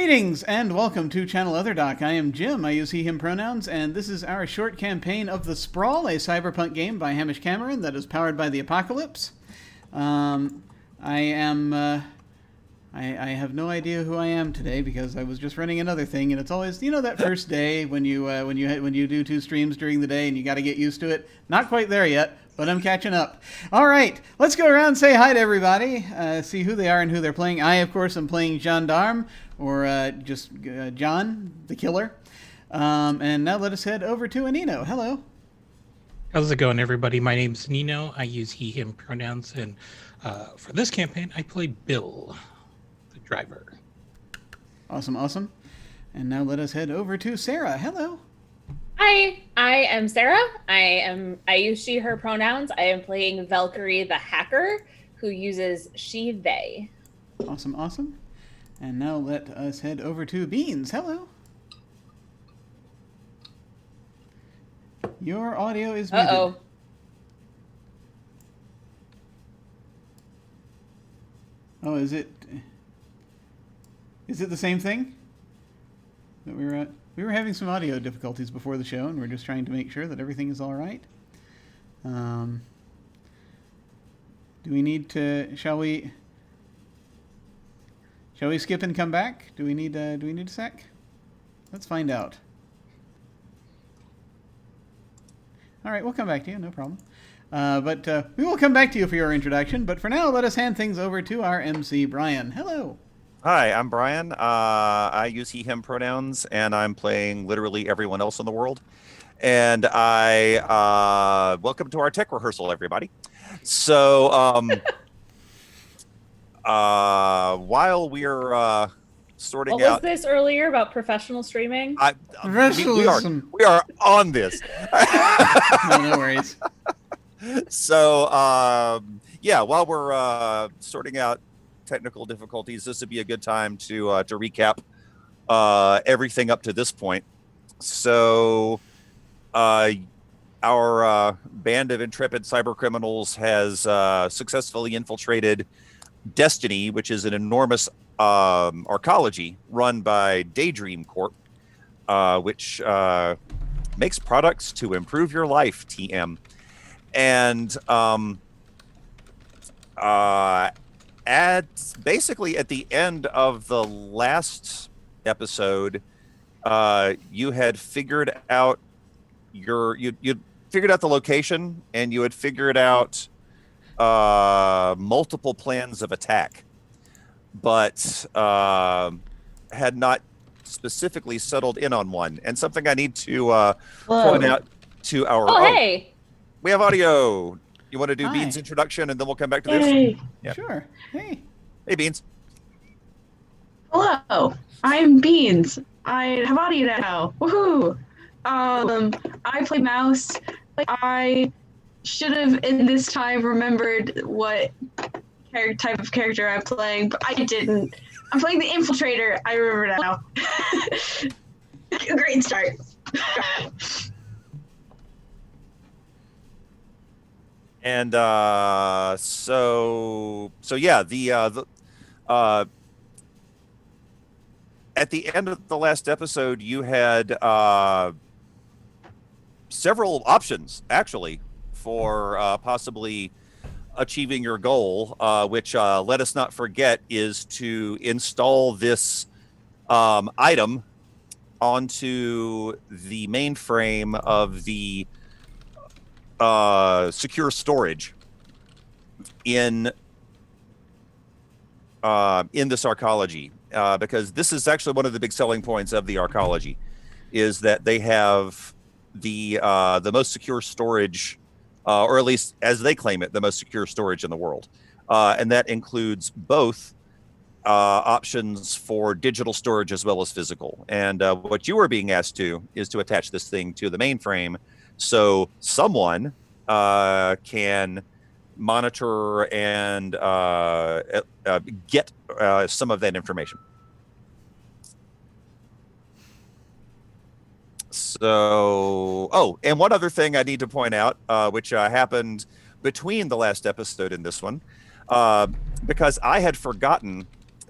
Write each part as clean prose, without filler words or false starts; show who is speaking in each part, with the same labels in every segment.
Speaker 1: Greetings and welcome to Channel Otherdoc. I am Jim. I use he, him pronouns, and this is our short campaign of the Sprawl, a cyberpunk game by Hamish Cameron that is powered by the apocalypse. I have no idea who I am today because I was just running another thing, and it's always, that first day when you do two streams during the day and you got to get used to it. Not quite there yet, but I'm catching up. All right, let's go around and say hi to everybody, see who they are and who they're playing. I, of course, am playing Gendarme, or just John, the killer. And now let us head over to Anino. Hello.
Speaker 2: How's it going, everybody? My name's Anino. I use he, him pronouns, and for this campaign, I play Bill, the driver.
Speaker 1: Awesome. And now let us head over to Sara. Hello.
Speaker 3: Hi, I am Sara. I use she, her pronouns. I am playing Valkyrie the hacker, who uses she, they.
Speaker 1: Awesome. And now let us head over to Beans. Hello. Your audio is muted.
Speaker 3: Uh-oh.
Speaker 1: Oh, is it the same thing that we were at? We were having some audio difficulties before the show, and we're just trying to make sure that everything is all right. Do we need to? Shall we skip and come back? Do we need a sec? Let's find out. All right, we'll come back to you. No problem. But we will come back to you for your introduction. But for now, let us hand things over to our MC, Brian. Hello.
Speaker 4: Hi, I'm Brian. I use he, him pronouns, and I'm playing literally everyone else in the world. And I welcome to our tech rehearsal, everybody. So while we're sorting out...
Speaker 3: What was this earlier about professional streaming?
Speaker 4: We are on this.
Speaker 1: No worries.
Speaker 4: So, while we're sorting out technical difficulties, this would be a good time to recap everything up to this point. So our band of intrepid cyber criminals has successfully infiltrated Destiny, which is an enormous Arcology run by Daydream Corp, which makes products to improve your life, TM. And at the end of the last episode, you had figured out you'd figured out the location, and you had figured out multiple plans of attack, but had not specifically settled in on one. And something I need to point out to our
Speaker 3: Hey,
Speaker 4: we have audio. You want to do
Speaker 1: Hi.
Speaker 4: Beans' introduction, and then we'll come back to
Speaker 5: Hey.
Speaker 4: this? Yeah.
Speaker 1: Sure. Hey.
Speaker 4: Hey, Beans.
Speaker 5: Hello, I'm Beans. I have audio now. Woohoo! I play Mouse. I should have in this time remembered what type of character I'm playing, but I didn't. I'm playing the Infiltrator. I remember now. Great start.
Speaker 4: And so yeah, at the end of the last episode, you had several options actually for possibly achieving your goal, which let us not forget is to install this item onto the mainframe of the secure storage in this Arcology, because this is actually one of the big selling points of the Arcology, is that they have the most secure storage, or at least as they claim it, the most secure storage in the world, and that includes both options for digital storage as well as physical. And what you are being asked to is to attach this thing to the mainframe, so someone can monitor and get some of that information. So, and one other thing I need to point out, which happened between the last episode and this one, because I had forgotten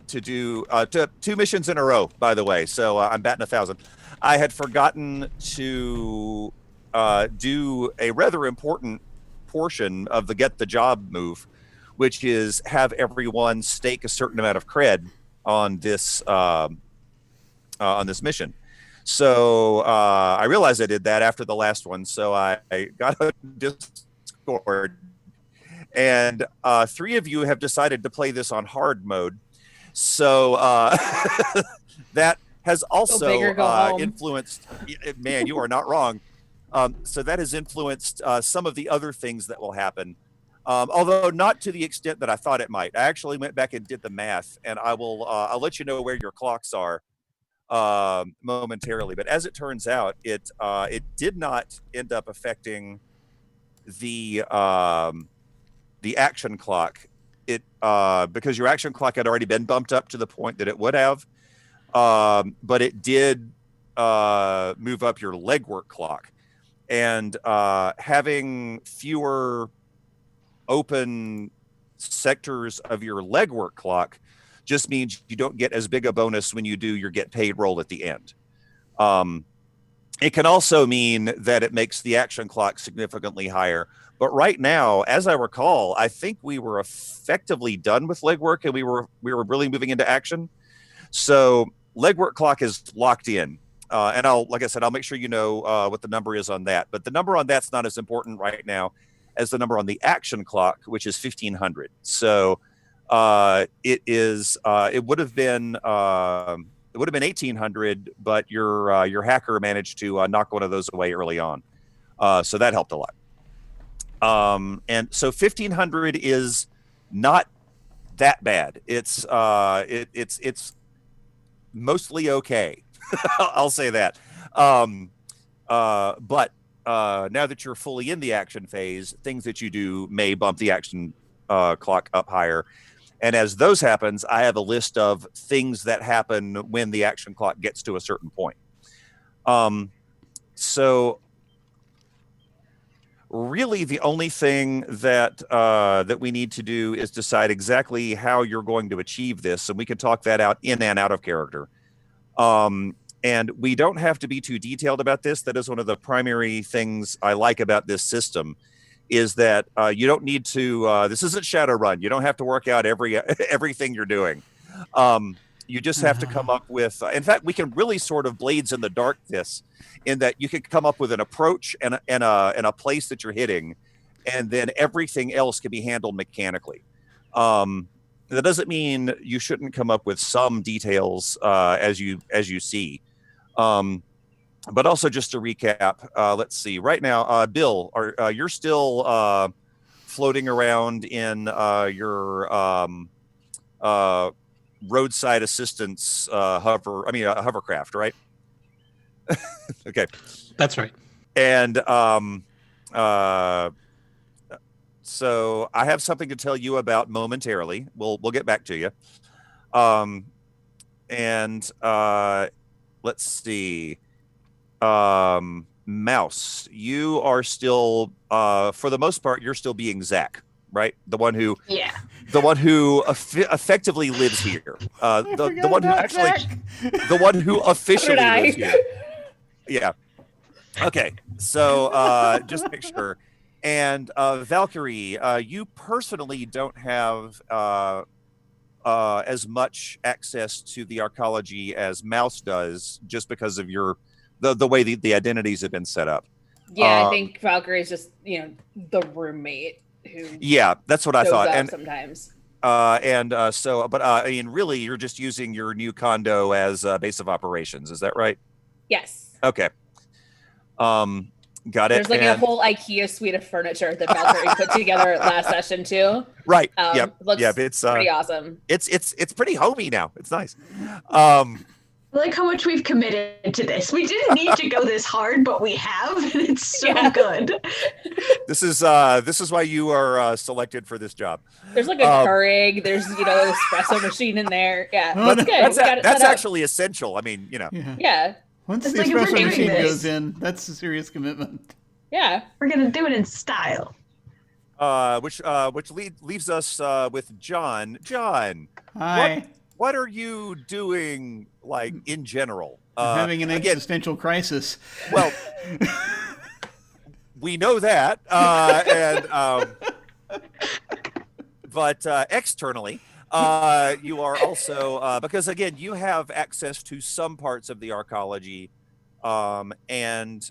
Speaker 4: to do 2 missions in a row, by the way. So I'm batting 1,000. I had forgotten to do a rather important portion of the get the job move, which is have everyone stake a certain amount of cred on this mission. So I realized I did that after the last one. So I got a Discord, and 3 of you have decided to play this on hard mode. So that has also influenced. Man, you are not wrong. So that has influenced some of the other things that will happen. Although not to the extent that I thought it might. I actually went back and did the math, and I'll let you know where your clocks are momentarily. But as it turns out, it did not end up affecting the action clock. It because your action clock had already been bumped up to the point that it would have, but it did move up your legwork clock, and having fewer open sectors of your legwork clock just means you don't get as big a bonus when you do your get paid roll at the end. It can also mean that it makes the action clock significantly higher. But right now, as I recall, I think we were effectively done with legwork, and we were really moving into action. So legwork clock is locked in. And like I said, I'll make sure you know what the number is on that. But the number on that's not as important right now as the number on the action clock, which is 1,500. So it would have been 1,800, but your hacker managed to knock one of those away early on. So that helped a lot. And so 1,500 is not that bad. It's mostly okay. I'll say that. But now that you're fully in the action phase, things that you do may bump the action clock up higher. And as those happens, I have a list of things that happen when the action clock gets to a certain point. So really the only thing that that we need to do is decide exactly how you're going to achieve this. And we can talk that out in and out of character. And we don't have to be too detailed about this. That is one of the primary things I like about this system, is that you don't need to, this isn't Shadowrun. You don't have to work out everything you're doing. You just have to come up with, in fact, we can really sort of Blades in the Dark this, in that you can come up with an approach and a place that you're hitting, and then everything else can be handled mechanically. That doesn't mean you shouldn't come up with some details as you see. But also, just to recap, let's see. Right now, Bill, you're still floating around in your roadside assistance hovercraft, right? Okay,
Speaker 2: That's right.
Speaker 4: and so I have something to tell you about momentarily. We'll get back to you. And let's see. Mouse, you are still, for the most part, you're still being Zach, right? The one who effectively lives here. The one who actually, the one who officially lives here. Yeah. Okay. So just make sure. And Valkyrie, you personally don't have as much access to the Arcology as Mouse does, just because of the way the identities have been set up.
Speaker 3: Yeah, I think Valkyrie is just the roommate who. Yeah,
Speaker 4: that's what I thought. And
Speaker 3: sometimes.
Speaker 4: But I mean, really, you're just using your new condo as a base of operations. Is that right?
Speaker 3: Yes.
Speaker 4: Okay. Got it.
Speaker 3: There's a whole IKEA suite of furniture that Valkyrie put together last session too.
Speaker 4: Right.
Speaker 3: Looks
Speaker 4: it's
Speaker 3: pretty awesome.
Speaker 4: It's pretty homey now. It's nice.
Speaker 5: I like how much we've committed to this. We didn't need to go this hard, but we have, and it's so good.
Speaker 4: This is why you are selected for this job.
Speaker 3: There's a Keurig. There's an espresso machine in there. Yeah,
Speaker 4: but that's actually essential. I mean,
Speaker 3: Yeah.
Speaker 1: Once the espresso machine goes in, that's a serious commitment.
Speaker 3: Yeah.
Speaker 5: We're gonna do it in style.
Speaker 4: Which leaves us with John. John,
Speaker 1: hi.
Speaker 4: what are you doing, like, in general?
Speaker 1: I'm having an
Speaker 4: again,
Speaker 1: existential crisis.
Speaker 4: well, we know that, but externally, you are also because again, you have access to some parts of the arcology, and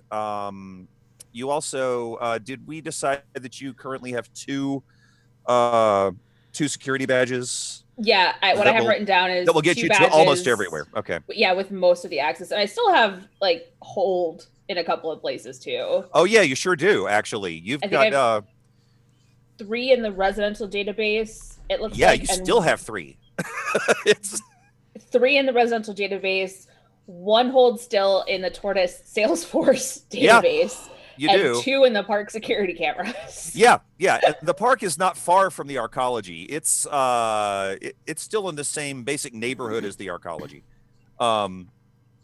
Speaker 4: you also did we decide that you currently have two security badges?
Speaker 3: Yeah, what I have written down is
Speaker 4: that will get
Speaker 3: two
Speaker 4: you
Speaker 3: badges,
Speaker 4: to almost everywhere. Okay.
Speaker 3: Yeah, with most of the access, and I still have like hold in a couple of places too.
Speaker 4: Oh yeah, you sure do. Actually, you've got
Speaker 3: 3 in the residential database. It looks
Speaker 4: yeah,
Speaker 3: like,
Speaker 4: you still have 3. It's
Speaker 3: 3 in the residential database, 1 hold still in the Tortoise Salesforce database.
Speaker 4: You
Speaker 3: and
Speaker 4: do.
Speaker 3: 2 in the park security cameras.
Speaker 4: Yeah. The park is not far from the arcology. It's it's still in the same basic neighborhood as the arcology.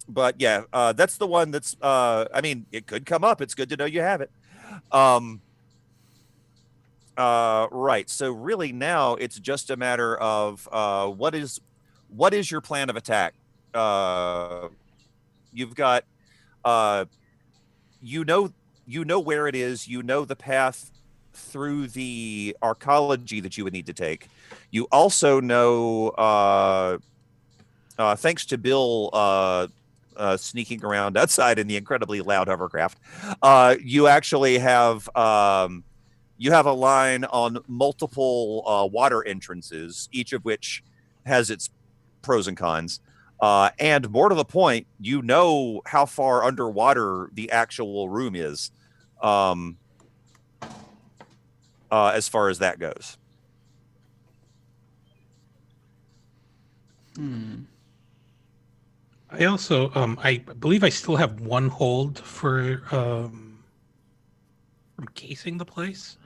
Speaker 4: But yeah, that's the one that's I mean, it could come up. It's good to know you have it. Right. So really now it's just a matter of what is your plan of attack? You've got you know where it is, you know the path through the arcology that you would need to take. You also know thanks to Bill sneaking around outside in the incredibly loud hovercraft, you actually have you have a line on multiple water entrances, each of which has its pros and cons. And more to the point, you know how far underwater the actual room is, as far as that goes.
Speaker 2: I also, I believe I still have 1 hold for casing the place.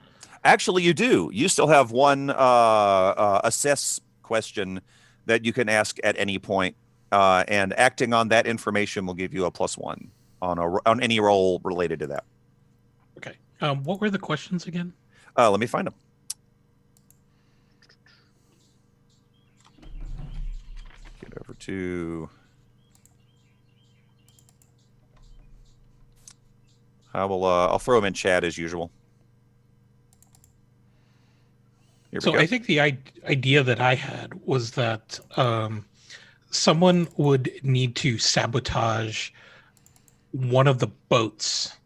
Speaker 4: Actually, you do. You still have 1 assess question that you can ask at any point, and acting on that information will give you a +1 on any roll related to that.
Speaker 2: Okay. What were the questions again?
Speaker 4: Let me find them. Get over to. I'll throw them in chat as usual.
Speaker 2: So I think the idea that I had was that someone would need to sabotage one of the boats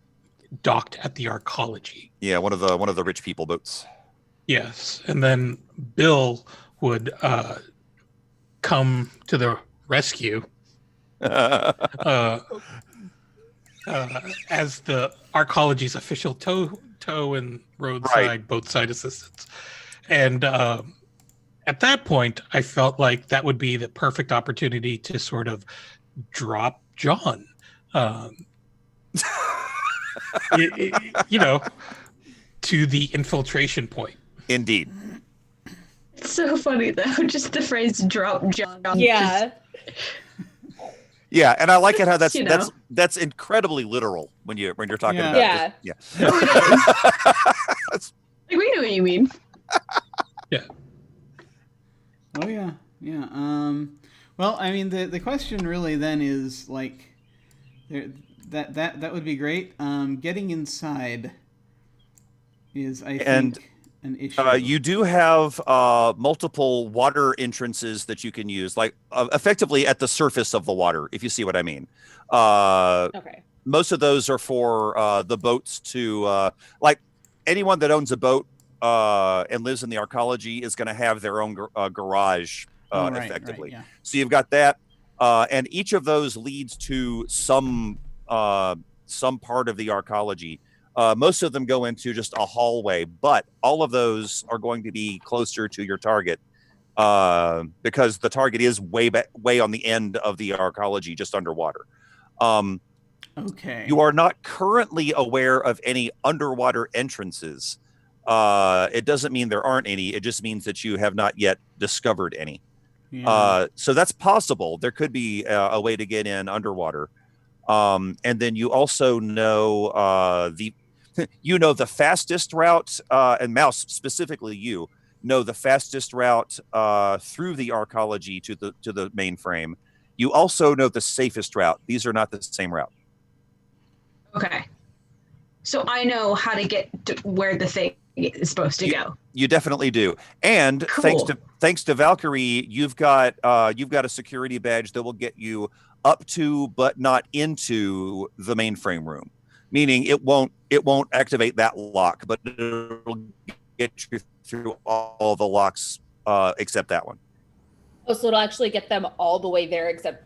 Speaker 2: docked at the arcology.
Speaker 4: Yeah, one of the rich people boats.
Speaker 2: Yes, and then Bill would come to the rescue as the arcology's official tow and roadside boatside assistance. And at that point, I felt like that would be the perfect opportunity to sort of drop John. You know, to the infiltration point.
Speaker 4: Indeed.
Speaker 5: It's so funny though, just the phrase "drop John."
Speaker 3: Yeah.
Speaker 4: Yeah, and I like it how that's
Speaker 5: You know.
Speaker 4: that's incredibly literal when you're talking about
Speaker 3: Yeah.
Speaker 4: this.
Speaker 5: Like, we know what you mean.
Speaker 2: Yeah.
Speaker 1: Oh yeah, yeah. Well, I mean, the question really then is like, that would be great. Getting inside is, I think, an issue.
Speaker 4: You do have multiple water entrances that you can use, like effectively at the surface of the water, if you see what I mean.
Speaker 3: Okay.
Speaker 4: Most of those are for the boats to like anyone that owns a boat and lives in the arcology is going to have their own garage effectively.
Speaker 1: Right, yeah.
Speaker 4: So you've got that, and each of those leads to some part of the arcology. Most of them go into just a hallway, but all of those are going to be closer to your target because the target is way on the end of the arcology, just underwater.
Speaker 1: Okay.
Speaker 4: You are not currently aware of any underwater entrances. It doesn't mean there aren't any. It just means that you have not yet discovered any.
Speaker 1: Yeah.
Speaker 4: So that's possible. There could be a way to get in underwater. And then you also know the fastest route, and Mouse specifically, you know the fastest route through the Arcology to the mainframe. You also know the safest route. These are not the same route.
Speaker 5: Okay. So I know how to get to where the thing is supposed to go.
Speaker 4: You definitely do. And
Speaker 5: Cool.
Speaker 4: thanks to Valkyrie, you've got a security badge that will get you up to but not into the mainframe room. Meaning it won't activate that lock, but it'll get you through all the locks except that one.
Speaker 3: Oh, so it'll actually get them all the way there, except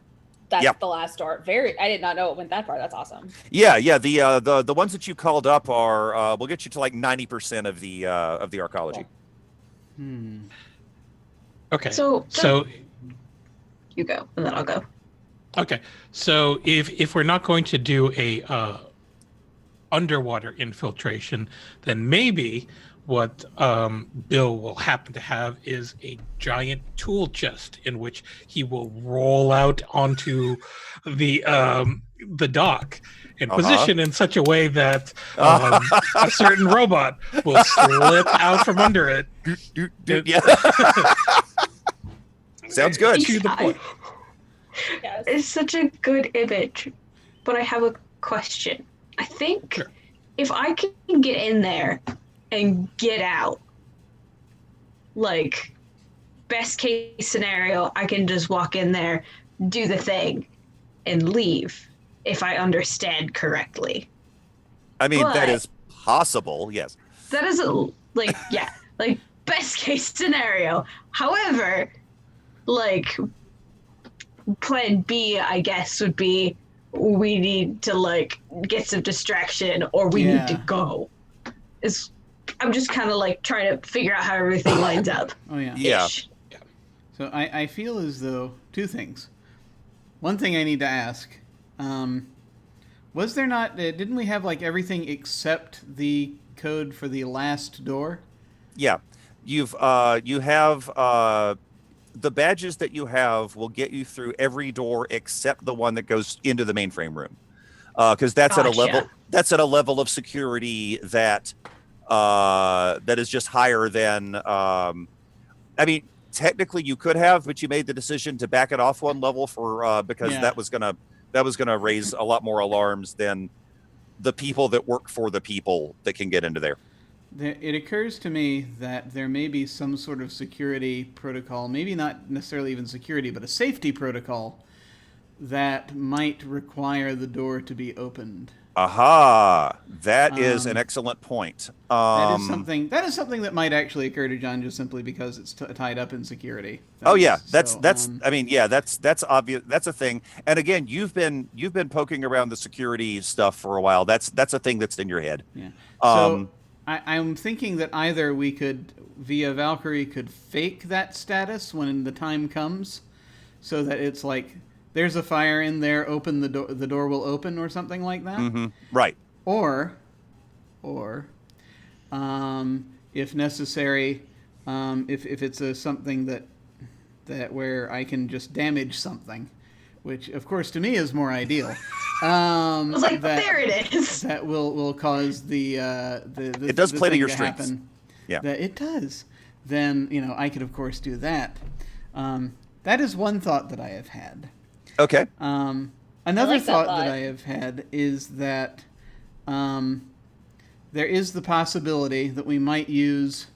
Speaker 3: that's
Speaker 4: Yep.
Speaker 3: the last door. I did not know it went that far. That's awesome.
Speaker 4: Yeah. The ones that you called up are will get you to like 90% of the Arcology.
Speaker 2: Okay.
Speaker 5: So you go, and then I'll go.
Speaker 2: Okay, so if we're not going to do a underwater infiltration, then maybe what Bill will happen to have is a giant tool chest in which he will roll out onto the dock and position in such a way that a certain robot will slip out from under it.
Speaker 4: Yeah. Sounds good.
Speaker 2: To the point.
Speaker 3: Yes.
Speaker 5: It's such a good image, but I have a question. I think
Speaker 2: Sure.
Speaker 5: if I can get in there and get out, like, best case scenario, I can just walk in there, do the thing, and leave, if I understand correctly.
Speaker 4: I mean, that
Speaker 5: But-
Speaker 4: is possible. Yes.
Speaker 5: That is, like, yeah, like, best case scenario. However, like, plan B, I guess, would be we need to, like, get some distraction or we need to
Speaker 1: Yeah.
Speaker 5: go. I'm just kind of, like, trying to figure out how everything lines up.
Speaker 1: Oh yeah.
Speaker 4: Yeah.
Speaker 5: Ish.
Speaker 1: So I feel as though two things. One thing I need to ask: was there not? Didn't we have like everything except the code for the last door?
Speaker 4: Yeah. You have the badges that you have will get you through every door except the one that goes into the mainframe room, because that's at a
Speaker 5: Gotcha.
Speaker 4: level of security that is just higher than. I mean, technically you could have, but you made the decision to back it off one level because
Speaker 1: Yeah.
Speaker 4: that was gonna raise a lot more alarms than the people that work for the people that can get into there.
Speaker 1: It occurs to me that there may be some sort of security protocol, maybe not necessarily even security, but a safety protocol that might require the door to be opened.
Speaker 4: Aha! That is an excellent point.
Speaker 1: That is something that might actually occur to John just simply because it's tied up in security.
Speaker 4: Oh yeah,
Speaker 1: So,
Speaker 4: I mean, yeah, that's obvious. That's a thing. And again, you've been poking around the security stuff for a while. That's a thing that's in your head.
Speaker 1: Yeah.
Speaker 4: Um,
Speaker 1: So I'm thinking that either we could, via Valkyrie, could fake that status when the time comes, so that it's like there's a fire in there, open the door, the door will open, or something like that.
Speaker 4: Right.
Speaker 1: Or, if necessary, if it's something that where I can just damage something, which of course to me is more ideal.
Speaker 5: I was like, there it is.
Speaker 1: That will cause the
Speaker 4: It does play to
Speaker 1: thing
Speaker 4: your strengths.
Speaker 1: happen.
Speaker 4: Yeah.
Speaker 1: That it does. Then I could of course do that. That is one thought that I have had.
Speaker 4: Okay.
Speaker 1: Another
Speaker 3: like that
Speaker 1: thought
Speaker 3: thought.
Speaker 1: that I have had is that there is the possibility that we might use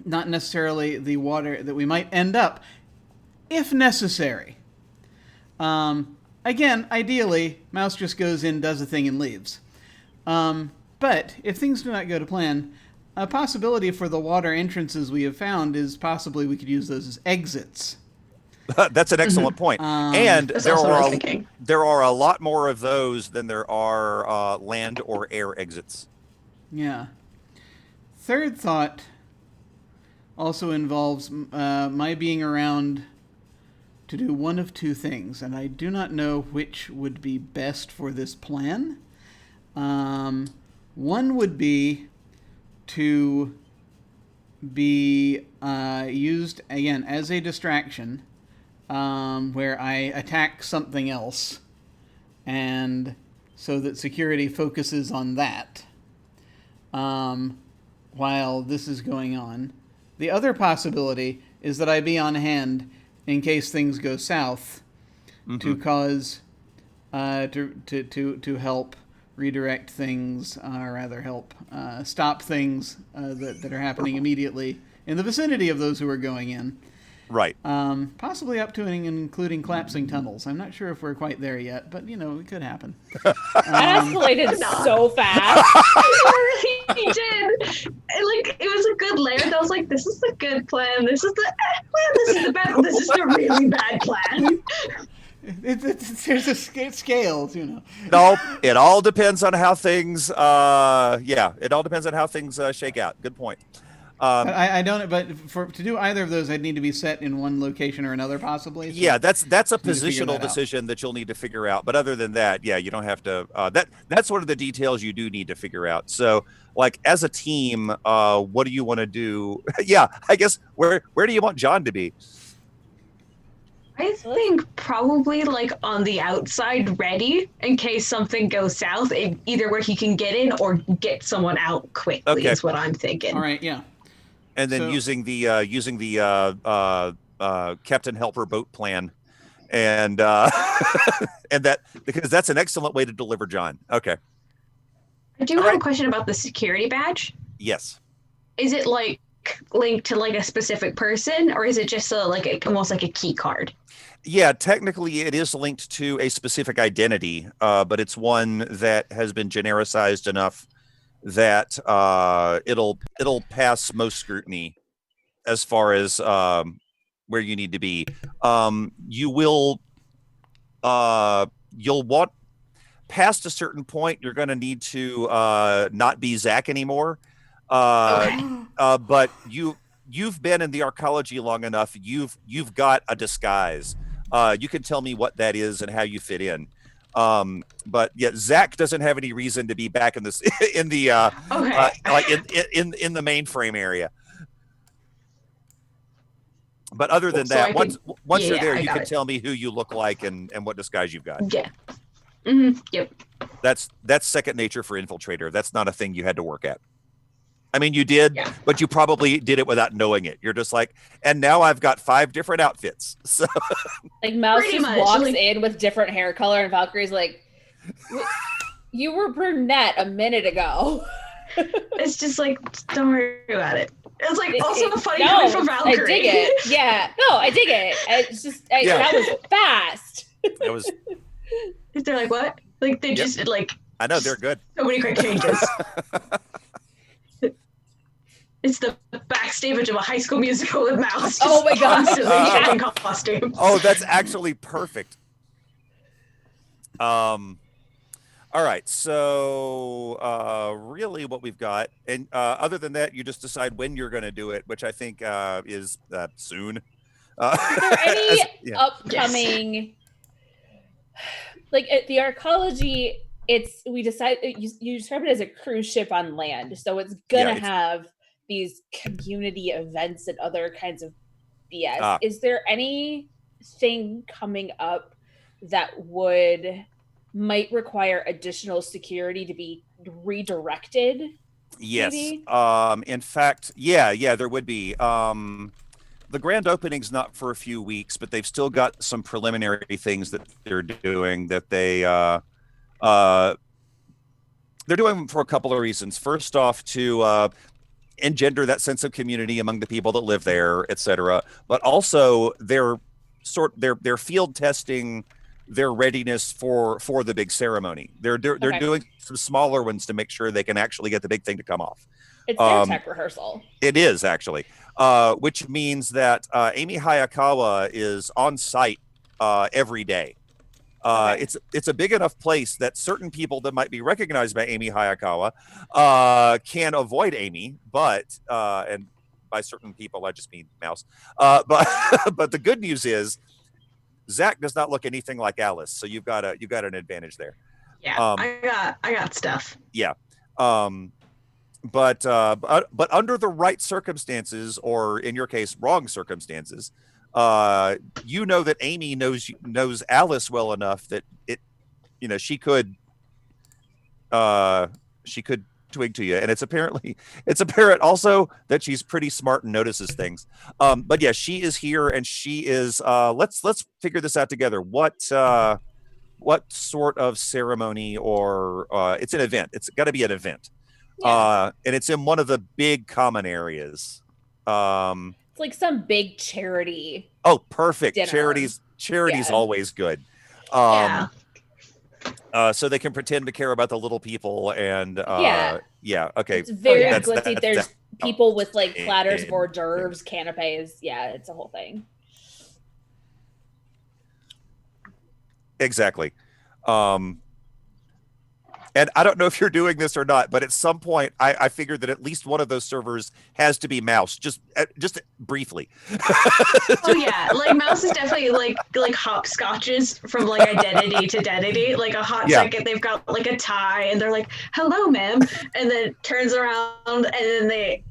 Speaker 1: not necessarily the water, that we might end up, if necessary. Again, ideally, Mouse just goes in, does a thing, and leaves. But if things do not go to plan, a possibility for the water entrances we have found is possibly we could use those as exits.
Speaker 4: That's an excellent point. And
Speaker 5: That's
Speaker 4: there
Speaker 5: also what I was
Speaker 4: are
Speaker 5: thinking.
Speaker 4: there are a lot more of those than there are land or air exits.
Speaker 1: Yeah. Third thought also involves my being around to do one of two things, and I do not know which would be best for this plan. One would be to be used, again, as a distraction, where I attack something else, and so that security focuses on that while this is going on. The other possibility is that I be on hand in case things go south, to cause, to help redirect things, or rather help stop things that are happening immediately in the vicinity of those who are going in.
Speaker 4: Right.
Speaker 1: Possibly up to and including collapsing tunnels. I'm not sure if we're quite there yet, but it could happen.
Speaker 3: That escalated so fast.
Speaker 5: It really did. It was a good layer. I was like, this is the good plan. This is the plan. This is the bad. This is the really bad plan.
Speaker 1: There's a scale,
Speaker 4: No, it all depends on how things. It all depends on how things shake out. Good point.
Speaker 1: I don't. But to do either of those, I'd need to be set in one location or another, possibly. So
Speaker 4: yeah, that's a positional decision that you'll need to figure out. But other than that, yeah, you don't have to. That's one of the details you do need to figure out. So, like as a team, what do you want to do? Yeah, I guess where do you want John to be?
Speaker 5: I think probably on the outside, ready in case something goes south. Either where he can get in or get someone out quickly is what I'm thinking.
Speaker 1: All right, yeah.
Speaker 4: And then using the Captain Helper boat plan, and and that, because that's an excellent way to deliver John. Okay.
Speaker 5: I do have a question about the security badge.
Speaker 4: Yes.
Speaker 5: Is it linked to a specific person, or is it just almost like a key card?
Speaker 4: Yeah, technically it is linked to a specific identity, but it's one that has been genericized enough that it'll pass most scrutiny as far as where you need to be. You'll want, past a certain point, you're going to need to not be Zach anymore. But you've been in the Arcology long enough. You've got a disguise. You can tell me what that is and how you fit in. But yeah, Zach doesn't have any reason to be back in this in the in the mainframe area. But other than that, once you're there, you can tell me who you look like and what disguise you've got.
Speaker 5: Yeah. Mm-hmm. Yep.
Speaker 4: That's second nature for Infiltrator. That's not a thing you had to work at. I mean, you did, but you probably did it without knowing it. You're just like, and now I've got 5 different outfits. So,
Speaker 3: Mouse just walks in with different hair color, and Valkyrie's like, "You were brunette a minute ago."
Speaker 5: It's just don't worry about it. It's also funny coming from Valkyrie.
Speaker 3: I dig it. Yeah, no, I dig it. It's just that was fast.
Speaker 4: That was.
Speaker 5: They're like, what? They just
Speaker 4: I know, they're good.
Speaker 5: So many quick changes. It's the backstage of a High School Musical with Mouse.
Speaker 3: Oh my god!
Speaker 5: Constantly costumes.
Speaker 4: Oh, that's actually perfect. All right, so really what we've got, and other than that, you just decide when you're going to do it, which I think is soon.
Speaker 3: Is there any upcoming, at the Arcology? We decided you describe it as a cruise ship on land, so it's gonna have these community events and other kinds of BS. Is there anything coming up that might require additional security to be redirected?
Speaker 4: Yes.
Speaker 3: Maybe?
Speaker 4: In fact, yeah, there would be. The grand opening's not for a few weeks, but they've still got some preliminary things that they're doing that they're doing for a couple of reasons. First off, to engender that sense of community among the people that live there, etc. But also they're field testing their readiness for the big ceremony. They're doing some smaller ones to make sure they can actually get the big thing to come off.
Speaker 3: It's their tech rehearsal.
Speaker 4: It is actually, which means that Amy Hayakawa is on site every day. It's a big enough place that certain people that might be recognized by Amy Hayakawa can avoid Amy, but and by certain people I just mean Mouse. But the good news is Zach does not look anything like Alice, so you've got an advantage there.
Speaker 5: Yeah, I got stuff.
Speaker 4: Yeah, but under the right circumstances, or in your case, wrong circumstances. You know that Amy knows Alice well enough that she could twig to you, and it's apparent also that she's pretty smart and notices things. But yeah, she is here, and she is. Let's figure this out together. What sort of ceremony, or it's an event? It's got to be an event, and it's in one of the big common areas.
Speaker 3: It's like some big charity.
Speaker 4: Oh, perfect!
Speaker 3: Dinner.
Speaker 4: Charity's always good.
Speaker 5: Yeah.
Speaker 4: So they can pretend to care about the little people, and
Speaker 3: yeah,
Speaker 4: okay.
Speaker 3: It's very glitzy. There's people with like platters, hors d'oeuvres, canapes. Yeah, it's a whole thing.
Speaker 4: Exactly. And I don't know if you're doing this or not, but at some point I figured that at least one of those servers has to be Mouse, just briefly.
Speaker 5: Oh yeah, like Mouse is definitely like hopscotches from like identity to identity. Like a hot second, they've got like a tie, and they're like, "Hello, ma'am," and then turns around, and then they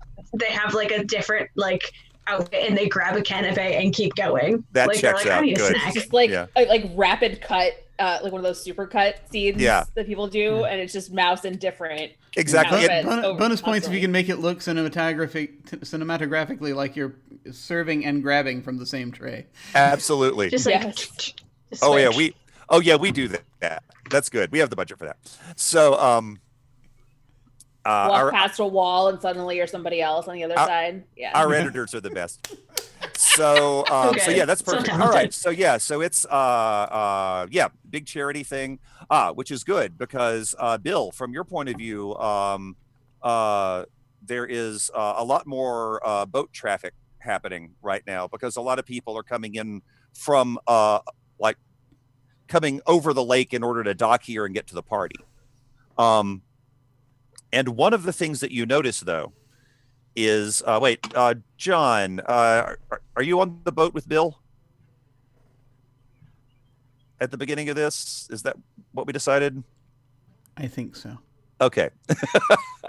Speaker 5: have like a different like outfit, and they grab a canapé and keep going.
Speaker 4: That
Speaker 5: like,
Speaker 4: checks out. Good.
Speaker 3: It's just like like rapid cut. Like one of those super cut scenes that people do, and it's just Mouse in different.
Speaker 4: Exactly.
Speaker 1: Bonus points if you can make it look cinematographically like you're serving and grabbing from the same tray.
Speaker 4: Absolutely.
Speaker 5: Just like.
Speaker 4: We do that. That's good. We have the budget for that. So
Speaker 3: walk past a wall and suddenly you're somebody else on the other side. Yeah.
Speaker 4: Our editors are the best. So that's perfect. All right. So it's big charity thing, which is good because Bill, from your point of view, there is a lot more boat traffic happening right now because a lot of people are coming in from coming over the lake in order to dock here and get to the party. And one of the things that you notice though is John, are you on the boat with Bill at the beginning of this? Is that what we decided?
Speaker 1: I think so.
Speaker 4: Okay.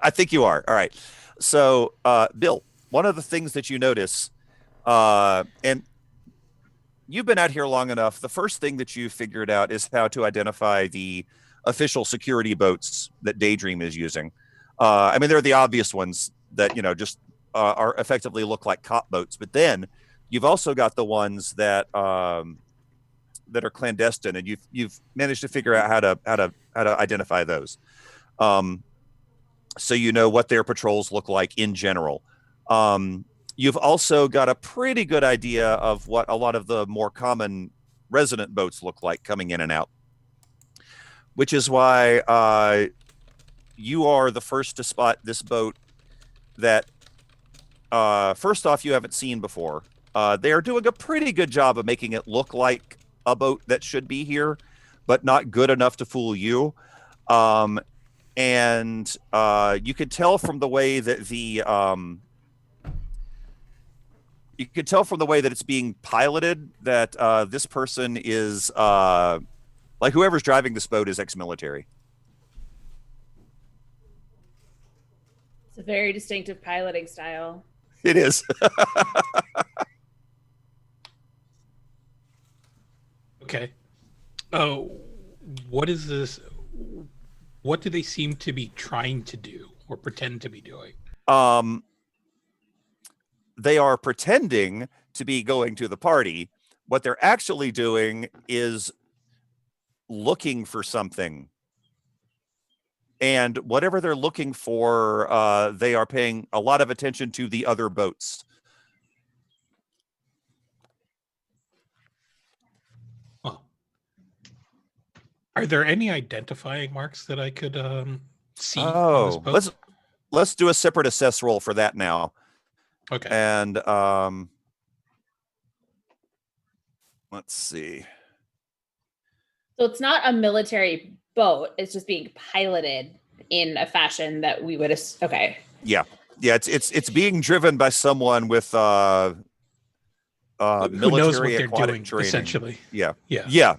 Speaker 4: I think you are. All right. So Bill, one of the things that you notice, and you've been out here long enough, the first thing that you figured out is how to identify the official security boats that Daydream is using. I mean, they're the obvious ones that, just are effectively look like cop boats. But then you've also got the ones that that are clandestine, and you've managed to figure out how to identify those. So you know what their patrols look like in general. You've also got a pretty good idea of what a lot of the more common resident boats look like coming in and out, which is why you are the first to spot this boat that, first off, you haven't seen before. They are doing a pretty good job of making it look like a boat that should be here, but not good enough to fool you. And you could tell from the way that it's being piloted that this person is like whoever's driving this boat is ex-military.
Speaker 3: It's a very distinctive piloting style.
Speaker 4: It is.
Speaker 2: Okay. What is this? What do they seem to be trying to do or pretend to be doing?
Speaker 4: They are pretending to be going to the party. What they're actually doing is looking for something. And whatever they're looking for, they are paying a lot of attention to the other boats.
Speaker 2: Oh. Are there any identifying marks that I could see on this boat?
Speaker 4: Let's do a separate assess roll for that now.
Speaker 2: Okay.
Speaker 4: And let's see.
Speaker 3: So it's not a military boat. It's just being piloted in a fashion that we would. Okay.
Speaker 4: Yeah. It's being driven by someone with
Speaker 2: who
Speaker 4: military
Speaker 2: knows what they're
Speaker 4: aquatic
Speaker 2: doing,
Speaker 4: training.
Speaker 2: essentially.
Speaker 4: Yeah.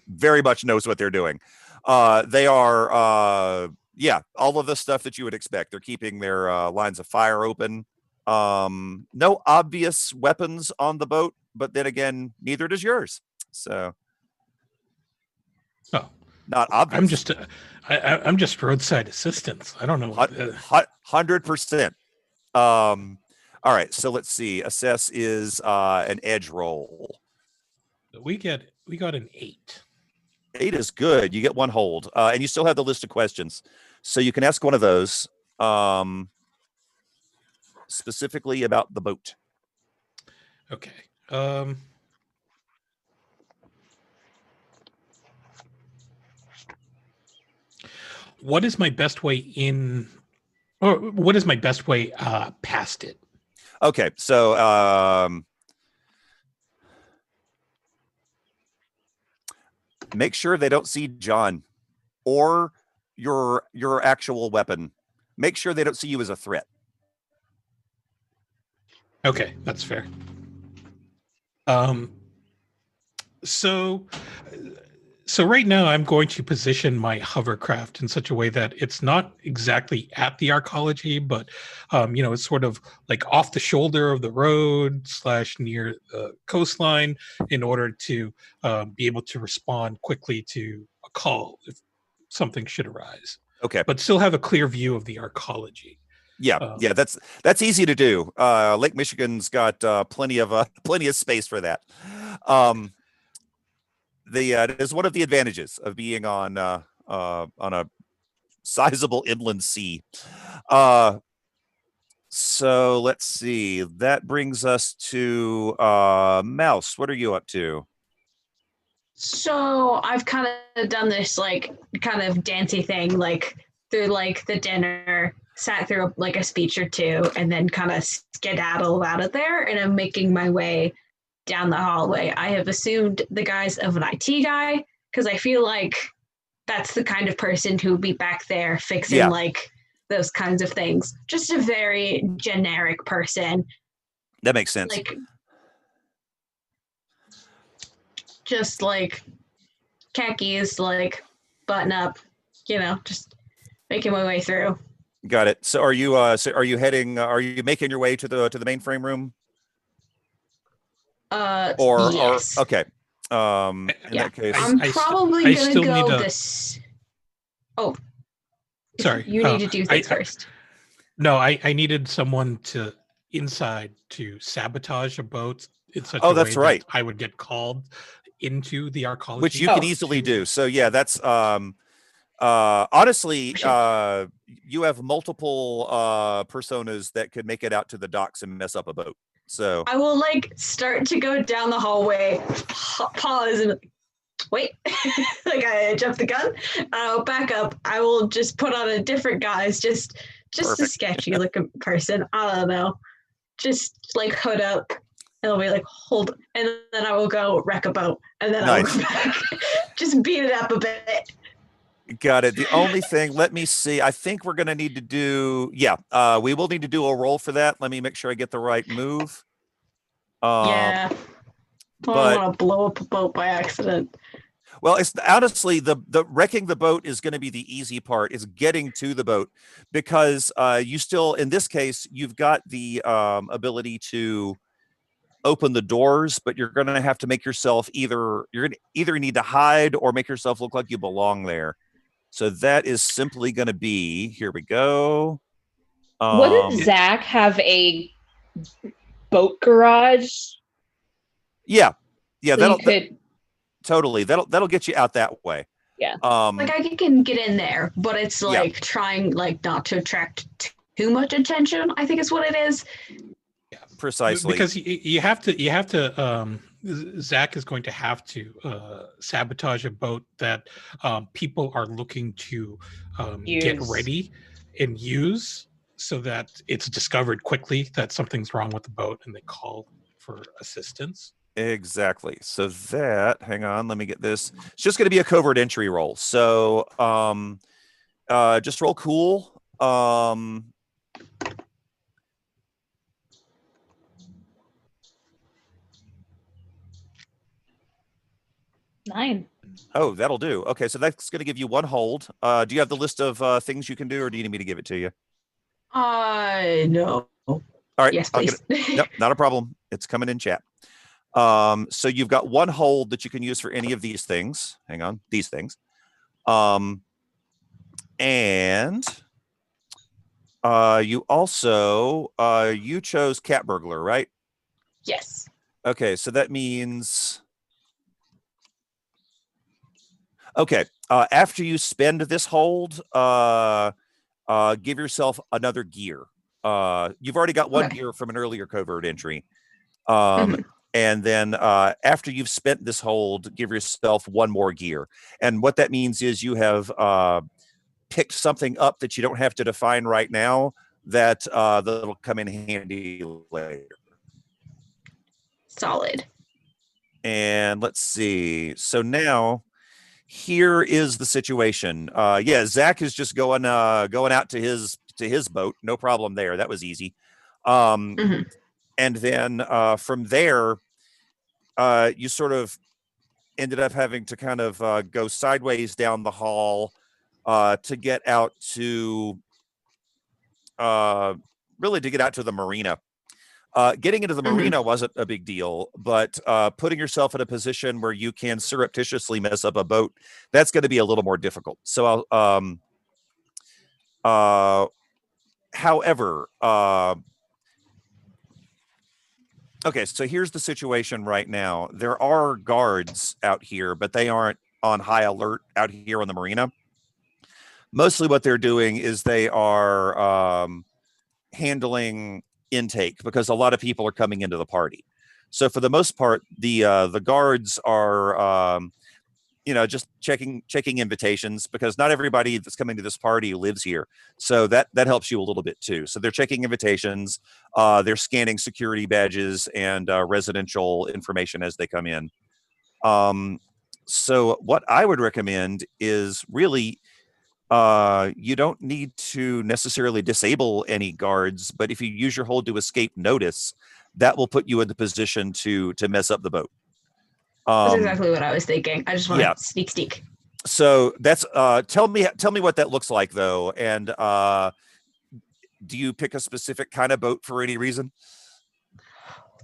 Speaker 4: Very much knows what they're doing. They are all of the stuff that you would expect. They're keeping their lines of fire open. No obvious weapons on the boat, but then again, neither does yours. So.
Speaker 2: Oh,
Speaker 4: not obvious.
Speaker 2: I'm just roadside assistance. I don't know.
Speaker 4: 100%. All right, so let's see. Assess is an edge roll.
Speaker 2: We got an 8.
Speaker 4: 8 is good. You get 1 hold, and you still have the list of questions, so you can ask one of those specifically about the boat.
Speaker 2: Okay. What is my best way in, or what is my best way past it?
Speaker 4: Okay, so make sure they don't see John or your actual weapon. Make sure they don't see you as a threat.
Speaker 2: Okay, that's fair. So right now I'm going to position my hovercraft in such a way that it's not exactly at the Arcology, but it's sort of like off the shoulder of the road / near the coastline, in order to be able to respond quickly to a call if something should arise.
Speaker 4: Okay,
Speaker 2: but still have a clear view of the Arcology.
Speaker 4: Yeah, that's easy to do. Lake Michigan's got plenty of space for that. It is one of the advantages of being on a sizable inland sea. So let's see. That brings us to Mouse. What are you up to?
Speaker 5: So I've kind of done this like kind of dancey thing, like through like the dinner, sat through like a speech or two, and then kind of skedaddled out of there, and I'm making my way down the hallway. I have assumed the guise of an IT guy because I feel like that's the kind of person who would be back there fixing like those kinds of things. Just a very generic person.
Speaker 4: That makes sense.
Speaker 5: Like, just like khakis, like button up, just making my way through.
Speaker 4: Got it. So are you heading? Are you making your way to the mainframe room?
Speaker 5: Yes.
Speaker 4: Or okay. In that case,
Speaker 5: I'm probably gonna go
Speaker 2: to...
Speaker 5: this. Oh,
Speaker 2: sorry.
Speaker 5: You need to do things first.
Speaker 2: No, I needed someone to sabotage a boat in such a way
Speaker 4: that's right.
Speaker 2: that I would get called into the Arcology,
Speaker 4: which you can easily do. So yeah, that's honestly, you have multiple personas that could make it out to the docks and mess up a boat. So
Speaker 5: I will like start to go down the hallway, pause and wait, like I jump the gun. I'll back up. I will just put on a different guise, just
Speaker 4: Perfect.
Speaker 5: a sketchy looking person. I don't know, just like hood up. And I'll be like, hold, and then I will go wreck a boat, and then I'll go back, just beat it up a bit.
Speaker 4: Got it. The only thing, let me see. I think we're going to need to do, we will need to do a roll for that. Let me make sure I get the right move.
Speaker 5: I don't want to blow up a boat by accident.
Speaker 4: Well, it's honestly the wrecking the boat is going to be the easy part. Is getting to the boat, because you still, in this case, you've got the ability to open the doors, but you're going to have to make yourself either need to hide or make yourself look like you belong there. So that is simply going to be, here we go.
Speaker 3: Wouldn't Zach have a boat garage?
Speaker 4: Yeah,
Speaker 3: So
Speaker 4: totally. That'll get you out that way.
Speaker 3: Yeah.
Speaker 5: Like I can get in there, but it's like trying like not to attract too much attention, I think is what it is.
Speaker 4: Yeah, precisely.
Speaker 2: Because you have to Zach is going to have to sabotage a boat that people are looking to get ready and use, so that it's discovered quickly that something's wrong with the boat and they call for assistance.
Speaker 4: Exactly. So that, hang on, let me get this. It's just going to be a covert entry roll. So just roll cool.
Speaker 3: 9.
Speaker 4: Oh, that'll do. Okay, so that's going to give you 1 hold. Do you have the list of things you can do, or do you need me to give it to you?
Speaker 5: No.
Speaker 4: All right.
Speaker 5: Yes, please.
Speaker 4: Nope, not a problem. It's coming in chat. So you've got 1 hold that you can use for any of these things. Hang on, these things. And you also you chose cat burglar, right?
Speaker 5: Yes.
Speaker 4: Okay, so that means okay. After you spend this hold, give yourself another gear. You've already got one gear from an earlier covert entry. And then after you've spent this hold, give yourself one more gear. And what that means is you have picked something up that you don't have to define right now that'll come in handy later.
Speaker 5: Solid.
Speaker 4: And let's see. So now here is the situation. Yeah, Zach is just going out to his boat. No problem there. That was easy. And then from there, you sort of ended up having to kind of go sideways down the hall to get out to really to get out to the marina. Getting into the marina wasn't a big deal, but putting yourself in a position where you can surreptitiously mess up a boat, that's going to be a little more difficult. So, however, okay, so here's the situation right now. There are guards out here, but they aren't on high alert out here on the marina. Mostly what they're doing is they are handling intake because a lot of people are coming into the party. So for the most part, the guards are just checking invitations because not everybody that's coming to this party lives here. So that helps you a little bit too. So they're checking invitations, they're scanning security badges and residential information as they come in. So what I would recommend is really you don't need to necessarily disable any guards, but if you use your hold to escape notice, that will put you in the position to mess up the boat.
Speaker 5: That's exactly what I was thinking. I just want to sneak.
Speaker 4: So that's tell me what that looks like though, and do you pick a specific kind of boat for any reason?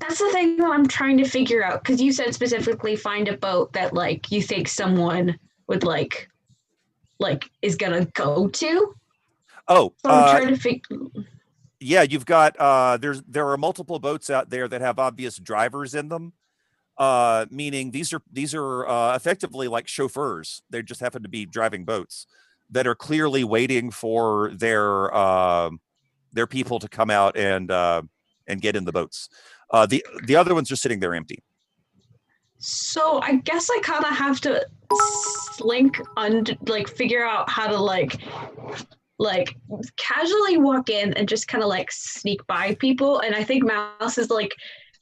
Speaker 5: That's the thing that I'm trying to figure out, because you said specifically find a boat that like you think someone would like is gonna go to. So I'm trying to figure.
Speaker 4: Yeah, you've got there are multiple boats out there that have obvious drivers in them, meaning these are effectively like chauffeurs. They just happen to be driving boats that are clearly waiting for their people to come out and get in the boats. The other ones are sitting there empty.
Speaker 5: So I guess I kind of have to slink under, like figure out how to like casually walk in and just kind of like sneak by people. And I think Mouse is like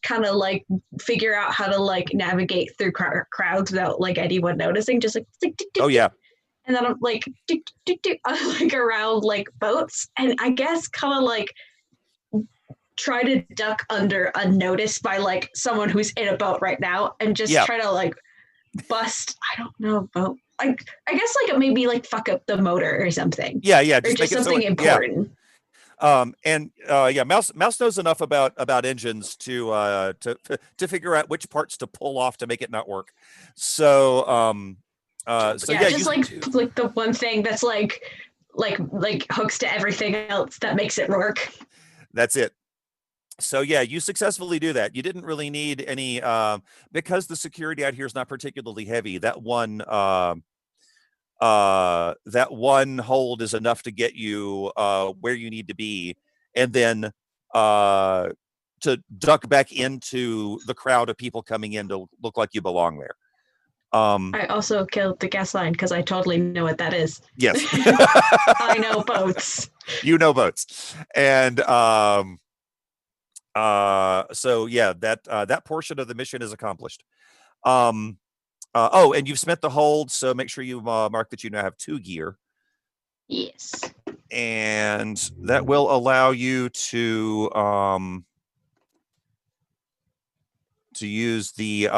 Speaker 5: kind of like figure out how to like navigate through crowds without like anyone noticing. Just like
Speaker 4: oh yeah.
Speaker 5: And then I'm like around like boats, and I guess kind of like try to duck under unnoticed by like someone who's in a boat right now, and just try to like bust, I don't know, boat. I guess like maybe like fuck up the motor or something.
Speaker 4: Yeah,
Speaker 5: or just something important.
Speaker 4: Mouse knows enough about engines to figure out which parts to pull off to make it not work. So
Speaker 5: just like the one thing that's like hooks to everything else that makes it work. That's
Speaker 4: it. So yeah, you successfully do that. You didn't really need any because the security out here is not particularly heavy. That one hold is enough to get you where you need to be, and then to duck back into the crowd of people coming in to look like you belong there.
Speaker 5: I also killed the gas line because I totally know what that is.
Speaker 4: Yes.
Speaker 5: I know boats.
Speaker 4: You know boats. And so yeah, that portion of the mission is accomplished. And you've spent the hold, so make sure you mark that you now have 2 gear.
Speaker 5: Yes.
Speaker 4: And that will allow you to use the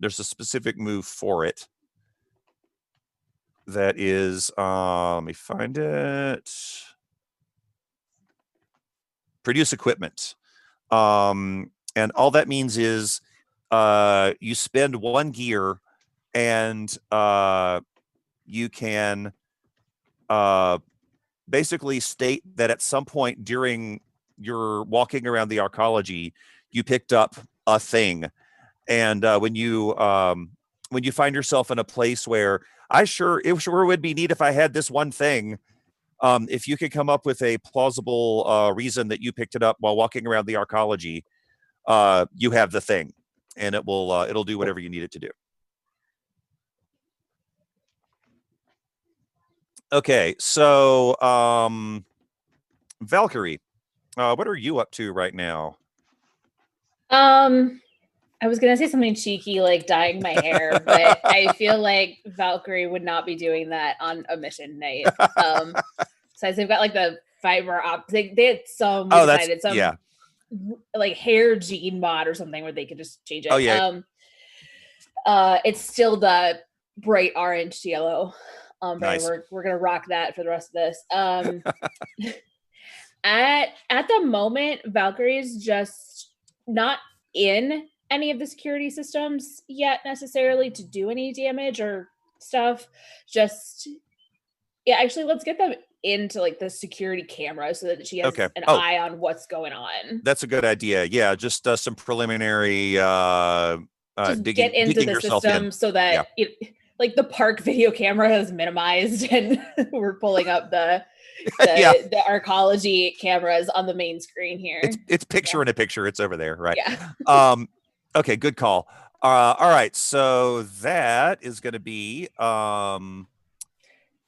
Speaker 4: there's a specific move for it. That is let me find it. Produce equipment. And all that means is you spend 1 gear and you can basically state that at some point during your walking around the Arcology, you picked up a thing. And when you find yourself in a place where it sure would be neat if I had this one thing, if you could come up with a plausible reason that you picked it up while walking around the Arcology, you have the thing, and it'll do whatever you need it to do. Okay, so Valkyrie, what are you up to right now?
Speaker 3: I was gonna say something cheeky like dyeing my hair, but I feel like Valkyrie would not be doing that on a mission night. Besides, they've got like the fiber optic. They had some. Like hair gene mod or something where they could just change it.
Speaker 4: Oh yeah.
Speaker 3: It's still the bright orange to yellow. But
Speaker 4: Nice.
Speaker 3: we're gonna rock that for the rest of this. At the moment, Valkyrie's just not in any of the security systems yet necessarily to do any damage or stuff. Actually, let's get them into like the security camera so that she has an eye on what's going on.
Speaker 4: That's a good idea. Yeah, just some preliminary
Speaker 3: get into the system so that like the park video camera is minimized and we're pulling up the Arcology cameras on the main screen here.
Speaker 4: It's picture in a picture. It's over there, right? Yeah. Okay, good call. All right, so that is going to be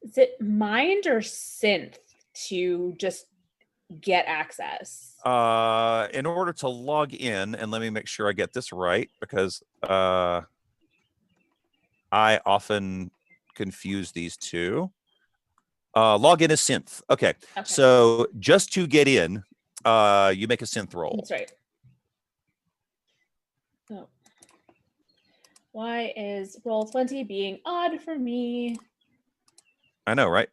Speaker 3: is it mind or synth to just get access?
Speaker 4: In order to log in, and let me make sure I get this right because I often confuse these two. Log in as synth. Okay. So just to get in, you make a synth roll.
Speaker 3: That's right. Oh. Why is roll 20 being odd for me?
Speaker 4: I know, right?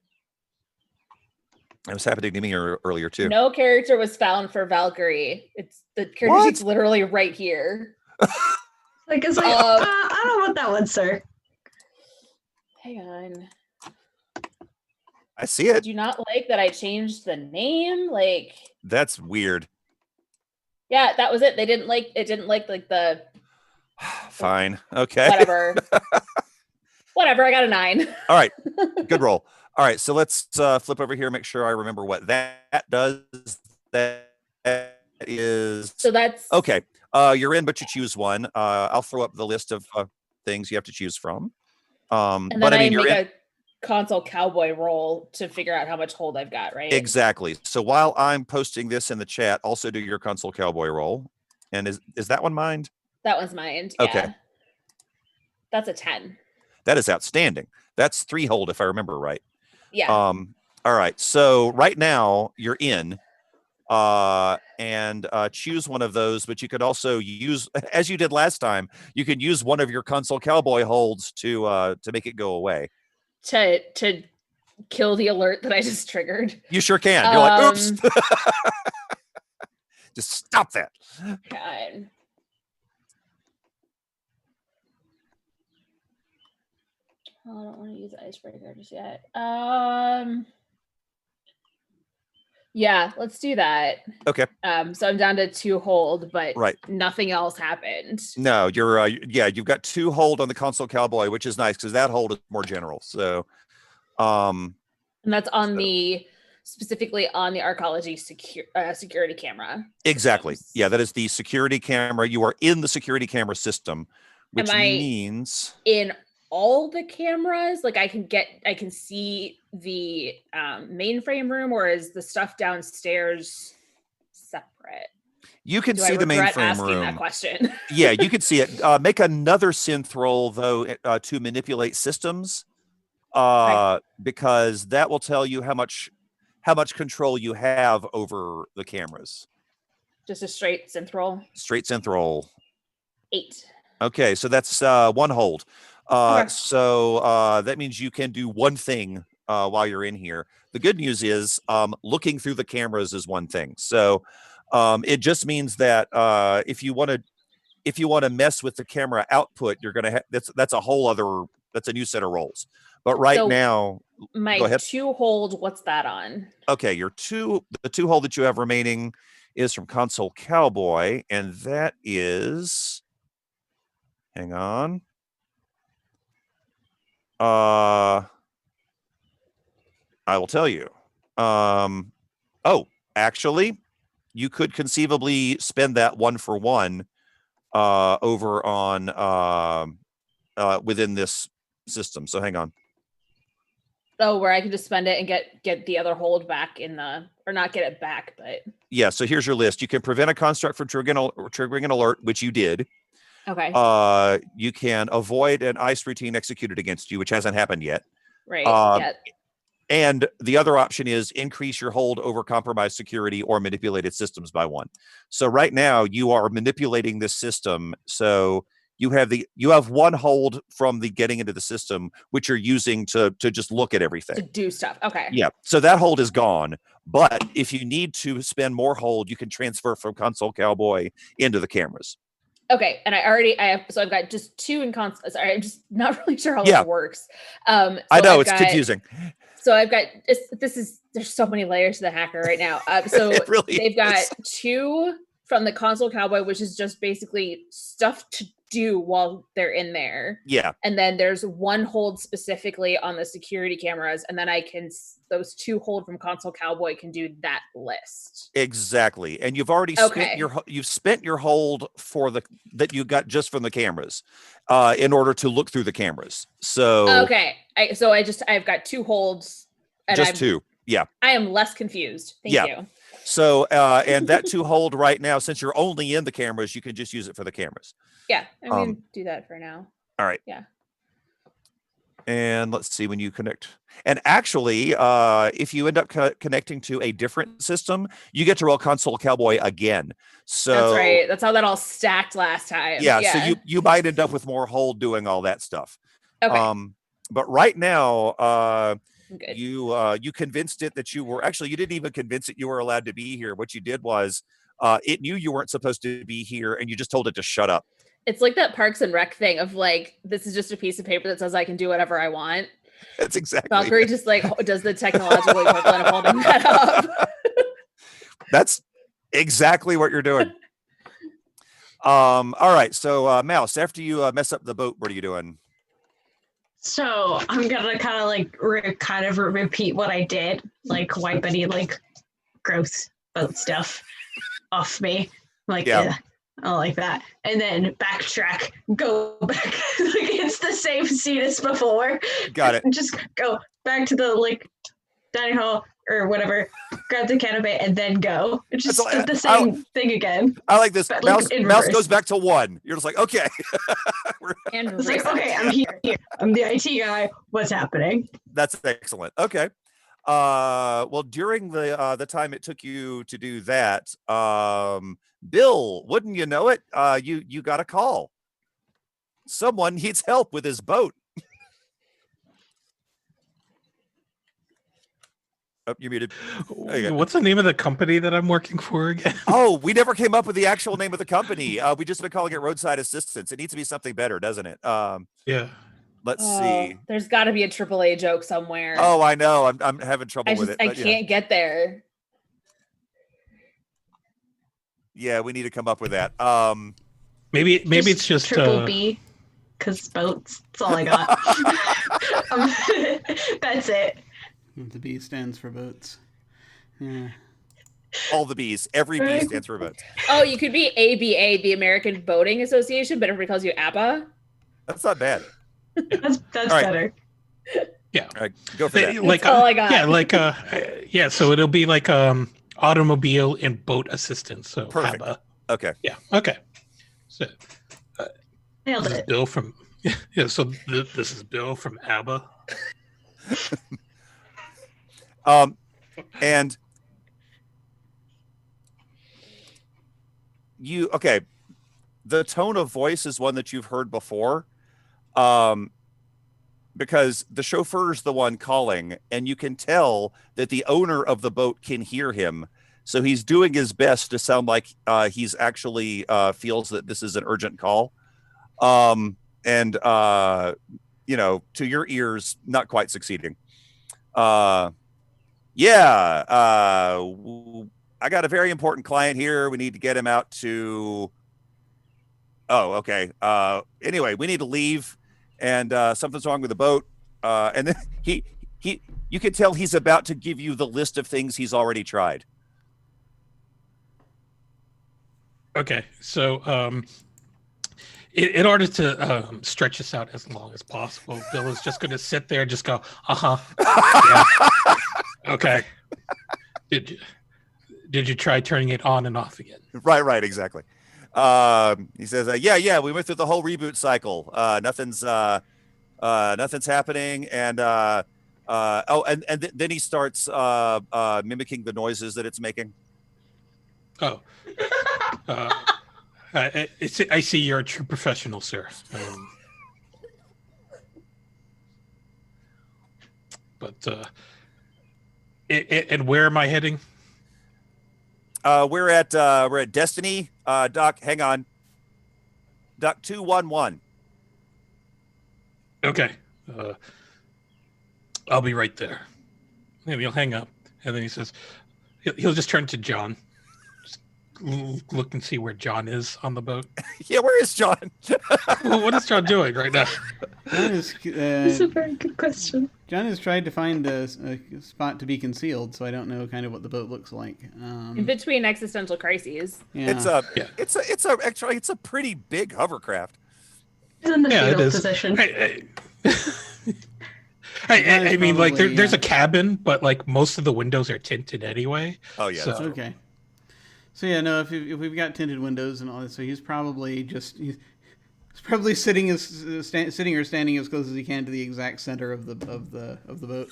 Speaker 4: It was happening to me earlier too.
Speaker 3: No character was found for Valkyrie. It's the character sheet's literally right here.
Speaker 5: I don't want that one, sir.
Speaker 3: Hang on.
Speaker 4: I see it.
Speaker 3: Did you not like that I changed the name? Like
Speaker 4: that's weird.
Speaker 3: Yeah, that was it. They didn't like the
Speaker 4: fine. Okay.
Speaker 3: Whatever. Whatever, I got a 9.
Speaker 4: All right. Good roll. All right, so let's flip over here, make sure I remember what that does. That is
Speaker 3: so that's
Speaker 4: okay. You're in, but you choose one. I'll throw up the list of things you have to choose from.
Speaker 3: And then I make a console cowboy roll to figure out how much hold I've got, right?
Speaker 4: Exactly. So while I'm posting this in the chat, also do your console cowboy roll. And is that one mined?
Speaker 3: That one's mined.
Speaker 4: Okay.
Speaker 3: Yeah. That's a 10.
Speaker 4: That is outstanding. That's 3 hold if I remember right.
Speaker 3: Yeah.
Speaker 4: All right. So right now you're in, and choose one of those, but you could also use, as you did last time, you could use one of your console cowboy holds to make it go away.
Speaker 3: To kill the alert that I just triggered.
Speaker 4: You sure can. You're like, oops. Just stop that.
Speaker 3: God. I don't want to use icebreaker just yet. Yeah, let's do that.
Speaker 4: Okay.
Speaker 3: So I'm down to 2 hold, but
Speaker 4: right.
Speaker 3: Nothing else happened.
Speaker 4: No, you're you've got 2 hold on the console cowboy, which is nice because that hold is more general. So
Speaker 3: and that's on specifically on the Arcology security camera.
Speaker 4: Exactly. Yeah, that is the security camera. You are in the security camera system, which means
Speaker 3: in all the cameras, like I can see the mainframe room, or is the stuff downstairs separate?
Speaker 4: You can see the mainframe room.
Speaker 3: That question.
Speaker 4: Yeah, you can see it. Make another synth roll though to manipulate systems, right. Because that will tell you how much control you have over the cameras.
Speaker 3: Just a straight synth roll.
Speaker 4: Straight synth roll.
Speaker 3: 8.
Speaker 4: Okay, so that's 1 hold.
Speaker 3: Okay.
Speaker 4: So that means you can do one thing while you're in here. The good news is looking through the cameras is one thing. So it just means that if you want to mess with the camera output, you're gonna that's a new set of rolls. But right
Speaker 3: So
Speaker 4: now, go
Speaker 3: my
Speaker 4: ahead.
Speaker 3: 2 hold, what's that on?
Speaker 4: Okay, the 2 hold that you have remaining is from Console Cowboy, and that is, hang on. I will tell you. Actually, you could conceivably spend that 1 for 1 over on within this system. So hang on.
Speaker 3: Oh, where I can just spend it and get the other hold back or not get it back, but
Speaker 4: Yeah, so here's your list. You can prevent a construct from triggering an alert, which you did.
Speaker 3: okay.
Speaker 4: You can avoid an ICE routine executed against you, which hasn't happened yet.
Speaker 3: Right.
Speaker 4: Yet. And the other option is increase your hold over compromised security or manipulated systems by 1. So right now you are manipulating this system. So you have 1 hold from the getting into the system, which you're using to just look at everything.
Speaker 3: To do stuff. Okay.
Speaker 4: Yeah. So that hold is gone. But if you need to spend more hold, you can transfer from Console Cowboy into the cameras.
Speaker 3: Okay, and I've got just 2 in console. Sorry, I'm just not really sure how it works. So
Speaker 4: I know it's confusing.
Speaker 3: So I've got there's so many layers to the hacker right now. So really they've got 2 from the Console Cowboy, which is just basically stuff to do while they're in there.
Speaker 4: Yeah.
Speaker 3: And then there's 1 hold specifically on the security cameras, and then those 2 hold from Console Cowboy can do that list.
Speaker 4: Exactly. And you've already spent your hold that you got just from the cameras in order to look through the cameras. So
Speaker 3: okay. I've got 2 holds. And
Speaker 4: just 2. Yeah.
Speaker 3: I am less confused. Thank you.
Speaker 4: So and that 2 hold right now, since you're only in the cameras, you can just use it for the cameras.
Speaker 3: Yeah, I'm going to do that for now.
Speaker 4: All right.
Speaker 3: Yeah.
Speaker 4: And let's see when you connect. And actually, if you end up connecting to a different system, you get to roll Console Cowboy again. So
Speaker 3: that's right. That's how that all stacked last time.
Speaker 4: Yeah. So you might end up with more hold doing all that stuff.
Speaker 3: Okay.
Speaker 4: But right now,
Speaker 3: good.
Speaker 4: You convinced it that you didn't even convince it you were allowed to be here. What you did was it knew you weren't supposed to be here, and you just told it to shut up.
Speaker 3: It's like that Parks and Rec thing of like, this is just a piece of paper that says I can do whatever I want.
Speaker 4: That's exactly.
Speaker 3: Valkyrie just like does the technological equivalent of holding that up.
Speaker 4: That's exactly what you're doing. All right. So Mouse, after you mess up the boat, what are you doing?
Speaker 5: So I'm gonna kind of repeat what I did, like wipe any like gross boat stuff off me, like all like that, and then backtrack, go back. Like it's the same scene as before.
Speaker 4: Got it.
Speaker 5: Just go back to the like dining hall or whatever, grab the canopy, and then go. Just do the same thing again.
Speaker 4: I like this.
Speaker 5: But,
Speaker 4: Mouse goes back to 1. You're just like, okay.
Speaker 3: And
Speaker 5: it's like, okay, I'm here. I'm the IT guy. What's happening?
Speaker 4: That's excellent. Okay. Well, during the time it took you to do that, Bill, wouldn't you know it? You got a call. Someone needs help with his boat. Oh, you're muted.
Speaker 2: What's the name of the company that I'm working for again?
Speaker 4: Oh, we never came up with the actual name of the company. We just been calling it Roadside Assistance. It needs to be something better, doesn't it?
Speaker 2: Yeah.
Speaker 4: Let's see.
Speaker 3: There's got to be a AAA joke somewhere.
Speaker 4: Oh, I know. I'm having trouble with it.
Speaker 3: I can't get there.
Speaker 4: Yeah, we need to come up with that.
Speaker 2: Maybe it's just
Speaker 5: triple B, because boats. That's all I got. That's it.
Speaker 1: The B stands for boats. Yeah.
Speaker 4: All the B's. Every B stands for boats.
Speaker 3: Oh, you could be ABA, the American Boating Association, but everybody calls you ABBA.
Speaker 4: That's not bad.
Speaker 5: That's better.
Speaker 2: Yeah.
Speaker 4: All right, go for that.
Speaker 3: That's all I got.
Speaker 2: Yeah, so it'll be like automobile and boat assistance. So
Speaker 4: perfect.
Speaker 2: ABBA.
Speaker 4: Okay.
Speaker 2: Yeah. Okay. So
Speaker 5: Nailed it.
Speaker 2: Bill from So this is Bill from ABBA.
Speaker 4: And the tone of voice is one that you've heard before, because the chauffeur is the one calling, and you can tell that the owner of the boat can hear him. So he's doing his best to sound like he's actually feels that this is an urgent call. And to your ears, not quite succeeding. I got a very important client here. We need to get him out to. Oh, okay. Anyway, we need to leave, and something's wrong with the boat. And then you can tell he's about to give you the list of things he's already tried.
Speaker 2: Okay, so in order to stretch this out as long as possible, Bill is just going to sit there and just go, yeah. Okay. Did you try turning it on and off again?
Speaker 4: Right, exactly. He says, yeah, we went through the whole reboot cycle. Nothing's happening, and then he starts mimicking the noises that it's making.
Speaker 2: Oh, I see you're a true professional, sir. And where am I heading?
Speaker 4: We're at Destiny. Doc, hang on. Doc 211.
Speaker 2: Okay. I'll be right there. Maybe he'll hang up, and then he says, he'll just turn to John. Just look and see where John is on the boat.
Speaker 4: Yeah, where is John?
Speaker 2: Well, what is John doing right now?
Speaker 5: That's a very good question.
Speaker 1: John has tried to find a spot to be concealed, so I don't know kind of what the boat looks like.
Speaker 3: In between existential crises.
Speaker 1: Yeah.
Speaker 4: It's a pretty big hovercraft.
Speaker 5: It's in the fetal position.
Speaker 2: I mean, like there's a cabin, but like most of the windows are tinted anyway.
Speaker 4: Oh yeah.
Speaker 2: So.
Speaker 1: Okay. So yeah, no. If we've got tinted windows and all that, so he's probably sitting or standing as close as he can to the exact center of the boat.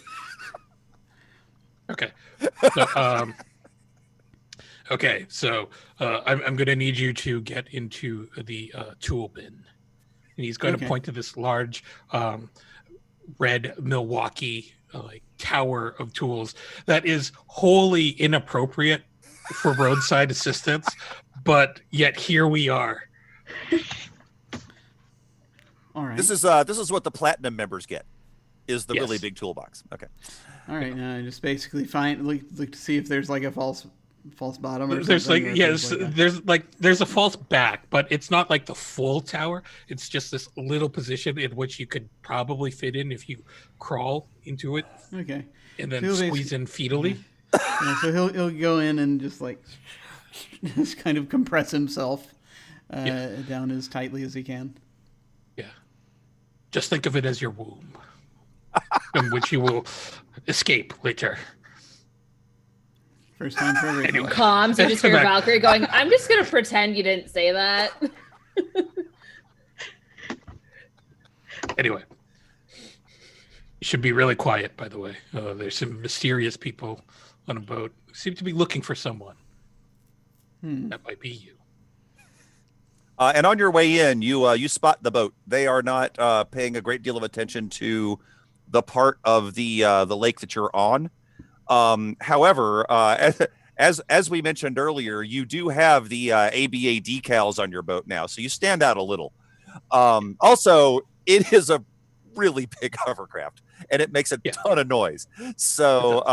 Speaker 2: Okay. So, I'm going to need you to get into the tool bin, and he's going to point to this large red Milwaukee tower of tools that is wholly inappropriate for roadside assistance, but yet here we are.
Speaker 1: All right.
Speaker 4: This is what the platinum members get, is the really big toolbox. Okay.
Speaker 1: All right. Just basically look to see if there's like a false bottom or
Speaker 2: there's
Speaker 1: something.
Speaker 2: There's a false back, but it's not like the full tower. It's just this little position in which you could probably fit in if you crawl into it.
Speaker 1: Okay.
Speaker 2: And then squeeze in fetally.
Speaker 1: Yeah, so he'll go in and just just kind of compress himself down as tightly as he can.
Speaker 2: Yeah. Just think of it as your womb, in which you will escape later.
Speaker 1: First time for everything.
Speaker 2: Anyway.
Speaker 3: Comms, you just hear Valkyrie going, I'm just going to pretend you didn't say that.
Speaker 2: Anyway. You should be really quiet, by the way. There's some mysterious people on a boat who seem to be looking for someone. That might be you.
Speaker 4: And on your way in, you spot the boat. They are not paying a great deal of attention to the part of the lake that you're on. However, as we mentioned earlier, you do have the ABA decals on your boat now, so you stand out a little. Also, it is a really big hovercraft, and it makes a ton of noise. So,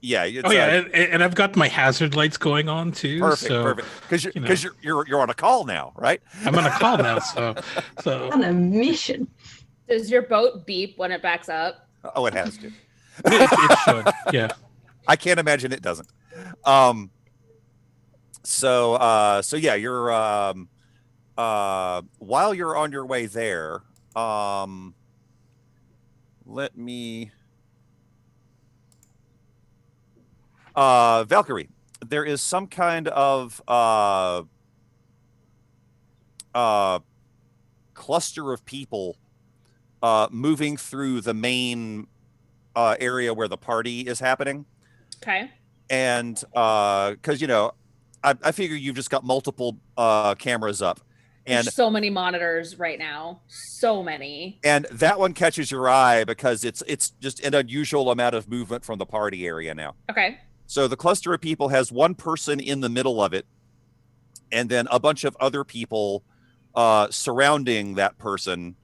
Speaker 2: and I've got my hazard lights going on too.
Speaker 4: Perfect. Because you're on a call now, right?
Speaker 2: I'm on a call now, so
Speaker 5: on a mission.
Speaker 3: Does your boat beep when it backs up?
Speaker 4: Oh, it has to.
Speaker 2: It should, yeah.
Speaker 4: I can't imagine it doesn't. So you're while you're on your way there, let me Valkyrie, there is some kind of cluster of people moving through the main area where the party is happening.
Speaker 3: Okay.
Speaker 4: And because I figure you've just got multiple cameras up, and
Speaker 3: there's so many monitors right now, so many.
Speaker 4: And that one catches your eye because it's just an unusual amount of movement from the party area now.
Speaker 3: Okay.
Speaker 4: So the cluster of people has one person in the middle of it, and then a bunch of other people surrounding that person,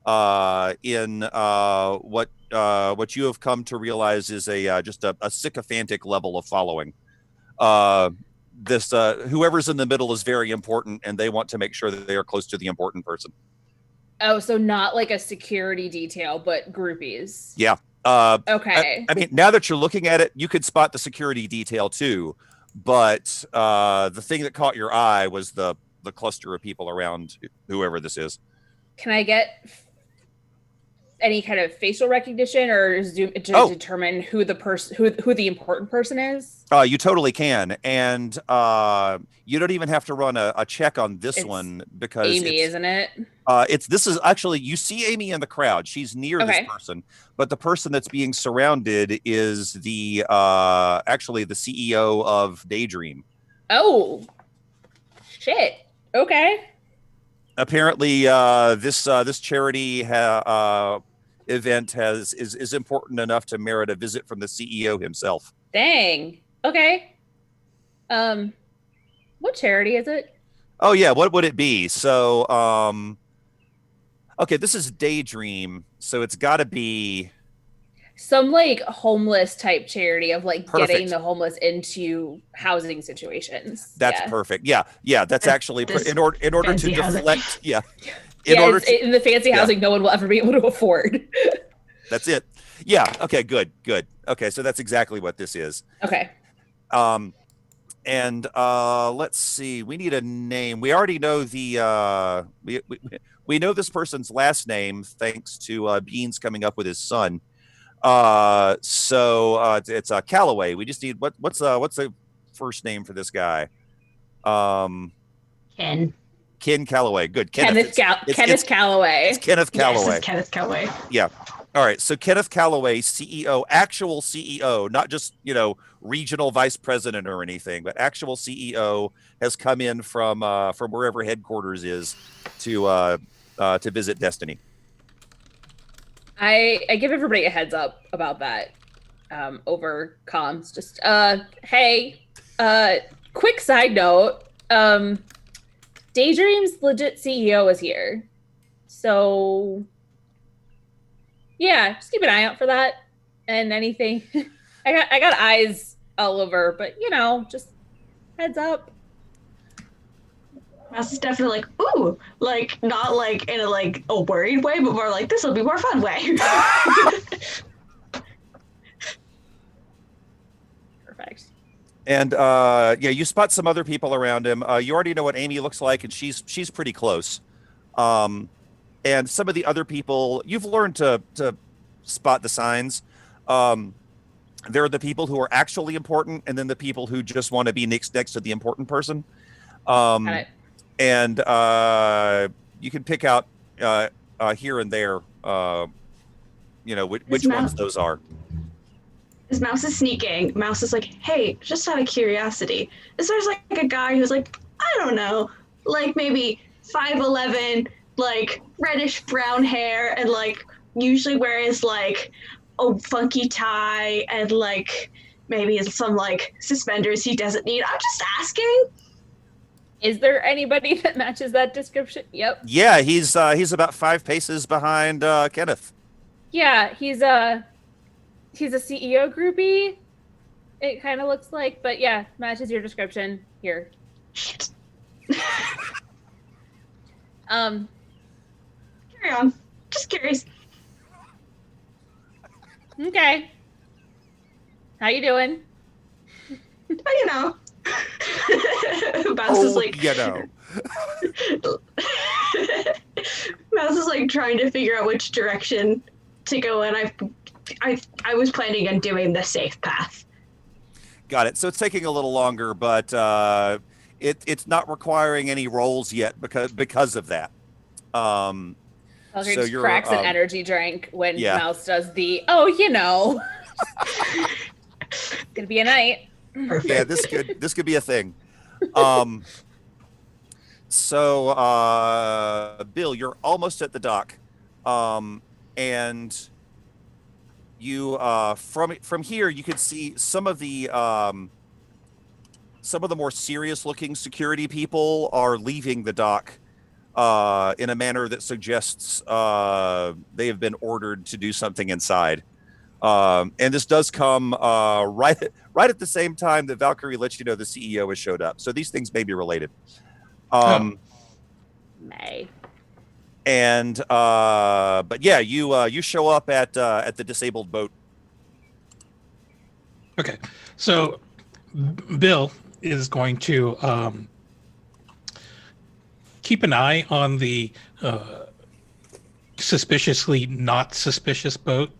Speaker 4: in what you have come to realize is just a sycophantic level of following. This whoever's in the middle is very important, and they want to make sure that they are close to the important person.
Speaker 3: Oh, so not like a security detail, but groupies.
Speaker 4: Yeah.
Speaker 3: Okay.
Speaker 4: I mean, now that you're looking at it, you could spot the security detail too, but the thing that caught your eye was the cluster of people around whoever this is.
Speaker 3: Can I get any kind of facial recognition, or to determine who the person, who the important person is?
Speaker 4: You totally can, and you don't even have to run a check on this one because
Speaker 3: Amy, isn't it?
Speaker 4: This is actually, you see Amy in the crowd. She's near this person, but the person that's being surrounded is the actually the CEO of Daydream.
Speaker 3: Oh, shit. Okay.
Speaker 4: Apparently, this charity event is important enough to merit a visit from the CEO himself.
Speaker 3: Dang. Okay. What charity is it?
Speaker 4: Oh yeah, what would it be? So, okay, this is Daydream, so it's got to be
Speaker 3: some like homeless type charity of like
Speaker 4: perfect.
Speaker 3: Getting the homeless into housing situations.
Speaker 4: That's perfect. Yeah, that's actually in order to deflect. Yeah,
Speaker 3: in the fancy housing no one will ever be able to afford.
Speaker 4: That's it. Yeah. Okay. Good. Okay, so that's exactly what this is.
Speaker 3: Okay.
Speaker 4: And let's see. We need a name. We already know the we know this person's last name thanks to Beans coming up with his son. So it's Calloway. We just need what's the first name for this guy? Ken Calloway. Good.
Speaker 3: Kenneth Calloway.
Speaker 4: It's Kenneth Calloway.
Speaker 5: Yes, it's Kenneth Calloway.
Speaker 4: Yeah. All right. So Kenneth Calloway, CEO, actual CEO, not just, regional vice president or anything, but actual CEO has come in from wherever headquarters is to visit Destiny.
Speaker 3: I give everybody a heads up about that over comms. Just hey, quick side note. Daydream's legit CEO is here. So yeah, just keep an eye out for that and anything. I got eyes all over, but just heads up.
Speaker 5: Mouse is definitely like, ooh, like not like in a worried way, but more like this will be more fun way.
Speaker 3: Perfect.
Speaker 4: And you spot some other people around him. You already know what Amy looks like, and she's pretty close. And some of the other people, you've learned to spot the signs. There are the people who are actually important, and then the people who just want to be next to the important person. And you can pick out here and there, which ones those are.
Speaker 5: As Mouse is sneaking, Mouse is like, hey, just out of curiosity, is there's like a guy who's like, I don't know, like maybe 5'11", like reddish brown hair, and like usually wears like a funky tie and like maybe some like suspenders he doesn't need. I'm just asking.
Speaker 3: Is there anybody that matches that description? Yep.
Speaker 4: Yeah, he's about 5 paces behind Kenneth.
Speaker 3: Yeah, he's a CEO groupie. It kind of looks like, but yeah, matches your description here.
Speaker 5: Shit.
Speaker 3: Carry
Speaker 5: on. Just curious.
Speaker 3: Okay. How you doing?
Speaker 5: Mouse is like, Mouse is like trying to figure out which direction to go in. I was planning on doing the safe path.
Speaker 4: Got it. So it's taking a little longer, but it's not requiring any rolls yet because of that.
Speaker 3: So cracks an energy drink when Mouse does the it's gonna be a night.
Speaker 4: Perfect. Yeah, this could be a thing. So Bill, you're almost at the dock, and you from here you can see some of the more serious looking security people are leaving the dock in a manner that suggests they have been ordered to do something inside. And this does come right at the same time that Valkyrie lets you know the CEO has showed up. So these things may be related.
Speaker 3: May.
Speaker 4: And but yeah, you show up at the disabled boat.
Speaker 2: Okay, so Bill is going to keep an eye on the suspiciously not suspicious boat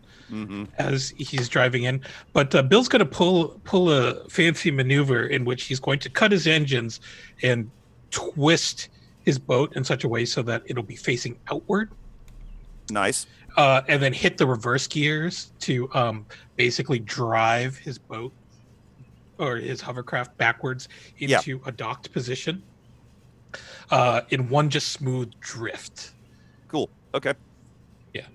Speaker 2: as he's driving in. But Bill's going to pull a fancy maneuver in which he's going to cut his engines and twist his boat in such a way so that it'll be facing outward.
Speaker 4: Nice.
Speaker 2: And then hit the reverse gears to basically drive his boat or his hovercraft backwards into a docked position in one just smooth drift.
Speaker 4: Cool. Okay.
Speaker 2: Yeah.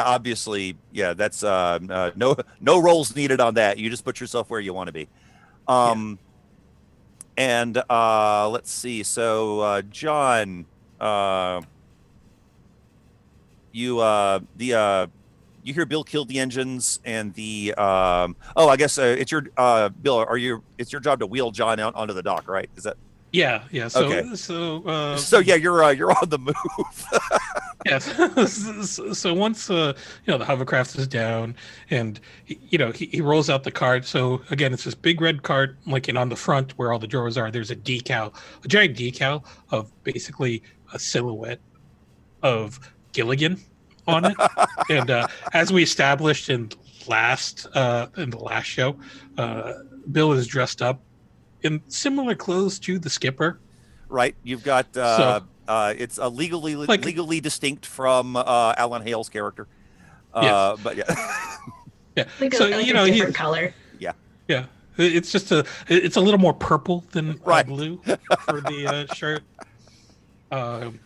Speaker 4: Obviously, that's no rolls needed on that. You just put yourself where you want to be. And let's see. So John, you hear Bill killed the engines and the I guess it's your Bill. It's your job to wheel John out onto the dock, right? Is that?
Speaker 2: Yeah. So
Speaker 4: okay.
Speaker 2: So
Speaker 4: you're on the move.
Speaker 2: Yes. So once the hovercraft is down and he rolls out the cart. So again, it's this big red cart, like on the front where all the drawers are. There's a giant decal of basically a silhouette of Gilligan on it. And as we established in the last show, Bill is dressed up in similar clothes to the skipper.
Speaker 4: Right. You've got it's a legally distinct from Alan Hale's character.
Speaker 2: Yes.
Speaker 4: But yeah.
Speaker 5: Yeah. A different color.
Speaker 4: Yeah.
Speaker 2: Yeah. It's just it's a little more purple than blue for the shirt. And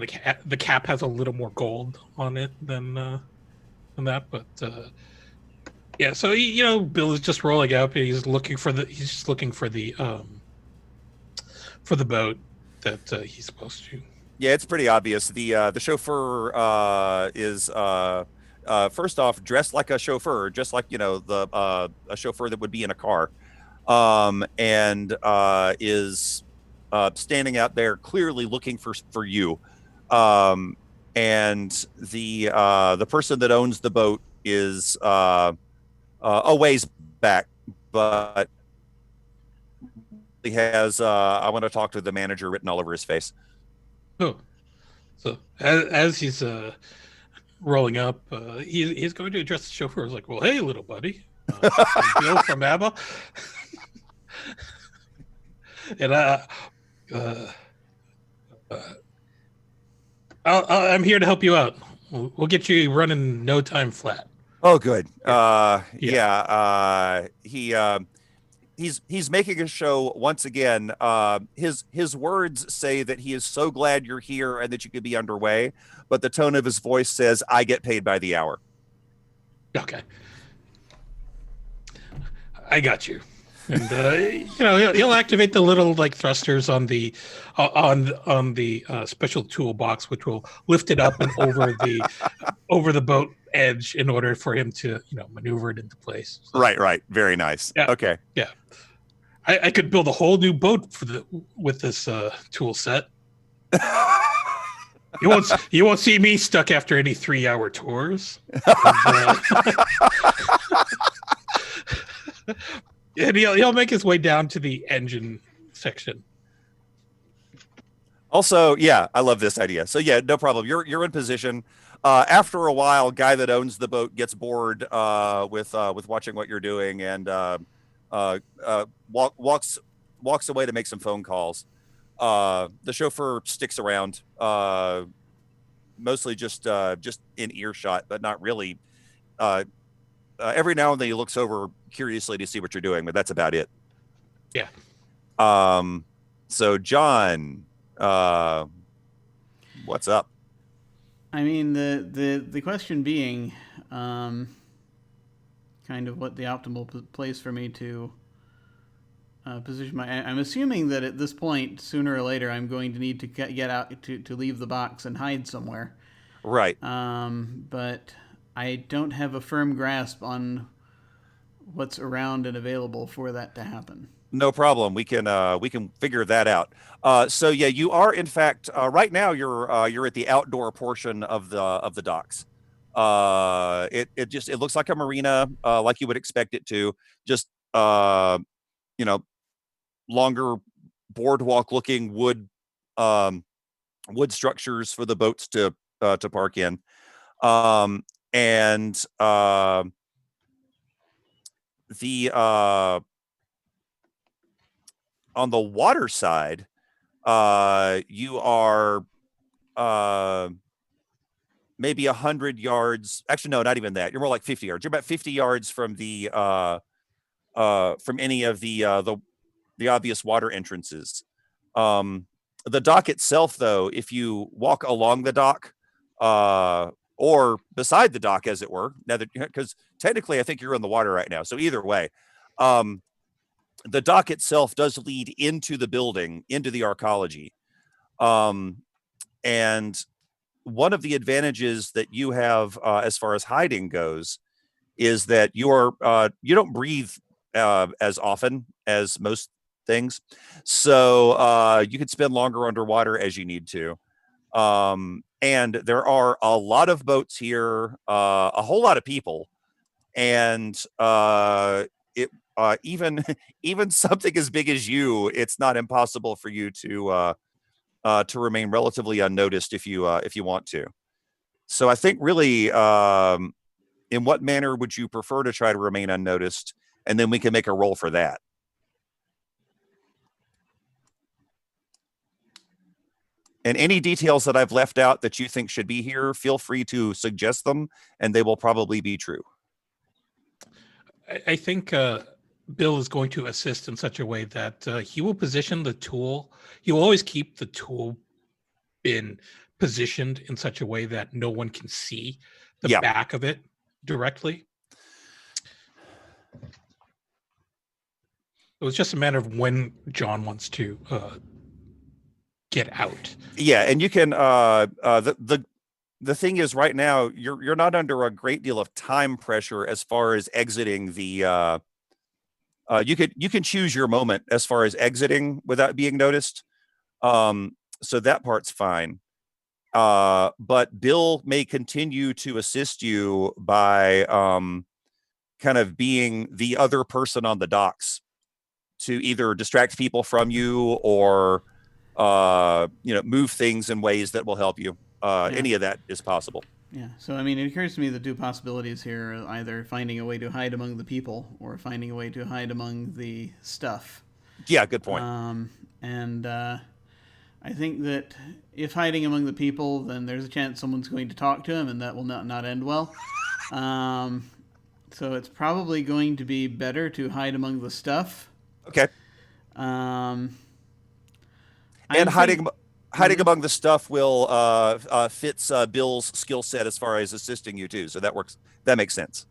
Speaker 2: the cap has a little more gold on it than that, but yeah. So Bill is just rolling up. He's looking for the boat that he's supposed to.
Speaker 4: Yeah, it's pretty obvious. The chauffeur is first off dressed like a chauffeur, just like a chauffeur that would be in a car, and is standing out there clearly looking for you. And the person that owns the boat is a ways back, but he has I want to talk to the manager written all over his face.
Speaker 2: Oh, so as he's rolling up, he's going to address the chauffeur. He's like, "Well, hey, little buddy, Bill from ABBA," and I'm here to help you out. We'll get you running no time flat.
Speaker 4: Oh, good. He's making a show once again. His words say that he is so glad you're here and that you could be underway, but the tone of his voice says, "I get paid by the hour."
Speaker 2: Okay, I got you. And he'll activate the little thrusters on the special toolbox, which will lift it up and over the boat edge in order for him to maneuver it into place. So,
Speaker 4: right. Very nice.
Speaker 2: Yeah.
Speaker 4: Okay.
Speaker 2: Yeah. I could build a whole new boat with this tool set. You won't see me stuck after any 3-hour tours. And he'll make his way down to the engine section.
Speaker 4: Also, yeah, I love this idea. So yeah, no problem. You're in position. After a while, guy that owns the boat gets bored with watching what you're doing and walks away to make some phone calls. The chauffeur sticks around, mostly just in earshot, but not really. Every now and then he looks over curiously to see what you're doing, but that's about it.
Speaker 2: Yeah.
Speaker 4: So John, what's up?
Speaker 1: I mean, the question being, kind of what the optimal place for me to position I'm assuming that at this point, sooner or later, I'm going to need to get out to leave the box and hide somewhere.
Speaker 4: Right.
Speaker 1: But I don't have a firm grasp on what's around and available for that to happen.
Speaker 4: No problem. We can figure that out. So yeah, you are in fact right now you're at the outdoor portion of the docks. It looks like a marina, like you would expect it to. Just you know, longer boardwalk looking wood structures for the boats to park in. And the on the water side, you are maybe 100 yards. Actually, no, not even that. You're more like 50 yards. You're about 50 yards from the from any of the obvious water entrances. The dock itself, though, if you walk along the dock, or beside the dock, as it were, now that, because technically I think you're in the water right now. So either way, the dock itself does lead into the building, into the Arcology. And one of the advantages that you have as far as hiding goes is that you don't breathe as often as most things. So you can spend longer underwater as you need to. And there are a lot of boats here, a whole lot of people. And even something as big as you, it's not impossible for you to remain relatively unnoticed if you want to. So I think really, in what manner would you prefer to try to remain unnoticed? And then we can make a roll for that. And any details that I've left out that you think should be here, feel free to suggest them, and they will probably be true.
Speaker 2: I think Bill is going to assist in such a way that he will position the tool. He will always keep the tool bin positioned in such a way that no one can see the back of it directly. It was just a matter of when John wants to get out.
Speaker 4: Yeah, and you can the thing is right now you're not under a great deal of time pressure as far as exiting the you can choose your moment as far as exiting without being noticed. So that part's fine. But Bill may continue to assist you by kind of being the other person on the docks to either distract people from you or move things in ways that will help you. Any of that is possible.
Speaker 1: Yeah. So, I mean, it occurs to me the two possibilities here are either finding a way to hide among the people or finding a way to hide among the stuff.
Speaker 4: Yeah, good point.
Speaker 1: I think that if hiding among the people, then there's a chance someone's going to talk to him, and that will not end well. So it's probably going to be better to hide among the stuff.
Speaker 4: Okay.
Speaker 1: And
Speaker 4: hiding among the stuff will fits Bill's skill set as far as assisting you too. So that works. That makes sense.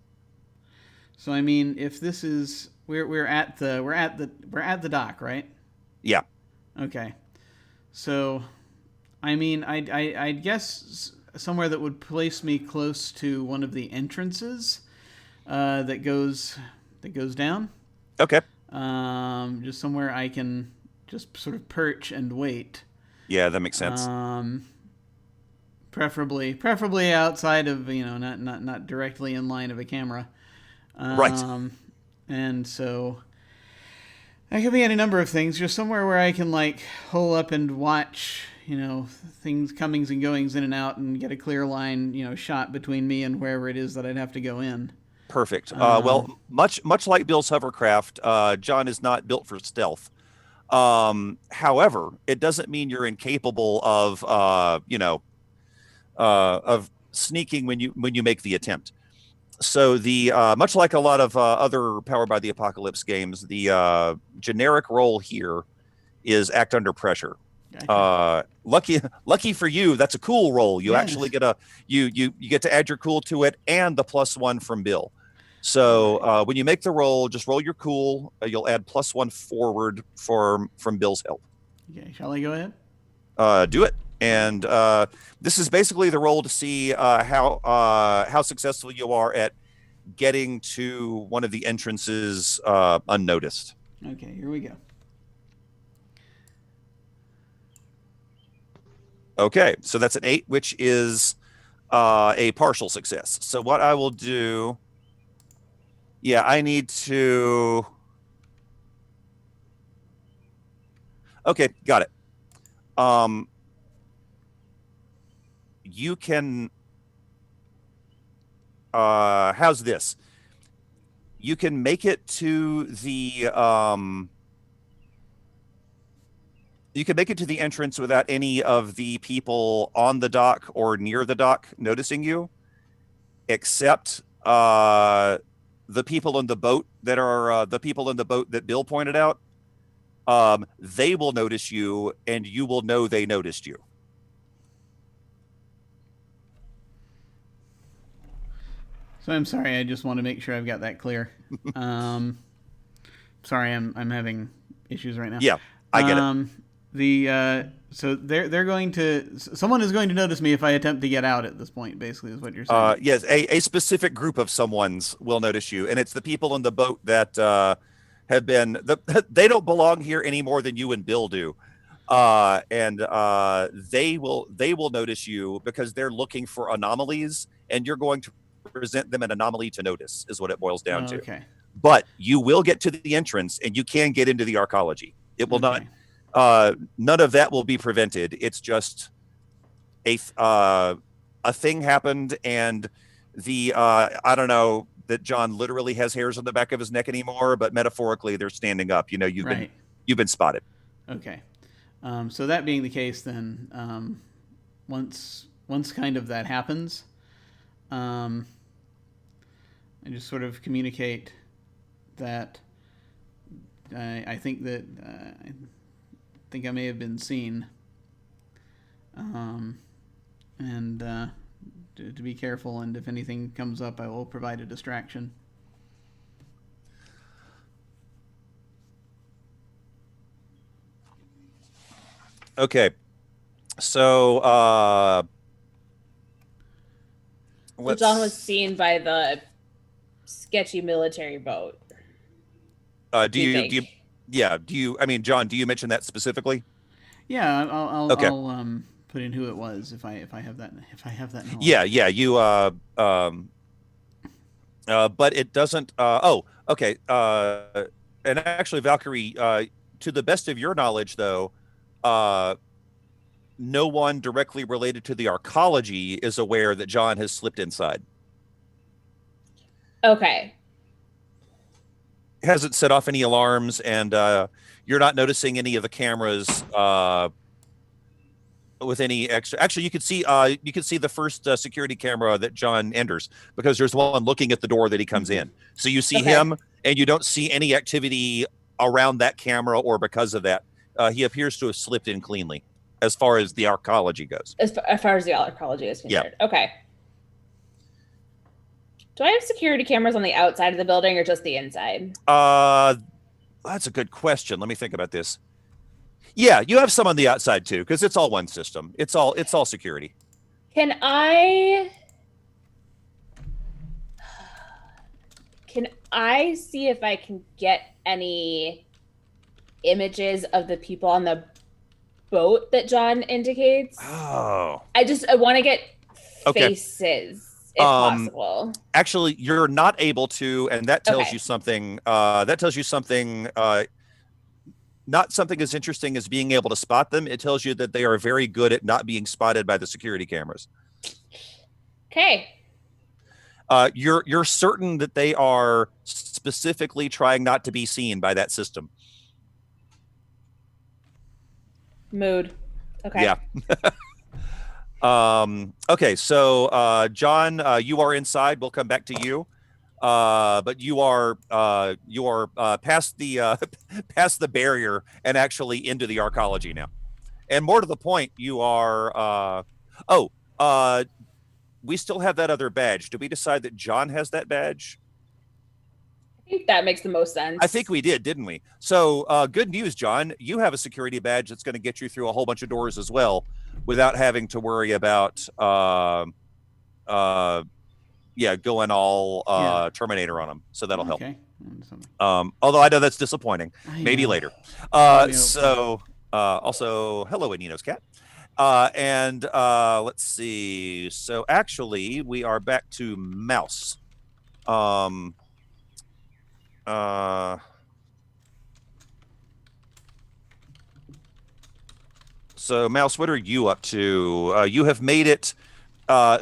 Speaker 1: So I mean, if this is we're at the dock, right?
Speaker 4: Yeah.
Speaker 1: Okay. So, I mean, I'd guess somewhere that would place me close to one of the entrances that goes down.
Speaker 4: Okay.
Speaker 1: Just somewhere I can just sort of perch and wait.
Speaker 4: Yeah, that makes sense.
Speaker 1: Preferably outside of, not directly in line of a camera.
Speaker 4: Right.
Speaker 1: And so that could be any number of things. Just somewhere where I can hole up and watch, things comings and goings in and out and get a clear line, shot between me and wherever it is that I'd have to go in.
Speaker 4: Perfect. Well, much like Bill's hovercraft, John is not built for stealth. However, it doesn't mean you're incapable of sneaking when you make the attempt. So the much like a lot of other Powered by the Apocalypse games, the generic role here is act under pressure. Okay. Lucky for you, that's a cool roll. You actually get you get to add your cool to it and the +1 from Bill. So when you make the roll, just roll your cool. You'll add +1 forward from Bill's help.
Speaker 1: Okay, shall I go ahead?
Speaker 4: Do it. And this is basically the roll to see how successful you are at getting to one of the entrances unnoticed.
Speaker 1: Okay, here we go.
Speaker 4: Okay, so that's an 8, which is a partial success. So what I will do, I need to. Okay, got it. You can. How's this? You can make it to the. You can make it to the entrance without any of the people on the dock or near the dock noticing you, except the people in the boat that are the people in the boat that Bill pointed out. They will notice you, and you will know they noticed you.
Speaker 1: So I'm sorry. I just want to make sure I've got that clear. Sorry, I'm having issues right now.
Speaker 4: Yeah, I get it.
Speaker 1: So they're going to, someone is going to notice me if I attempt to get out at this point, basically, is what you're saying.
Speaker 4: Yes, a specific group of someones will notice you, and it's the people in the boat that have been, they don't belong here any more than you and Bill do. And they will notice you because they're looking for anomalies, and you're going to present them an anomaly to notice, is what it boils down to.
Speaker 1: Okay.
Speaker 4: But you will get to the entrance, and you can get into the Arcology. It will not. None of that will be prevented. It's just a thing happened, and I don't know that John literally has hairs on the back of his neck anymore, but metaphorically they're standing up. You know, you've been spotted.
Speaker 1: Okay. So that being the case, then once kind of that happens, I just sort of communicate that I think that I think I may have been seen, and to be careful, and if anything comes up, I will provide a distraction.
Speaker 4: Okay, so
Speaker 3: John was seen by the sketchy military boat.
Speaker 4: Do you? I mean, John, do you mention that specifically?
Speaker 1: Yeah, I'll
Speaker 4: okay.
Speaker 1: I'll put in who it was if I have that knowledge.
Speaker 4: Yeah, you but it doesn't. Okay. And actually, Valkyrie, to the best of your knowledge, though, no one directly related to the Arcology is aware that John has slipped inside.
Speaker 3: Okay.
Speaker 4: Hasn't set off any alarms, and you're not noticing any of the cameras with any extra. Actually, you could see the first security camera that John enters, because there's one looking at the door that he comes in. So you see him, and you don't see any activity around that camera, or because of that, he appears to have slipped in cleanly, as far as the Arcology goes.
Speaker 3: As far as the Arcology is concerned.
Speaker 4: Yeah.
Speaker 3: Okay. Do I have security cameras on the outside of the building or just the inside?
Speaker 4: That's a good question. Let me think about this. Yeah, you have some on the outside too, because it's all one system. It's all security.
Speaker 3: Can I see if I can get any images of the people on the boat that John indicates?
Speaker 4: Oh.
Speaker 3: I want to get faces. If possible.
Speaker 4: Actually, you're not able to, and that tells you something. That tells you something. Not something as interesting as being able to spot them. It tells you that they are very good at not being spotted by the security cameras.
Speaker 3: Okay.
Speaker 4: You're certain that they are specifically trying not to be seen by that system.
Speaker 3: Mood. Okay.
Speaker 4: Yeah. Okay, so John, you are inside. We'll come back to you, but you are past the barrier and actually into the Arcology now. And more to the point, you are. We still have that other badge. Did we decide that John has that badge?
Speaker 3: I think that makes the most sense.
Speaker 4: I think we did, didn't we? So good news, John. You have a security badge that's going to get you through a whole bunch of doors as well without having to worry about, going all Terminator on them. So that'll help.
Speaker 1: Okay.
Speaker 4: Although I know that's disappointing. Maybe later. Also, hello, Anino's cat. And let's see. So actually, we are back to Mouse. So Mouse, what are you up to? You have made it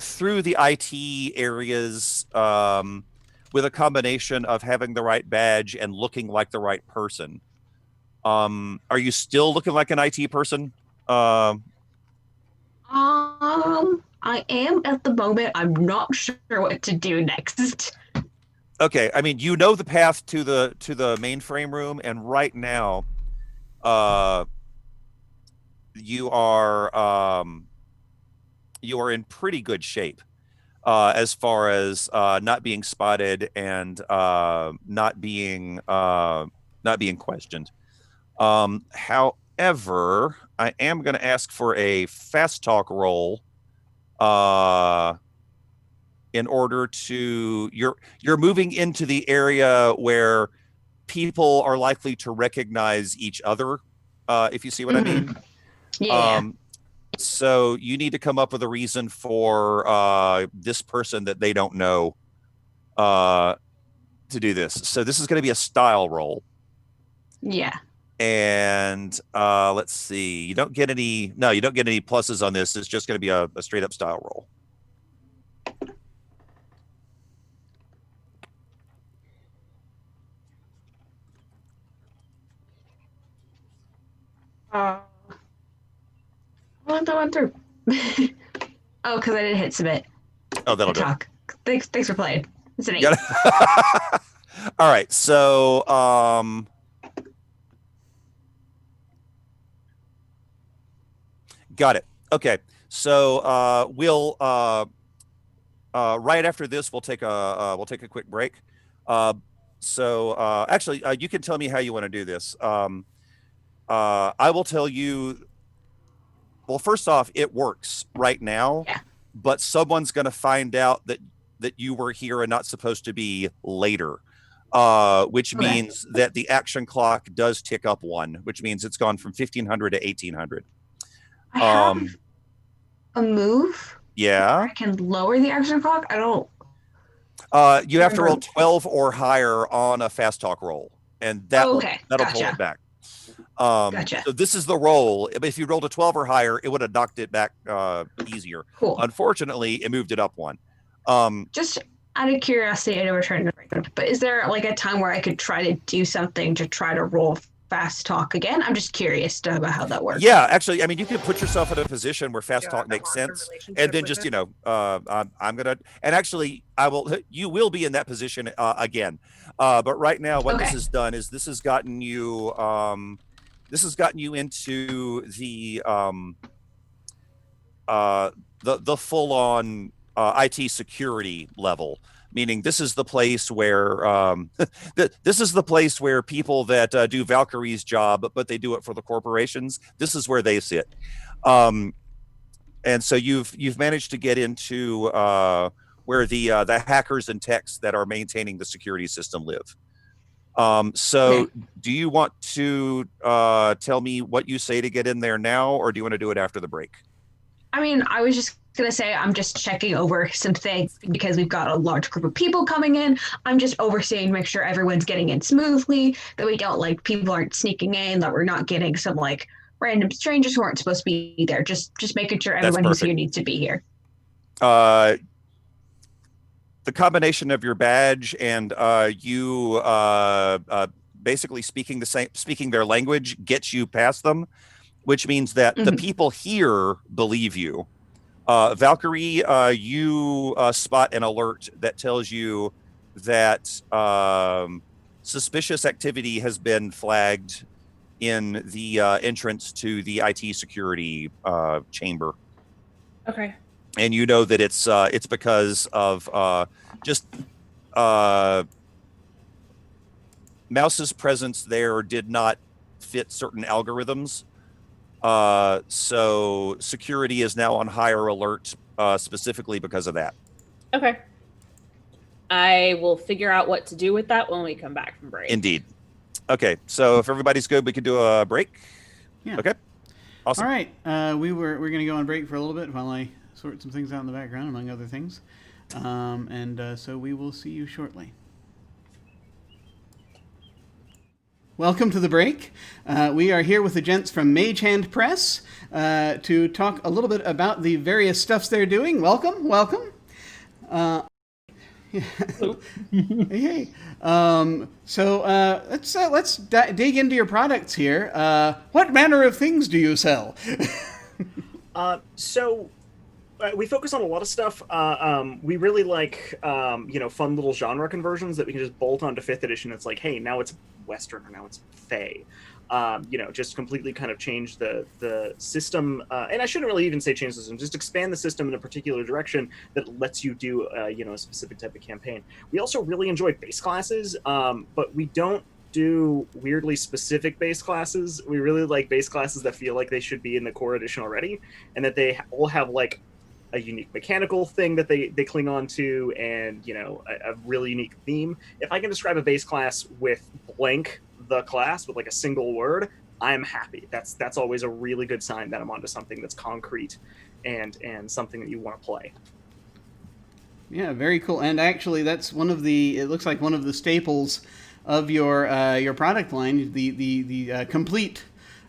Speaker 4: through the IT areas with a combination of having the right badge and looking like the right person. Are you still looking like an IT person?
Speaker 5: I am at the moment. I'm not sure what to do next.
Speaker 4: Okay, I mean, you know the path to the mainframe room, and right now, you are in pretty good shape as far as not being spotted and not being questioned. However, I am going to ask for a fast talk roll in order to you're moving into the area where people are likely to recognize each other, if you see what I mean.
Speaker 5: Yeah.
Speaker 4: So you need to come up with a reason for this person that they don't know to do this. So this is going to be a style roll.
Speaker 5: Yeah.
Speaker 4: And let's see. You don't get any pluses on this. It's just going to be a straight up style roll.
Speaker 5: What that went through? Oh, because I didn't hit submit.
Speaker 4: Oh, that'll do.
Speaker 5: Talk. Thanks for playing. It's an 8.
Speaker 4: All right. So got it. Okay. So we'll right after this we'll take a quick break. So actually, you can tell me how you want to do this. I will tell you. Well, first off, it works right now, but someone's going to find out that you were here and not supposed to be later, which means that the action clock does tick up 1, which means it's gone from 1500 to 1800.
Speaker 5: I have a move.
Speaker 4: Yeah.
Speaker 5: I can lower the action clock. I don't.
Speaker 4: You have to roll 12 or higher on a fast talk roll, and that'll pull it back.
Speaker 5: Gotcha.
Speaker 4: So this is the roll. If you rolled a 12 or higher, it would have knocked it back easier.
Speaker 5: Cool.
Speaker 4: Unfortunately, it moved it up 1.
Speaker 5: Just out of curiosity, I know we're trying to, but is there like a time where I could try to do something to try to roll fast talk again? I'm just curious about how that works.
Speaker 4: Yeah, actually, I mean, you can put yourself in a position where fast talk makes sense, and then just I'm gonna, and actually, you will be in that position again. But right now, what this has done is this has gotten you into the full-on IT security level. Meaning, this is the place where people that do Valkyrie's job, but they do it for the corporations. This is where they sit, and so you've managed to get into where the hackers and techs that are maintaining the security system live. So do you want to tell me what you say to get in there now, or do you want to do it after the break?
Speaker 5: I mean, I was just going to say I'm just checking over some things because we've got a large group of people coming in. I'm just overseeing to make sure everyone's getting in smoothly, that we don't people aren't sneaking in, that we're not getting some random strangers who aren't supposed to be there. Just making sure everyone who's here needs to be here.
Speaker 4: The combination of your badge and you basically speaking their language gets you past them, which means that the people here believe you. Valkyrie, you spot an alert that tells you that suspicious activity has been flagged in the entrance to the IT security chamber.
Speaker 3: Okay.
Speaker 4: And you know that it's because of Mouse's presence there did not fit certain algorithms. So security is now on higher alert specifically because of that.
Speaker 3: Okay. I will figure out what to do with that when we come back from break.
Speaker 4: Indeed. Okay, so if everybody's good, we could do a break.
Speaker 1: Yeah.
Speaker 4: Okay. Awesome.
Speaker 1: All right. We're going to go on break for a little bit while I sort some things out in the background, among other things. So we will see you shortly. Welcome to the break. We are here with the gents from Mage Hand Press to talk a little bit about the various stuffs they're doing. Welcome. Hey. Let's dig into your products here. What manner of things do you sell?
Speaker 6: We focus on a lot of stuff. We really like, fun little genre conversions that we can just bolt onto 5th edition. It's like, hey, now it's Western or now it's Fey. Just completely kind of change the system. And I shouldn't really even say change the system, just expand the system in a particular direction that lets you do, a specific type of campaign. We also really enjoy base classes, but we don't do weirdly specific base classes. We really like base classes that feel like they should be in the core edition already, and that they all have like a unique mechanical thing that they cling on to, and a really unique theme. If I can describe a base class with blank the class with like a single word, I'm happy. That's always a really good sign that I'm onto something that's concrete and something that you want to play.
Speaker 1: Yeah, very cool. And actually, that's it looks like one of the staples of your product line, the complete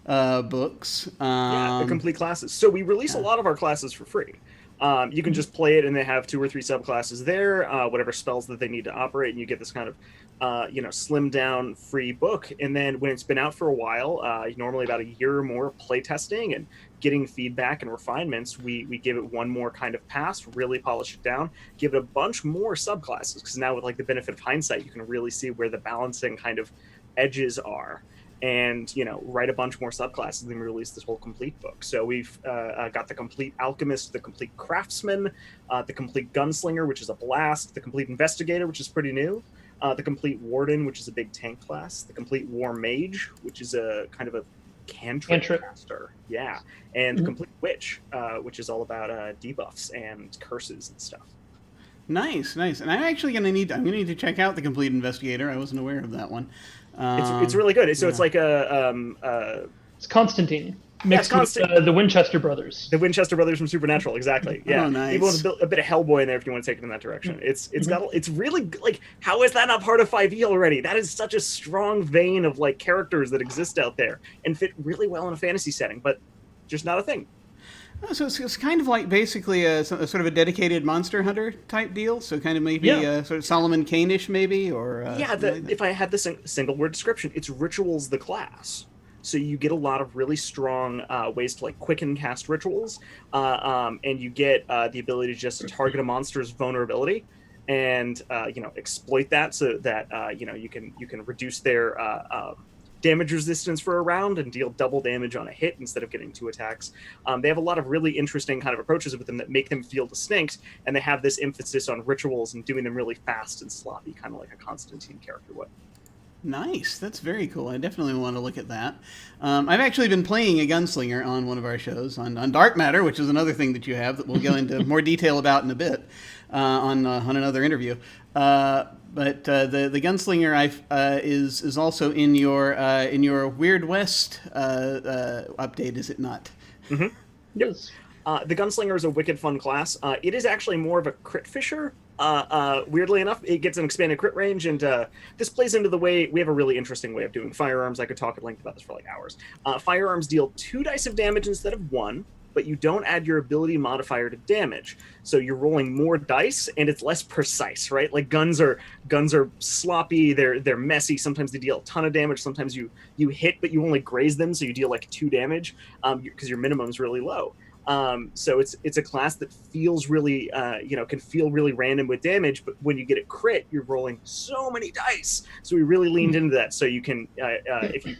Speaker 1: books.
Speaker 6: The complete classes. So we release a lot of our classes for free. You can just play it, and they have 2 or 3 subclasses there, whatever spells that they need to operate, and you get this kind of, slimmed down free book. And then when it's been out for a while, normally about a year or more play testing and getting feedback and refinements, we give it one more kind of pass, really polish it down, give it a bunch more subclasses, because now with like the benefit of hindsight, you can really see where the balancing kind of edges are. And write a bunch more subclasses, and then release this whole complete book. So we've got the complete alchemist, the complete craftsman, the complete gunslinger, which is a blast, the complete investigator, which is pretty new, the complete warden, which is a big tank class, the complete war mage, which is a kind of a cantrip master, and the complete witch, which is all about debuffs and curses and stuff.
Speaker 1: Nice. And I'm actually gonna need to check out the complete investigator. I wasn't aware of that one.
Speaker 6: It's really good. So it's like
Speaker 7: it's Constantine mixed with the Winchester brothers.
Speaker 6: The Winchester brothers from Supernatural, exactly. Yeah,
Speaker 1: nice.
Speaker 6: Even with a bit of Hellboy in there if you want to take it in that direction. It's really like, how is that not part of 5e already? That is such a strong vein of like characters that exist out there and fit really well in a fantasy setting, but just not a thing.
Speaker 1: Oh, so it's kind of like basically a sort of a dedicated Monster Hunter type deal. So kind of maybe sort of Solomon Kane-ish maybe, or
Speaker 6: if I had this single word description, it's rituals the class. So you get a lot of really strong ways to like quicken cast rituals, and you get the ability to just target a monster's vulnerability and exploit that so that you can reduce their damage resistance for a round and deal double damage on a hit instead of getting 2 attacks. They have a lot of really interesting kind of approaches with them that make them feel distinct, and they have this emphasis on rituals and doing them really fast and sloppy, kind of like a Constantine character would.
Speaker 1: Nice. That's very cool. I definitely want to look at that. I've actually been playing a gunslinger on one of our shows on Dark Matter, which is another thing that you have that we'll go into more detail about in a bit on another interview. But the gunslinger is also in your Weird West update, is it not?
Speaker 6: Mm-hmm. Yes. The gunslinger is a wicked fun class. It is actually more of a crit fisher. Weirdly enough, it gets an expanded crit range, and this plays into the way we have a really interesting way of doing firearms. I could talk at length about this for like hours. Firearms deal 2 dice of damage instead of 1. But you don't add your ability modifier to damage. So you're rolling more dice and it's less precise, right? Like guns are sloppy, they're messy. Sometimes they deal a ton of damage. Sometimes you hit, but you only graze them, so you deal like 2 damage because your minimum is really low. So it's a class that feels really, can feel really random with damage, but when you get a crit, you're rolling so many dice. So we really leaned into that. So you can, if you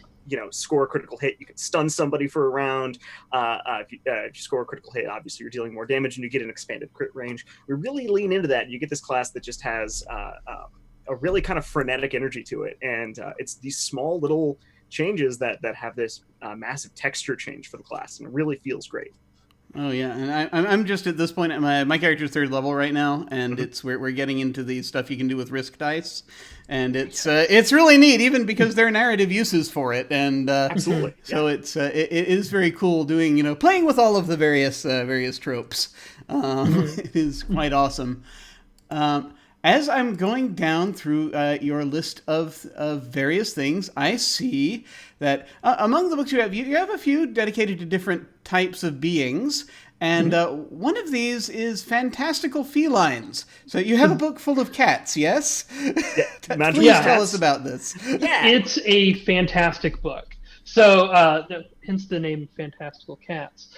Speaker 6: score a critical hit, you can stun somebody for a round. If you score a critical hit, obviously you're dealing more damage and you get an expanded crit range. We really lean into that. You get this class that just has a really kind of frenetic energy to it, and it's these small little changes that have this massive texture change for the class, and it really feels great.
Speaker 1: Oh yeah, and I'm just at this point. My character's 3rd level right now, and it's we're getting into the stuff you can do with risk dice, and it's really neat, even because there are narrative uses for it, and
Speaker 6: absolutely.
Speaker 1: So it is very cool doing playing with all of the various tropes. It is quite awesome. As I'm going down through your list of various things, I see that among the books you have a few dedicated to different types of beings, and one of these is fantastical felines. So you have a book full of cats, yes?
Speaker 6: Yeah,
Speaker 1: Please tell us about this.
Speaker 6: Yeah.
Speaker 7: It's a fantastic book. So hence the name Fantastical Cats.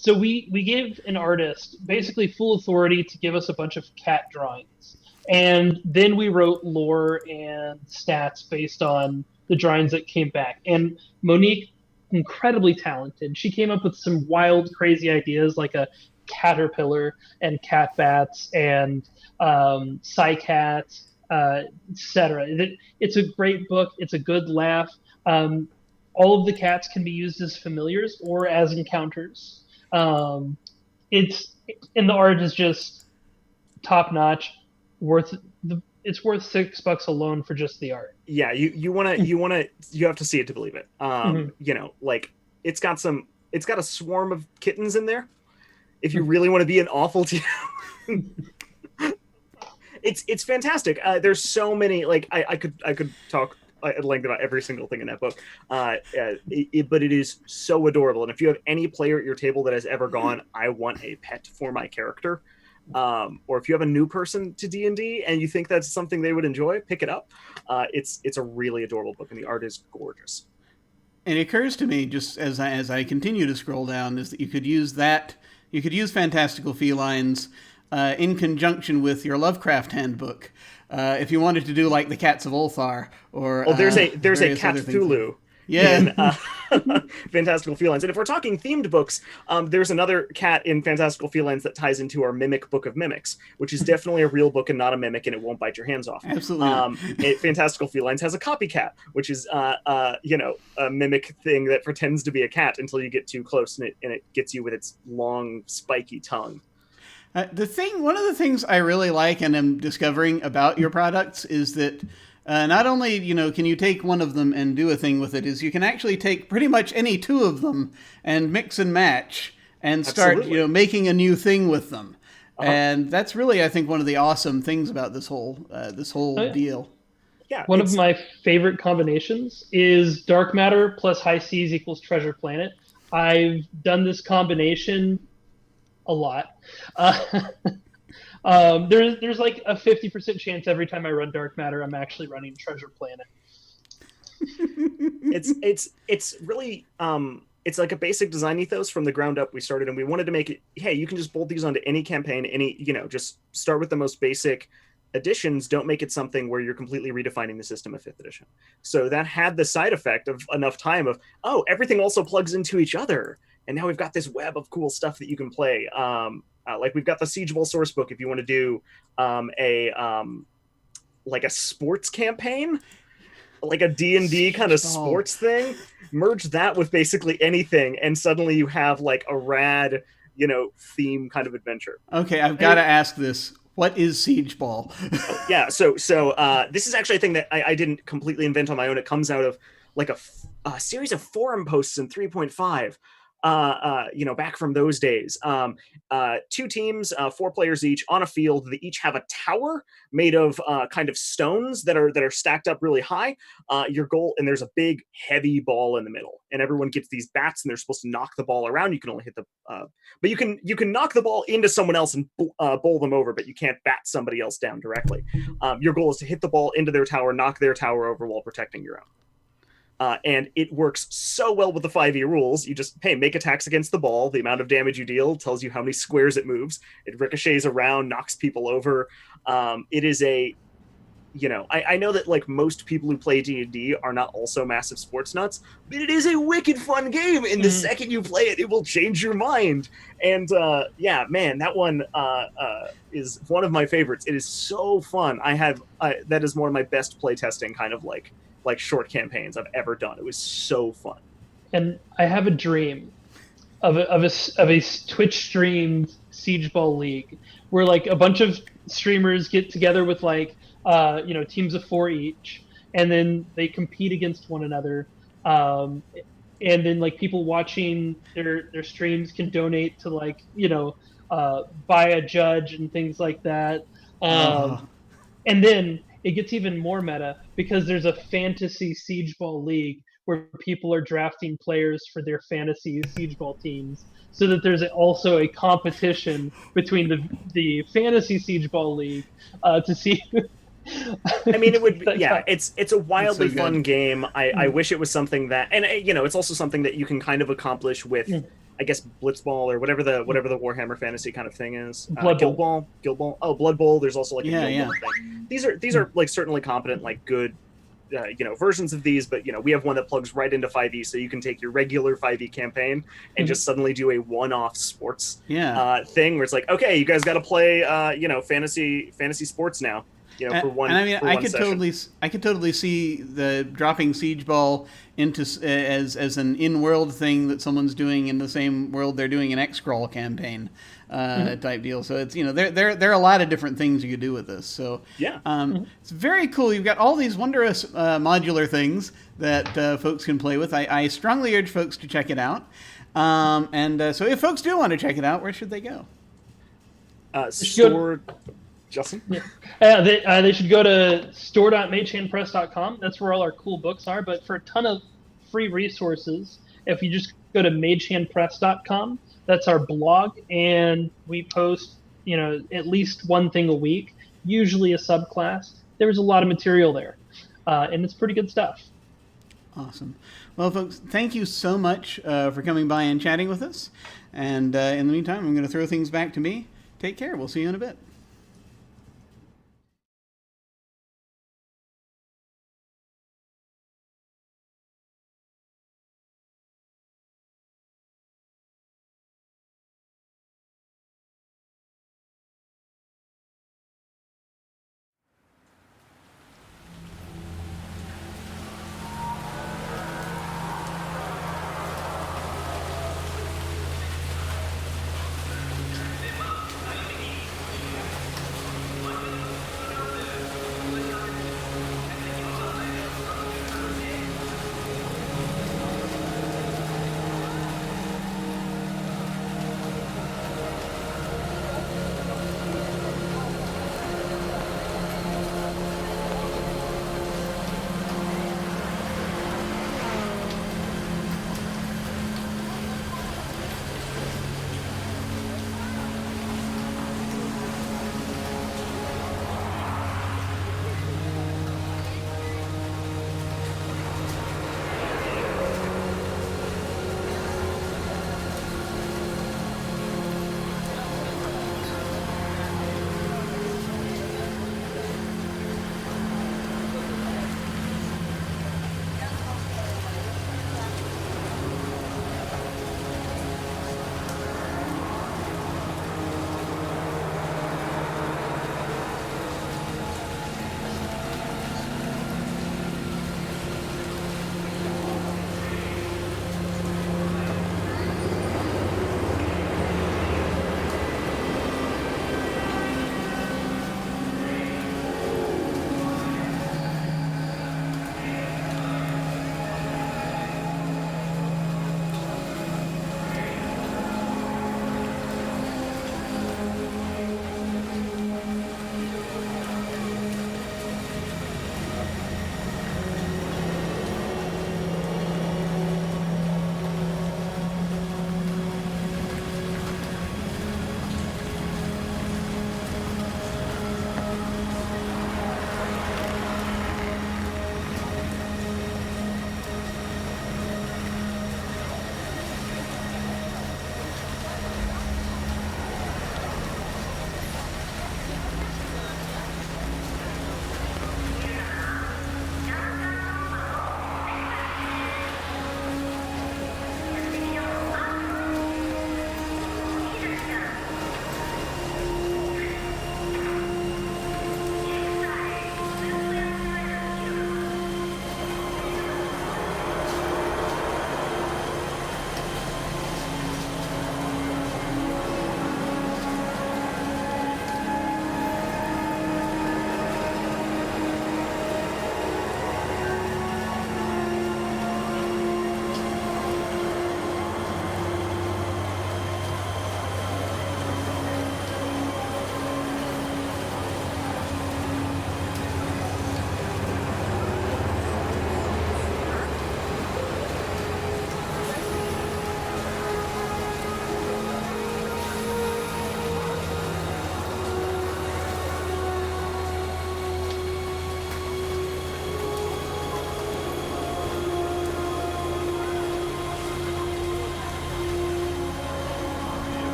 Speaker 7: So we gave an artist basically full authority to give us a bunch of cat drawings. And then we wrote lore and stats based on the drawings that came back. And Monique, incredibly talented, she came up with some wild, crazy ideas like a caterpillar and cat bats and psycats, etc. It's a great book. It's a good laugh. All of the cats can be used as familiars or as encounters. It's and the art is just top notch. It's worth $6 alone for just the art.
Speaker 6: Yeah, you have to see it to believe it. Like it's got a swarm of kittens in there. If you really want to be an awful team, it's fantastic. There's so many. Like I could talk at length about every single thing in that book, but it is so adorable. And if you have any player at your table that has ever gone, I want a pet for my character, or if you have a new person to D&D and you think that's something they would enjoy, pick it up. It's a really adorable book, and the art is gorgeous.
Speaker 1: And it occurs to me, just as I continue to scroll down, is that you could use Fantastical Felines in conjunction with your Lovecraft handbook. If you wanted to do like the Cats of Ulthar, or
Speaker 6: there's a Cat Cthulhu.
Speaker 1: Yeah.
Speaker 6: In Fantastical Felines. And if we're talking themed books, there's another cat in Fantastical Felines that ties into our Mimic Book of Mimics, which is definitely a real book and not a mimic, and it won't bite your hands off.
Speaker 1: Absolutely.
Speaker 6: Fantastical Felines has a copycat, which is a mimic thing that pretends to be a cat until you get too close, and it gets you with its long, spiky tongue.
Speaker 1: One of the things I really like and am discovering about your products is that not only, can you take one of them and do a thing with it, is you can actually take pretty much any two of them and mix and match and start,
Speaker 6: Absolutely.
Speaker 1: Making a new thing with them.
Speaker 6: Uh-huh.
Speaker 1: And that's really, I think, one of the awesome things about this whole deal.
Speaker 6: Yeah.
Speaker 7: One of my favorite combinations is Dark Matter plus High Seas equals Treasure Planet. I've done this combination a lot. There's like a 50% chance every time I run Dark Matter, I'm actually running Treasure Planet.
Speaker 6: It's really it's like a basic design ethos from the ground up. We started, and we wanted to make it, hey, you can just bolt these onto any campaign, just start with the most basic additions. Don't make it something where you're completely redefining the system of 5th edition. So that had the side effect of enough time of, everything also plugs into each other. And now we've got this web of cool stuff that you can play. Like we've got the Siege Bowl source book. If you want to do like a sports campaign, like a D&D kind of sports thing, merge that with basically anything, and suddenly you have like a rad, theme kind of adventure.
Speaker 1: Okay, I've got to ask this. What is Siege Ball?
Speaker 6: Yeah, so this is actually a thing that I didn't completely invent on my own. It comes out of like a series of forum posts in 3.5. Back from those days. 2 teams, 4 players each on a field. They each have a tower made of kind of stones that are stacked up really high. Your goal, and there's a big heavy ball in the middle, and everyone gets these bats, and they're supposed to knock the ball around. You can only hit but you can knock the ball into someone else and bowl them over, but you can't bat somebody else down directly. Your goal is to hit the ball into their tower, knock their tower over while protecting your own. And it works so well with the 5e rules. You just, make attacks against the ball. The amount of damage you deal tells you how many squares it moves. It ricochets around, knocks people over. It is I know that like most people who play D&D are not also massive sports nuts, but it is a wicked fun game, and the second you play it, it will change your mind. And yeah, man, that one is one of my favorites. It is so fun. That is one of my best playtesting kind of like short campaigns I've ever done. It was so fun.
Speaker 7: And I have a dream of a Twitch streamed Siege Ball League where like a bunch of streamers get together with like teams of 4 each, and then they compete against one another. And then like people watching their streams can donate to like buy a judge and things like that. And then it gets even more meta because there's a fantasy Siege Ball League where people are drafting players for their fantasy Siege Ball teams, so that there's also a competition between the fantasy Siege Ball League to see.
Speaker 6: I mean, it would be, yeah, it's a wildly fun game. I wish it was something that, and it's also something that you can kind of accomplish with, I guess, Blitzball or whatever the Warhammer Fantasy kind of thing is. Guild Ball. Oh, Blood Bowl. There's also like a Guild Ball thing. These are like certainly competent, like good, versions of these, but we have one that plugs right into 5e, so you can take your regular 5e campaign and just suddenly do a one-off sports thing where it's like, okay, you guys got to play fantasy sports now. For one. And I mean,
Speaker 1: I could totally see the dropping Siege Ball into as an in-world thing that someone's doing in the same world they're doing an X-Crawl campaign type deal. So it's there are a lot of different things you could do with this. So it's very cool. You've got all these wondrous modular things that folks can play with. I strongly urge folks to check it out. So if folks do want to check it out, where should they go?
Speaker 6: Justin?
Speaker 7: They should go to store.magehandpress.com. That's where all our cool books are. But for a ton of free resources, if you just go to magehandpress.com, that's our blog, and we post at least one thing a week, usually a subclass. There's a lot of material there, and it's pretty good stuff.
Speaker 1: Awesome. Well, folks, thank you so much for coming by and chatting with us. And in the meantime, I'm going to throw things back to me. Take care. We'll see you in a bit.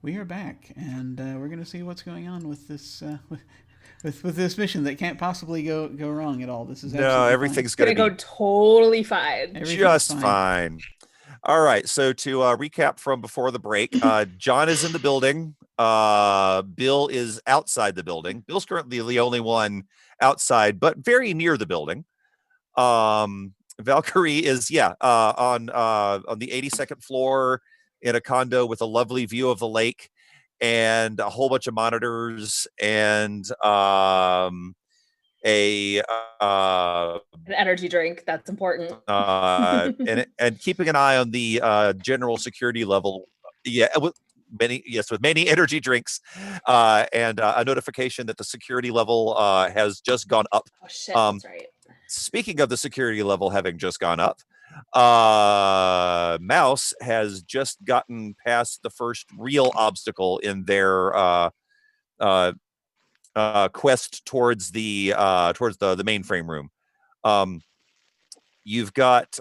Speaker 1: we are back, and we're going to see what's going on with this with this mission that can't possibly go wrong at all. This is
Speaker 4: everything's going to
Speaker 3: go totally fine.
Speaker 4: Just fine. All right. So to recap from before the break, John is in the building. Bill is outside the building. Bill's currently the only one outside, but very near the building. Valkyrie is on the 82nd floor in a condo with a lovely view of the lake and a whole bunch of monitors and an
Speaker 3: energy drink. That's important.
Speaker 4: And keeping an eye on the general security level. With many energy drinks and a notification that the security level has just gone up.
Speaker 3: Oh shit, that's right.
Speaker 4: Speaking of the security level having just gone up, Mouse has just gotten past the first real obstacle in their quest towards the mainframe room. You've got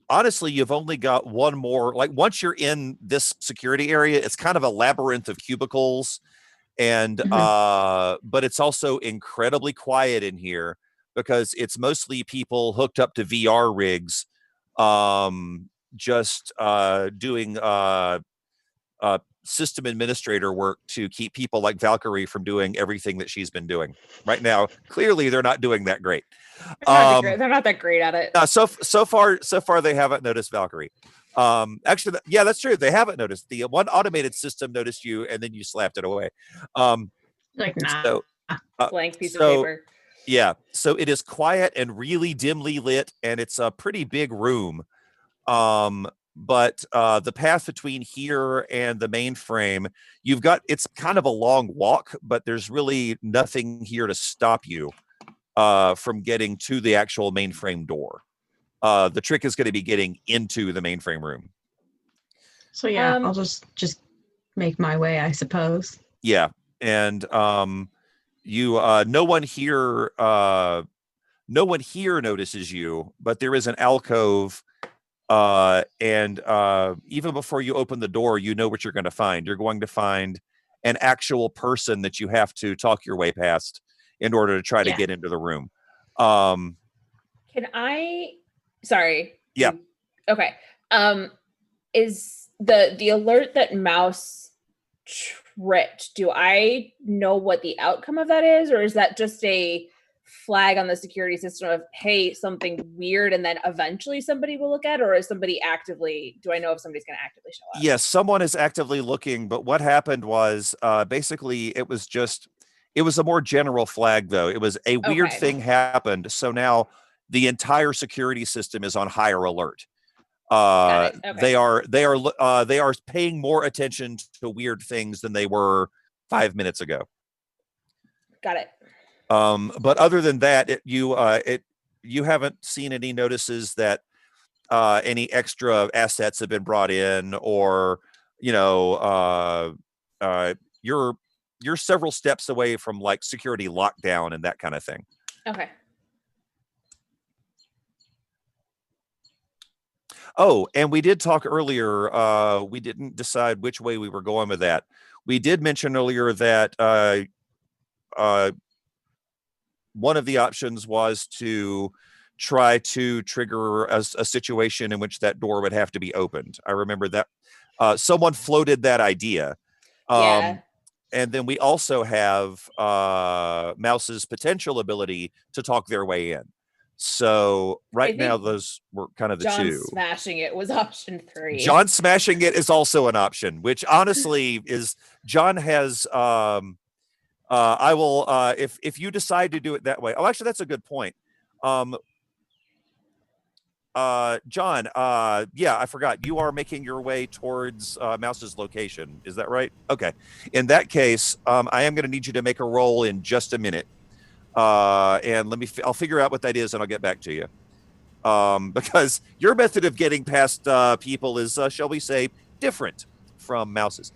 Speaker 4: honestly, you've only got one more. Like once you're in this security area, it's kind of a labyrinth of cubicles. And but it's also incredibly quiet in here because it's mostly people hooked up to VR rigs, just doing system administrator work to keep people like Valkyrie from doing everything that she's been doing right now. Clearly, they're not doing that great.
Speaker 3: They're not that great at it.
Speaker 4: So far, they haven't noticed Valkyrie. Actually, that's true. They haven't noticed. The one automated system noticed you, and then you slapped it away.
Speaker 3: Blank piece of paper.
Speaker 4: Yeah. So it is quiet and really dimly lit, and it's a pretty big room. But the path between here and the mainframe, it's kind of a long walk, but there's really nothing here to stop you from getting to the actual mainframe door. The trick is going to be getting into the mainframe room.
Speaker 5: So I'll just make my way, I suppose.
Speaker 4: Yeah, and no one here notices you, but there is an alcove, and even before you open the door, you know what you're going to find. You're going to find an actual person that you have to talk your way past in order to try to get into the room.
Speaker 3: Can I? Sorry.
Speaker 4: Yeah.
Speaker 3: Okay. Is the alert that Mouse tripped? Do I know what the outcome of that is, or is that just a flag on the security system of, hey, something weird, and then eventually somebody will look at, or is somebody actively? Do I know if somebody's going to actively show up?
Speaker 4: Yes, someone is actively looking. But what happened was basically it was a more general flag, though. It was a weird thing happened. So now the entire security system is on higher alert. They are paying more attention to weird things than they were 5 minutes ago.
Speaker 3: Got it.
Speaker 4: But other than that, you haven't seen any notices that any extra assets have been brought in, or you're several steps away from like security lockdown and that kind of thing.
Speaker 3: Okay.
Speaker 4: Oh, and we did talk earlier. We didn't decide which way we were going with that. We did mention earlier that one of the options was to try to trigger a situation in which that door would have to be opened. I remember that someone floated that idea. And then we also have Mouse's potential ability to talk their way in. So right now, those were kind of the two.
Speaker 3: John smashing it was option 3.
Speaker 4: John smashing it is also an option, which honestly is John has. I will if you decide to do it that way. Oh, actually, that's a good point. John, I forgot. You are making your way towards Mouse's location. Is that right? Okay. In that case, I am going to need you to make a roll in just a minute. And I'll figure out what that is and I'll get back to you. Because your method of getting past people is, shall we say, different from Mouse's.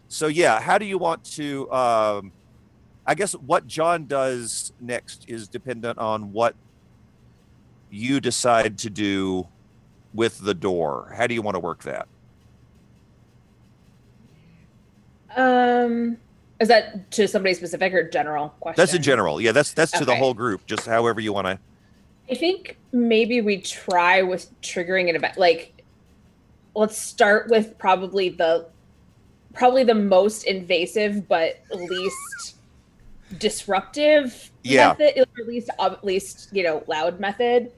Speaker 4: So yeah, how do you want to, I guess what John does next is dependent on what you decide to do with the door. How do you want to work that?
Speaker 3: Is that to somebody specific or general question?
Speaker 4: That's in general. Yeah, that's to the whole group. Just however you want to.
Speaker 3: I think maybe we try with triggering an event. Like, let's start with probably the most invasive but least disruptive method, or at least loud method.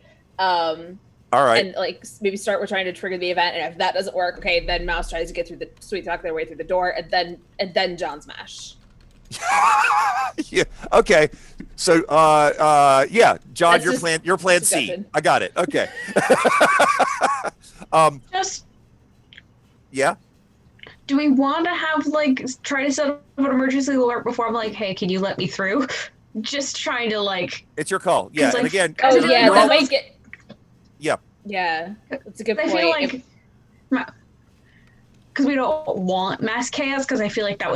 Speaker 4: All right.
Speaker 3: And like maybe start with trying to trigger the event, and if that doesn't work, okay, then Mouse tries to get through the sweet talk their way through the door, and then John Smash.
Speaker 4: Yeah. Okay. So, yeah, John,
Speaker 3: That's
Speaker 4: your plan C. I got it. Okay.
Speaker 5: Just
Speaker 4: yeah.
Speaker 5: do we want to have try to set up an emergency alert before I'm like, hey, can you let me through? Just trying to
Speaker 4: It's your call. Yeah. And again.
Speaker 3: Oh yeah, that might get.
Speaker 4: Yeah.
Speaker 3: Yeah, that's a good point.
Speaker 5: I feel like because we don't want mass chaos, because I feel like that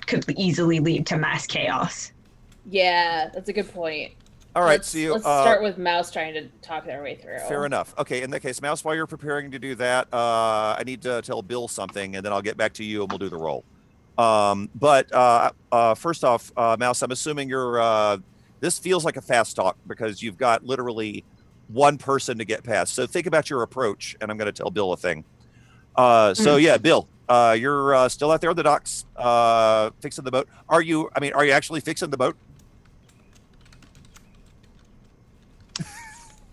Speaker 5: could easily lead to mass chaos.
Speaker 3: Yeah, that's a good point.
Speaker 4: All right,
Speaker 3: let's start with Mouse trying to talk their way through.
Speaker 4: Fair enough. Okay, in that case, Mouse, while you're preparing to do that, I need to tell Bill something, and then I'll get back to you, and we'll do the roll. But first off, Mouse, I'm assuming you're. This feels like a fast talk because you've got literally one person to get past. So think about your approach, and I'm going to tell Bill a thing. So yeah, Bill, you're still out there on the docks, fixing the boat. Are you actually fixing the boat?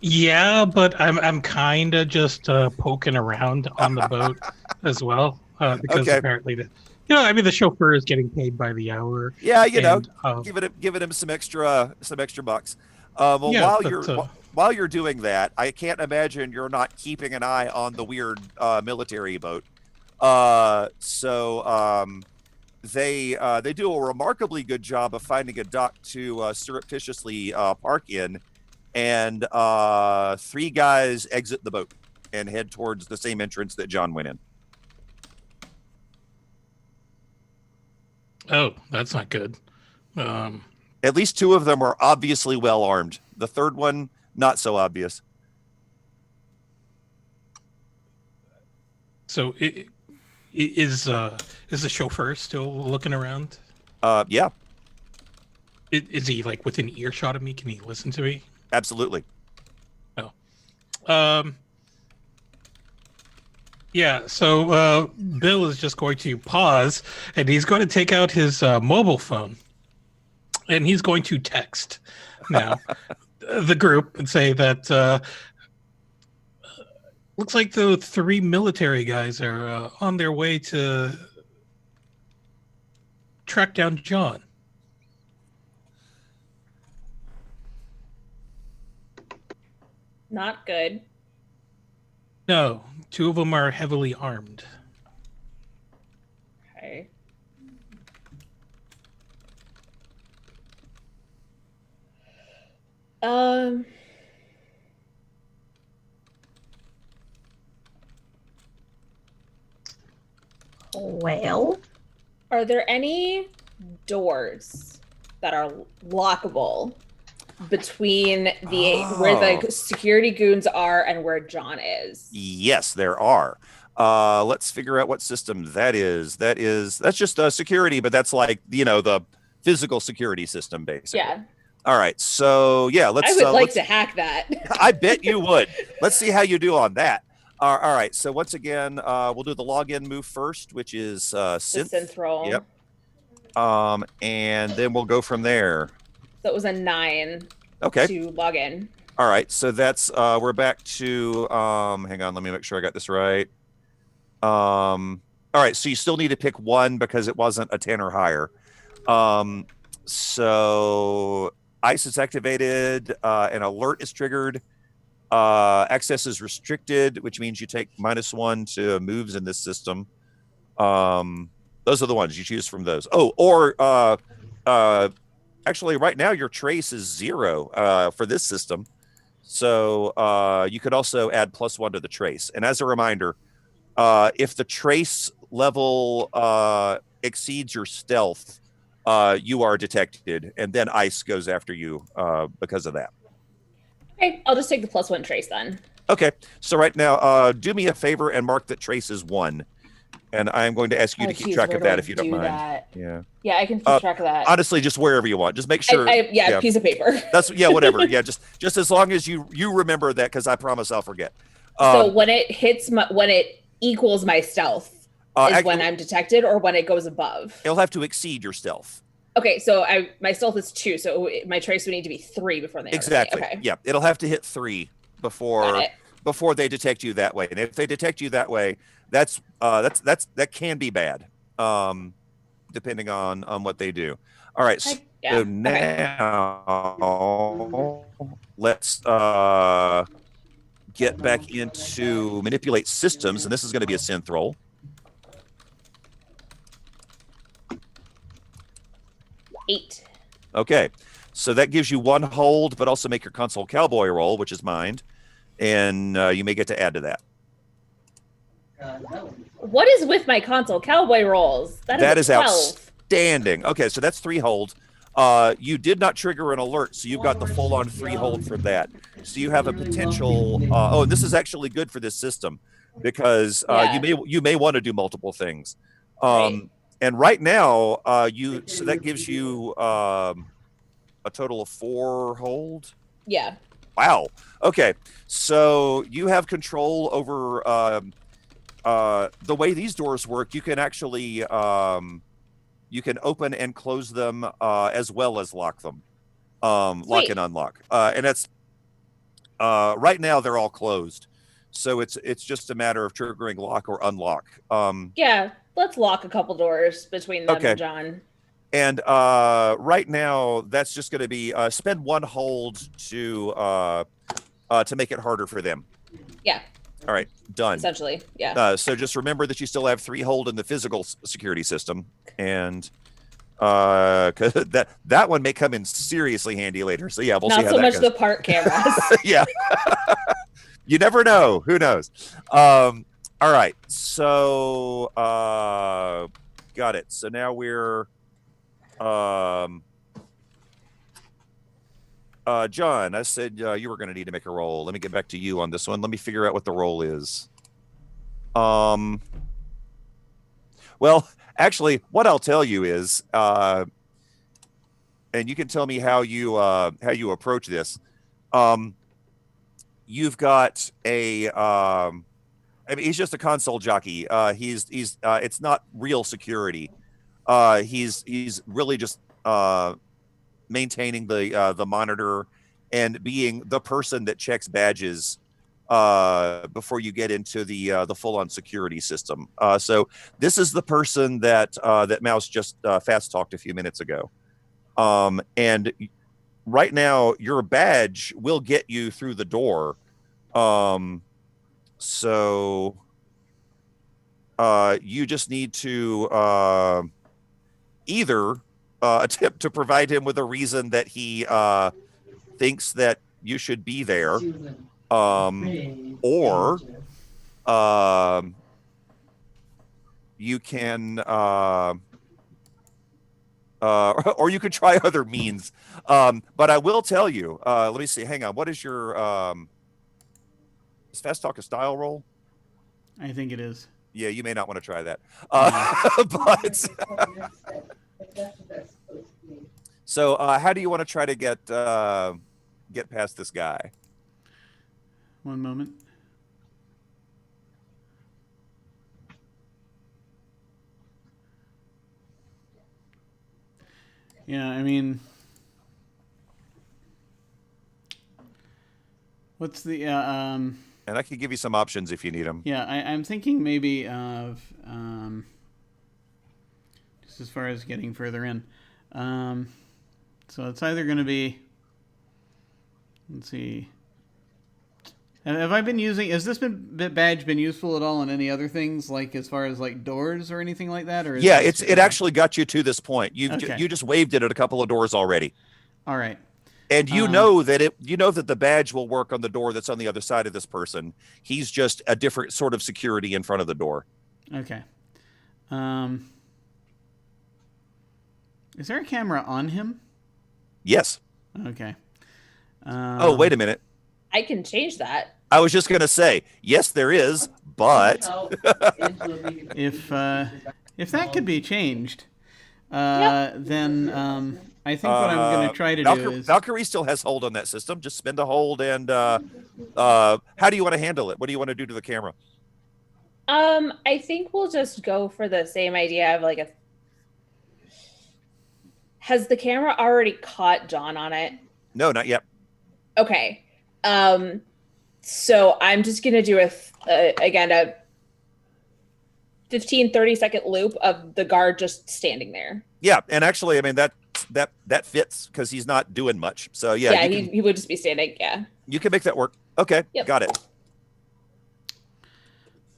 Speaker 2: Yeah, but I'm kind of just poking around on the boat as well, because apparently the chauffeur is getting paid by the hour.
Speaker 4: Yeah, giving him some extra bucks. While you're doing that, I can't imagine you're not keeping an eye on the weird military boat. So they do a remarkably good job of finding a dock to surreptitiously park in, and 3 guys exit the boat and head towards the same entrance that John went in.
Speaker 2: Oh, that's not good.
Speaker 4: At least 2 of them are obviously well armed. The third one, not so obvious.
Speaker 2: So is the chauffeur still looking around?
Speaker 4: Yeah.
Speaker 2: Is he within earshot of me? Can he listen to me?
Speaker 4: Absolutely.
Speaker 2: Oh. Yeah, so Bill is just going to pause, and he's going to take out his mobile phone, and he's going to text now the group and say that looks like the 3 military guys are on their way to track down John.
Speaker 3: Not good.
Speaker 2: No, 2 of them are heavily armed.
Speaker 3: Okay.
Speaker 5: Well,
Speaker 3: are there any doors that are lockable between where the security goons are and where John is?
Speaker 4: Yes, there are. Let's figure out what system that is. That's just security, but that's the physical security system, basically.
Speaker 3: Yeah.
Speaker 4: All right. So yeah,
Speaker 3: I would like to hack that.
Speaker 4: I bet you would. Let's see how you do on that. All right. So once again, we'll do the login move first, which is synth.
Speaker 3: The synth roll.
Speaker 4: Yep. And then we'll go from there.
Speaker 3: So it was a 9.
Speaker 4: Okay.
Speaker 3: To log in.
Speaker 4: All right. So that's we're back to hang on, let me make sure I got this right. All right. So you still need to pick 1 because it wasn't a 10 or higher. So ICE is activated, an alert is triggered, access is restricted, which means you take -1 to moves in this system. Those are the ones you choose from those. Oh, or actually right now your trace is 0 for this system. So you could also add +1 to the trace. And as a reminder, if the trace level exceeds your stealth, you are detected, and then ICE goes after you because of that.
Speaker 3: Okay, I'll just take the +1 trace then.
Speaker 4: Okay, so right now, do me a favor and mark that trace is 1. And I'm going to ask you to keep track of that if you don't mind.
Speaker 3: That?
Speaker 4: Yeah.
Speaker 3: Yeah, I can keep track of that.
Speaker 4: Honestly, just wherever you want. Just make sure.
Speaker 3: Piece of paper.
Speaker 4: That's whatever. Yeah, just as long as you remember that, because I promise I'll forget.
Speaker 3: So when it hits when it equals my stealth is when I'm detected, or when it goes above.
Speaker 4: It'll have to exceed your stealth.
Speaker 3: Okay, so my stealth is 2, so my trace would need to be 3 before they
Speaker 4: exactly.
Speaker 3: Okay.
Speaker 4: Yeah, it'll have to hit 3 before they detect you that way. And if they detect you that way, that can be bad, depending on what they do. All right, so now let's get back into manipulate systems, and this is going to be a synth roll.
Speaker 3: Eight.
Speaker 4: Okay, so that gives you 1 hold, but also make your console cowboy roll, which is mind, and you may get to add to that.
Speaker 3: What is with my console cowboy rolls? That is 12.
Speaker 4: Outstanding. Okay, so that's 3 hold. You did not trigger an alert, so you've got the full-on 3 hold from that. So you have a potential. And this is actually good for this system because you may want to do multiple things.
Speaker 3: Right.
Speaker 4: And right now, so that gives you a total of 4 hold.
Speaker 3: Yeah.
Speaker 4: Wow. Okay, so you have control over the way these doors work. You can actually you can open and close them as well as lock them, lock and unlock. And that's right now they're all closed, so it's just a matter of triggering lock or unlock.
Speaker 3: Yeah, let's lock a couple doors between them and John.
Speaker 4: And right now that's just going to be spend 1 hold to make it harder for them.
Speaker 3: Yeah.
Speaker 4: All right, done.
Speaker 3: Essentially, yeah.
Speaker 4: So just remember that you still have 3 hold in the physical security system, and cause that one may come in seriously handy later. So yeah, we'll see how that goes.
Speaker 3: Not so much the park cameras.
Speaker 4: Yeah, you never know. Who knows? All right, so got it. So now we're John, I said you were going to need to make a roll. Let me get back to you on this one. Let me figure out what the roll is. Well, actually, what I'll tell you is, and you can tell me how you approach this. You've got a, I mean, he's just a console jockey. He's it's not real security. He's really just maintaining the monitor and being the person that checks badges before you get into the full-on security system. So this is the person that Mouse just fast talked a few minutes ago. And right now your badge will get you through the door. So you just need to either attempt to provide him with a reason that he thinks that you should be there, or you can or you could try other means. But I will tell you, let me see, hang on, what is your is fast talk a style roll?
Speaker 1: I think it is.
Speaker 4: Yeah, you may not want to try that. But so how do you want to try to get past this guy?
Speaker 1: One moment. Yeah, I mean, what's the
Speaker 4: and I can give you some options if you need them.
Speaker 1: Yeah, I'm thinking maybe of just as far as getting further in. So it's either going to be, let's see. Have I been using, has this badge been useful at all in any other things, like as far as like doors or anything like that? Or
Speaker 4: yeah, it actually got you to this point. You just waved it at a couple of doors already.
Speaker 1: All right.
Speaker 4: And you know that the badge will work on the door that's on the other side of this person. He's just a different sort of security in front of the door.
Speaker 1: Okay. Is there a camera on him?
Speaker 4: Yes.
Speaker 1: Okay.
Speaker 4: Oh, wait a minute.
Speaker 3: I can change that.
Speaker 4: I was just going to say, yes, there is, but
Speaker 1: If that could be changed, then I think what I'm going to try to do is
Speaker 4: Valkyrie still has hold on that system. Just spend a hold, and how do you want to handle it? What do you want to do to the camera?
Speaker 3: I think we'll just go for the same idea of like Has the camera already caught John on it?
Speaker 4: No, not yet.
Speaker 3: Okay. So I'm just going to do a 15, 30-second loop of the guard just standing there.
Speaker 4: Yeah, and actually, I mean, that fits because he's not doing much. So yeah,
Speaker 3: he would just be standing. Yeah.
Speaker 4: You can make that work. Okay,
Speaker 3: yep.
Speaker 4: Got it.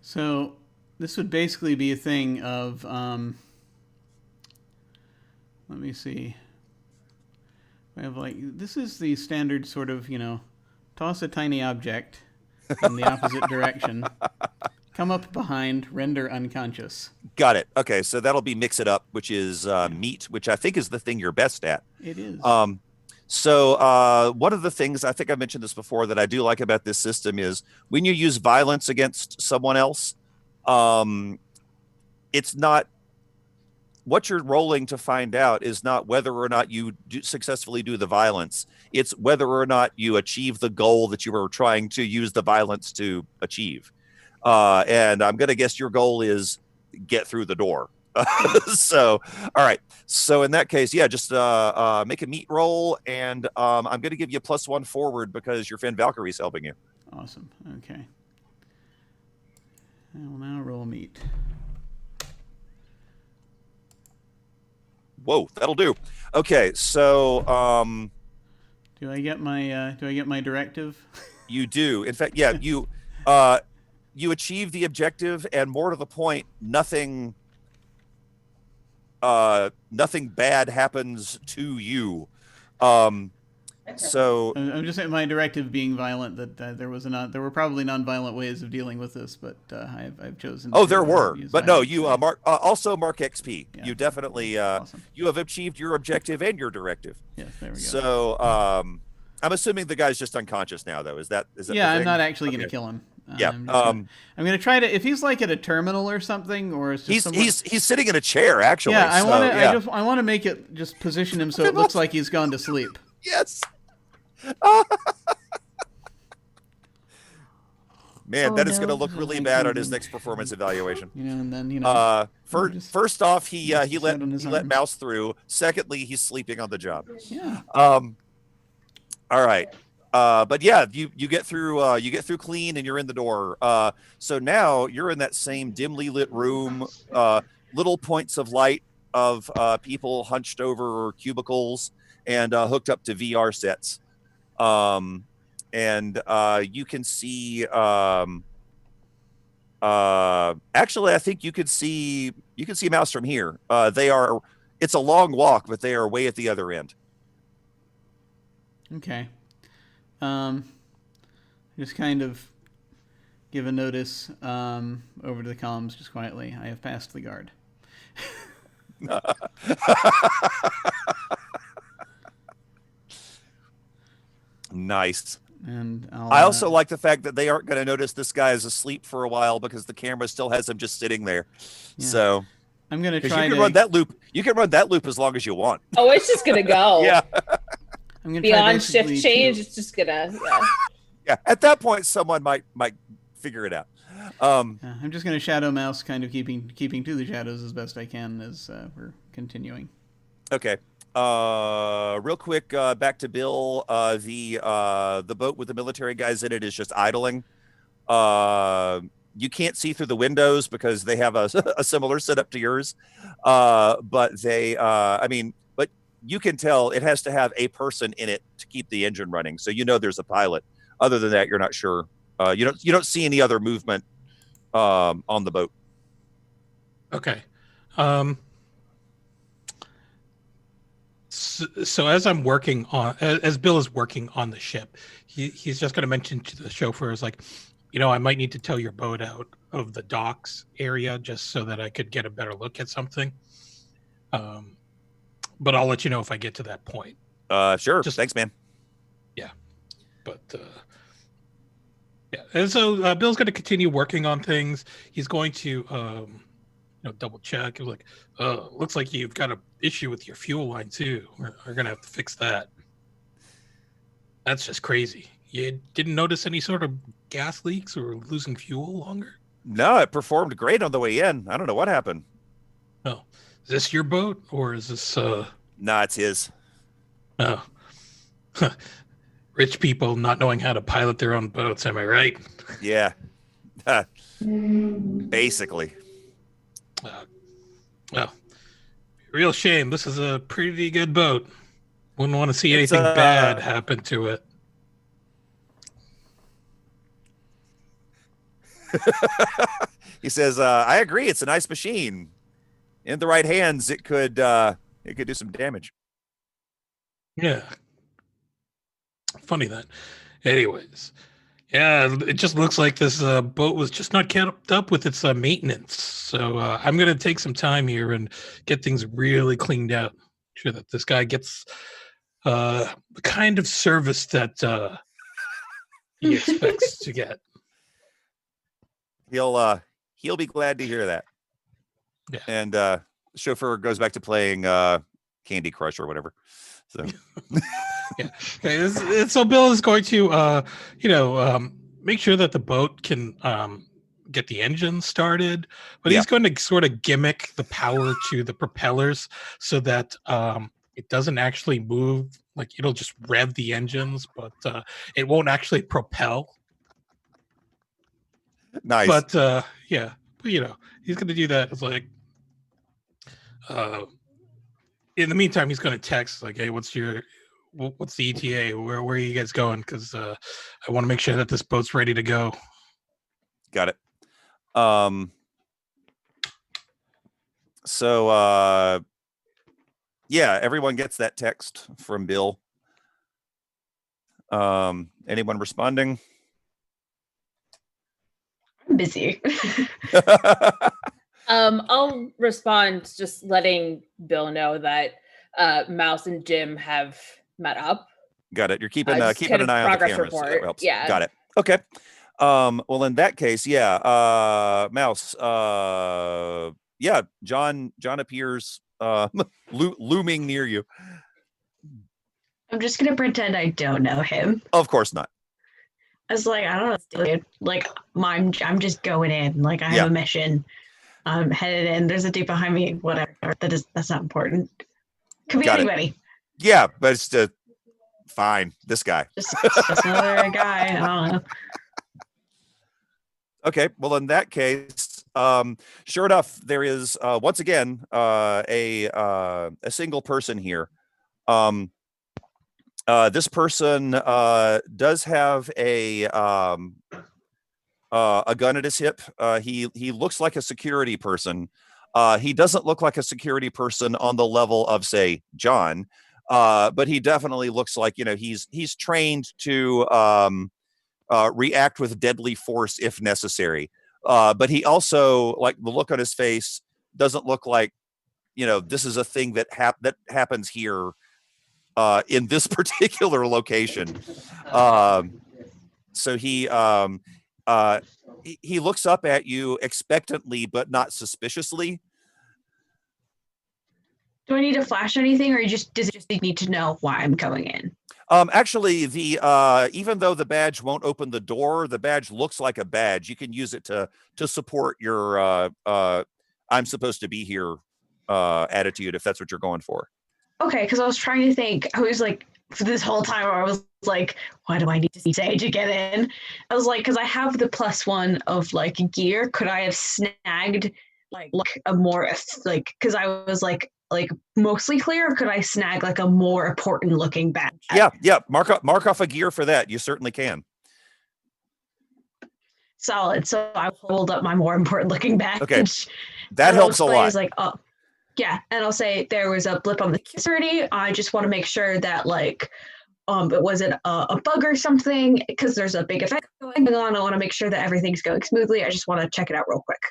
Speaker 1: So this would basically be a thing of, let me see. I have this is the standard sort of, toss a tiny object in the opposite direction, come up behind, render unconscious.
Speaker 4: Got it. Okay, so that'll be mix it up, which is meat, which I think is the thing you're best at.
Speaker 1: It is.
Speaker 4: So one of the things, I think I mentioned this before, that I do like about this system is when you use violence against someone else, it's not, what you're rolling to find out is not whether or not you successfully do the violence. It's whether or not you achieve the goal that you were trying to use the violence to achieve. And I'm going to guess your goal is get through the door. So, all right. So in that case, yeah, just make a meat roll, and I'm going to give you +1 forward because your friend Valkyrie's helping you.
Speaker 1: Awesome. Okay. I will now roll meat.
Speaker 4: Whoa, that'll do. Okay, so
Speaker 1: do I get my directive? You
Speaker 4: do. In fact, yeah, you achieve the objective, and more to the point, nothing bad happens to you. So
Speaker 1: I'm just saying my directive being violent, that there were probably non-violent ways of dealing with this, but I've chosen.
Speaker 4: Oh, there were, but no, you mark XP.
Speaker 1: Yeah.
Speaker 4: You definitely
Speaker 1: awesome.
Speaker 4: You have achieved your objective and your directive.
Speaker 1: Yes, there we go.
Speaker 4: So I'm assuming the guy's just unconscious now, though. Is that?
Speaker 1: Yeah, I'm not actually going to kill him.
Speaker 4: Yeah.
Speaker 1: I'm going to try to, if he's like at a terminal or something, or it's just
Speaker 4: he's sitting in a chair actually.
Speaker 1: Yeah, I want to make it just position him so it looks like he's gone to sleep.
Speaker 4: Yes. Man, that is going to look really bad on his next performance evaluation.
Speaker 1: And then
Speaker 4: first off, he let Mouse through. Secondly, he's sleeping on the job.
Speaker 1: Yeah.
Speaker 4: All right. But yeah, you get through clean, and you're in the door. So now you're in that same dimly lit room, little points of light of people hunched over cubicles and hooked up to VR sets. And you can see actually I think you can see Mouse from here. It's a long walk, but they are way at the other end.
Speaker 1: Okay. Just kind of give a notice over to the comms just quietly. I have passed the guard.
Speaker 4: Nice.
Speaker 1: And
Speaker 4: I also like the fact that they aren't going to notice this guy is asleep for a while because the camera still has him just sitting there. Yeah. So
Speaker 1: I'm going to try
Speaker 4: to run that loop. You can run that loop as long as you want.
Speaker 3: Oh, it's just going to go.
Speaker 4: Yeah.
Speaker 1: I'm going to
Speaker 3: beyond shift change. It's just going to. Yeah.
Speaker 4: Yeah. At that point, someone might figure it out.
Speaker 1: I'm just going to shadow mouse, kind of keeping to the shadows as best I can as we're continuing.
Speaker 4: Okay. Real quick, back to Bill. The boat with the military guys in it is just idling. You can't see through the windows because they have a similar setup to yours. But they, but you can tell it has to have a person in it to keep the engine running. So there's a pilot. Other than that, you're not sure. You don't see any other movement on the boat.
Speaker 2: Okay. So as Bill is working on the ship, he's just going to mention to the chauffeur, is like, I might need to tow your boat out of the docks area just so that I could get a better look at something. But I'll let you know if I get to that point.
Speaker 4: Sure. Thanks, man.
Speaker 2: Yeah. But Yeah, and so Bill's going to continue working on things. He's going to, double check. He's like, looks like you've got an issue with your fuel line too. We're going to have to fix that. That's just crazy. You didn't notice any sort of gas leaks or losing fuel longer?
Speaker 4: No, it performed great on the way in. I don't know what happened.
Speaker 2: Oh, is this your boat or is this?
Speaker 4: Nah, it's his.
Speaker 2: Oh, rich people not knowing how to pilot their own boats. Am I right?
Speaker 4: Yeah, basically.
Speaker 2: Well, real shame. This is a pretty good boat. Wouldn't want to see anything bad happen to it.
Speaker 4: He says, "I agree. It's a nice machine. In the right hands, it could do some damage."
Speaker 2: Yeah. Funny that. Anyways, yeah, it just looks like this boat was just not kept up with its maintenance. So I'm going to take some time here and get things really cleaned out. Sure that this guy gets the kind of service that he expects to get.
Speaker 4: He'll be glad to hear that.
Speaker 2: Yeah.
Speaker 4: And the chauffeur goes back to playing Candy Crush or whatever. So
Speaker 2: yeah. Okay. So Bill is going to make sure that the boat can get the engine started, but he's going to sort of gimmick the power to the propellers so that it doesn't actually move. Like it'll just rev the engines, but it won't actually propel.
Speaker 4: Nice.
Speaker 2: But he's going to do that. It's like, in the meantime, he's going to text like, "Hey, what's the ETA? Where are you guys going? Because I want to make sure that this boat's ready to go."
Speaker 4: Got it. So everyone gets that text from Bill. Anyone responding?
Speaker 5: I'm busy.
Speaker 3: I'll respond just letting Bill know that Mouse and Jim have met up.
Speaker 4: Got it. You're keeping an eye on the cameras.
Speaker 3: Report.
Speaker 4: So that helps.
Speaker 3: Yeah.
Speaker 4: Got it. Okay. Well, in that case, Mouse. John appears looming near you.
Speaker 5: I'm just gonna pretend I don't know him.
Speaker 4: Of course not.
Speaker 5: I was like, I don't know, dude. Like, I'm just going in. Like, I have a mission. I'm headed in. There's a dude behind me. Whatever. That's not important. Could be anybody.
Speaker 4: Yeah, but it's fine. This guy.
Speaker 5: Just another guy. I don't know.
Speaker 4: Okay. Well, in that case, sure enough, there is once again a single person here. This person does have a gun at his hip. He looks like a security person. He doesn't look like a security person on the level of, say, John, but he definitely looks like, he's trained to react with deadly force if necessary. But he also, like, the look on his face doesn't look like, this is a thing that happens here in this particular location. So he looks up at you expectantly, but not suspiciously.
Speaker 5: Do I need to flash anything, or does it just need to know why I'm coming in?
Speaker 4: Actually, even though the badge won't open the door, the badge looks like a badge. You can use it to support your "I'm supposed to be here" attitude, if that's what you're going for.
Speaker 5: Okay, because I was trying to think. I was like, for this whole time, I was like, why do I need to see Say to get in? I was like, because I have the +1 of like gear. Could I have snagged like a more because I was like mostly clear, or could I snag like a more important looking badge?
Speaker 4: Yeah. Mark off a gear for that. You certainly can.
Speaker 5: Solid. So I hold up my more important looking badge.
Speaker 4: Okay, that helps a lot.
Speaker 5: Like, oh, yeah, and I'll say there was a blip on the security. I just want to make sure that it wasn't a bug or something, because there's a big effect going on. I want to make sure that everything's going smoothly. I just want to check it out real quick.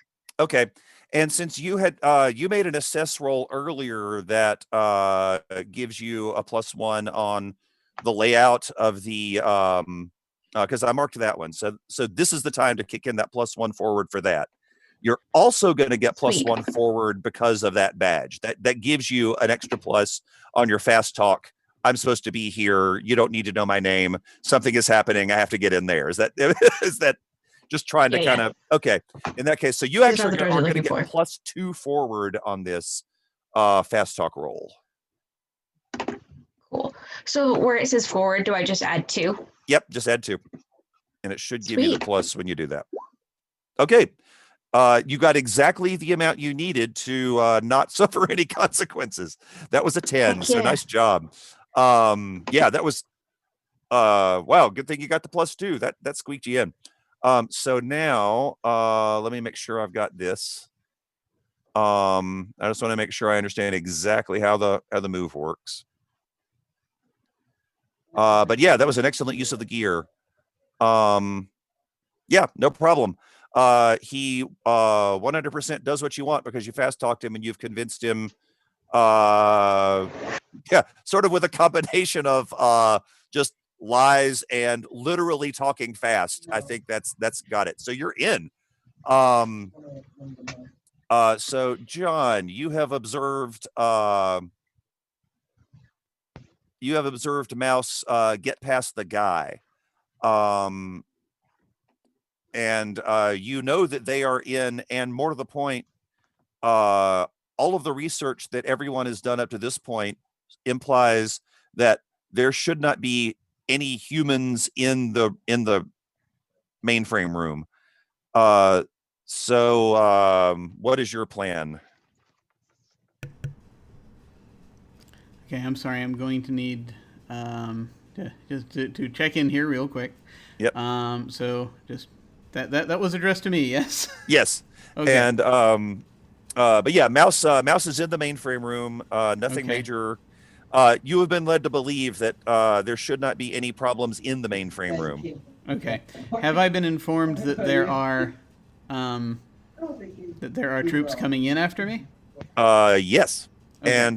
Speaker 4: Okay. And since you had you made an assess roll earlier that gives you a +1 on the layout of the because I marked that one. So this is the time to kick in that +1 forward for that. You're also going to get +1 forward because of that badge. That gives you an extra plus on your fast talk. I'm supposed to be here. You don't need to know my name. Something is happening. I have to get in there. Is that just trying to kind of, okay. In that case, so you actually are going to get +2 forward on this fast talk roll.
Speaker 5: Cool. So where it says forward, do I just add 2?
Speaker 4: Yep, just add 2. And it should give you the plus when you do that. Okay. You got exactly the amount you needed to not suffer any consequences. That was a 10, so nice job. Yeah, that was wow, good thing you got the +2. That squeaked you in. So now let me make sure I've got this. I just want to make sure I understand exactly how the move works. But yeah, that was an excellent use of the gear. Yeah, no problem. He 100% does what you want because you fast talked him and you've convinced him. Yeah, sort of with a combination of just lies and literally talking fast. I think that's got it. So you're in. So John, you have observed Mouse get past the guy. And you know that they are in, and more to the point, all of the research that everyone has done up to this point implies that there should not be any humans in the mainframe room. So what is your plan?
Speaker 1: Okay, I'm sorry. I'm going to need to check in here real quick.
Speaker 4: Yep.
Speaker 1: So just that was addressed to me, yes?
Speaker 4: Yes. Okay. And but yeah, Mouse is in the mainframe room. Nothing major. You have been led to believe that there should not be any problems in the mainframe room.
Speaker 1: Okay. Have I been informed that there are troops coming in after me?
Speaker 4: Yes. Okay.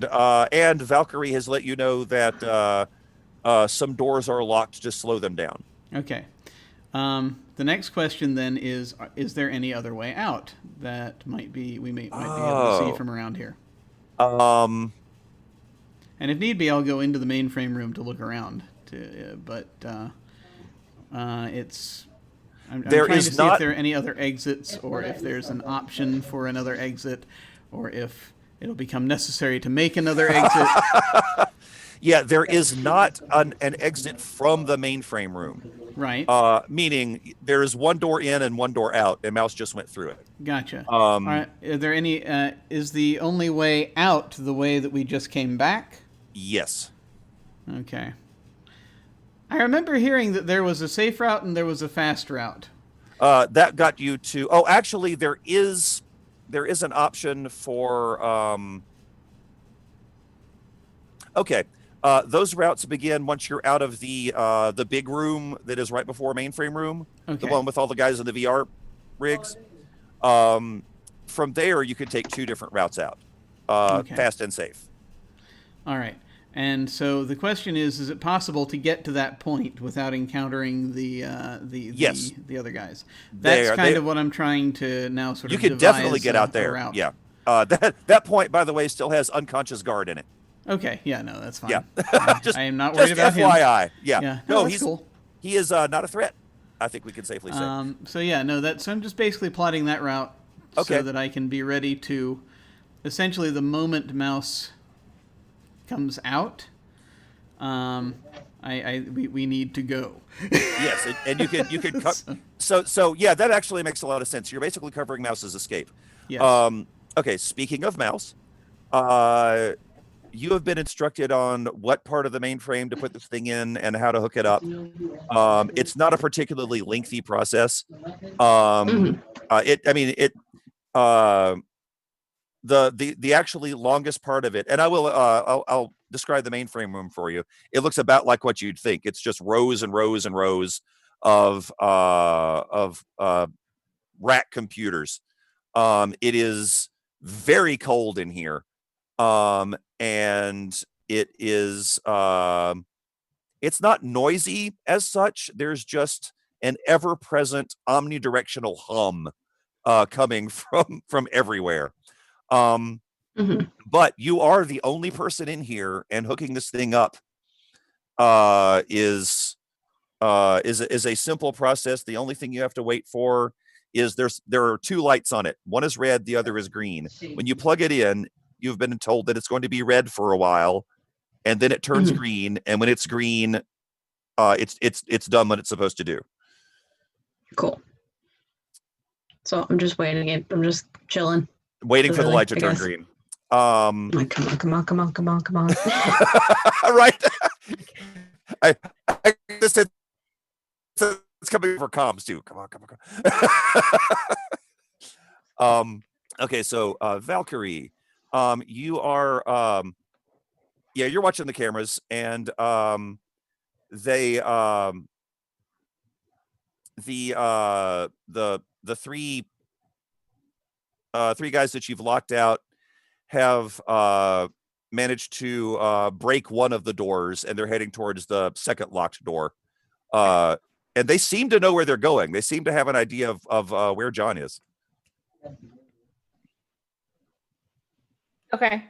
Speaker 4: And Valkyrie has let you know that some doors are locked to slow them down.
Speaker 1: Okay. The next question then is there any other way out that we might be able to see from around here? And if need be, I'll go into the mainframe room to look around. I'm trying to see if there are any other exits, or if there's an option for another exit, or if it'll become necessary to make another exit.
Speaker 4: Yeah, there is not an exit from the mainframe room.
Speaker 1: Right.
Speaker 4: Meaning there is one door in and one door out, and Mouse just went through it.
Speaker 1: Gotcha. All right. Are there any? Is the only way out the way that we just came back?
Speaker 4: Yes. Okay.
Speaker 1: I remember hearing that there was a safe route and there was a fast route.
Speaker 4: That got you to. Oh, actually, there is an option for. Okay. Those routes begin once you're out of the big room that is right before mainframe room, the one with all the guys in the VR rigs. From there, you could take 2 different routes out, fast and safe.
Speaker 1: All right. And so the question is it possible to get to that point without encountering the other guys? That's kind of what I'm trying to now sort of.
Speaker 4: You can definitely get out there. Yeah. That point, by the way, still has unconscious guard in it.
Speaker 1: Okay, yeah, no, that's fine.
Speaker 4: Yeah.
Speaker 1: I am not worried about him.
Speaker 4: FYI. Yeah.
Speaker 1: No, he's cool.
Speaker 4: He is not a threat, I think we can safely say.
Speaker 1: So yeah, no, so I'm just basically plotting that route so that I can be ready to, essentially, the moment Mouse comes out, we need to go.
Speaker 4: Yes, and you could so yeah, that actually makes a lot of sense. You're basically covering Mouse's escape.
Speaker 1: Yes.
Speaker 4: Okay, speaking of Mouse, you have been instructed on what part of the mainframe to put this thing in and how to hook it up. It's not a particularly lengthy process. The actually longest part of it, and I'll describe the mainframe room for you. It looks about like what you'd think. It's just rows and rows and rows of rack computers. It is very cold in here. And it is It's not noisy as such. There's just an ever-present omnidirectional hum coming from everywhere. But you are the only person in here, and hooking this thing up is a simple process. The only thing you have to wait for is there are 2 lights on it. One is red, the other is green. When you plug it in, you've been told that it's going to be red for a while, and then it turns green. And when it's green, it's done what it's supposed to do.
Speaker 5: Cool. So I'm just waiting. I'm just chilling.
Speaker 4: Waiting for the light to turn green.
Speaker 5: Like, come on.
Speaker 4: Right. I just said it's coming for comms too. Come on. Okay, so Valkyrie, you are you're watching the cameras, and they the three guys that you've locked out have managed to break one of the doors, and they're heading towards the second locked door. And they seem to know where they're going. They seem to have an idea of where John is.
Speaker 3: Okay.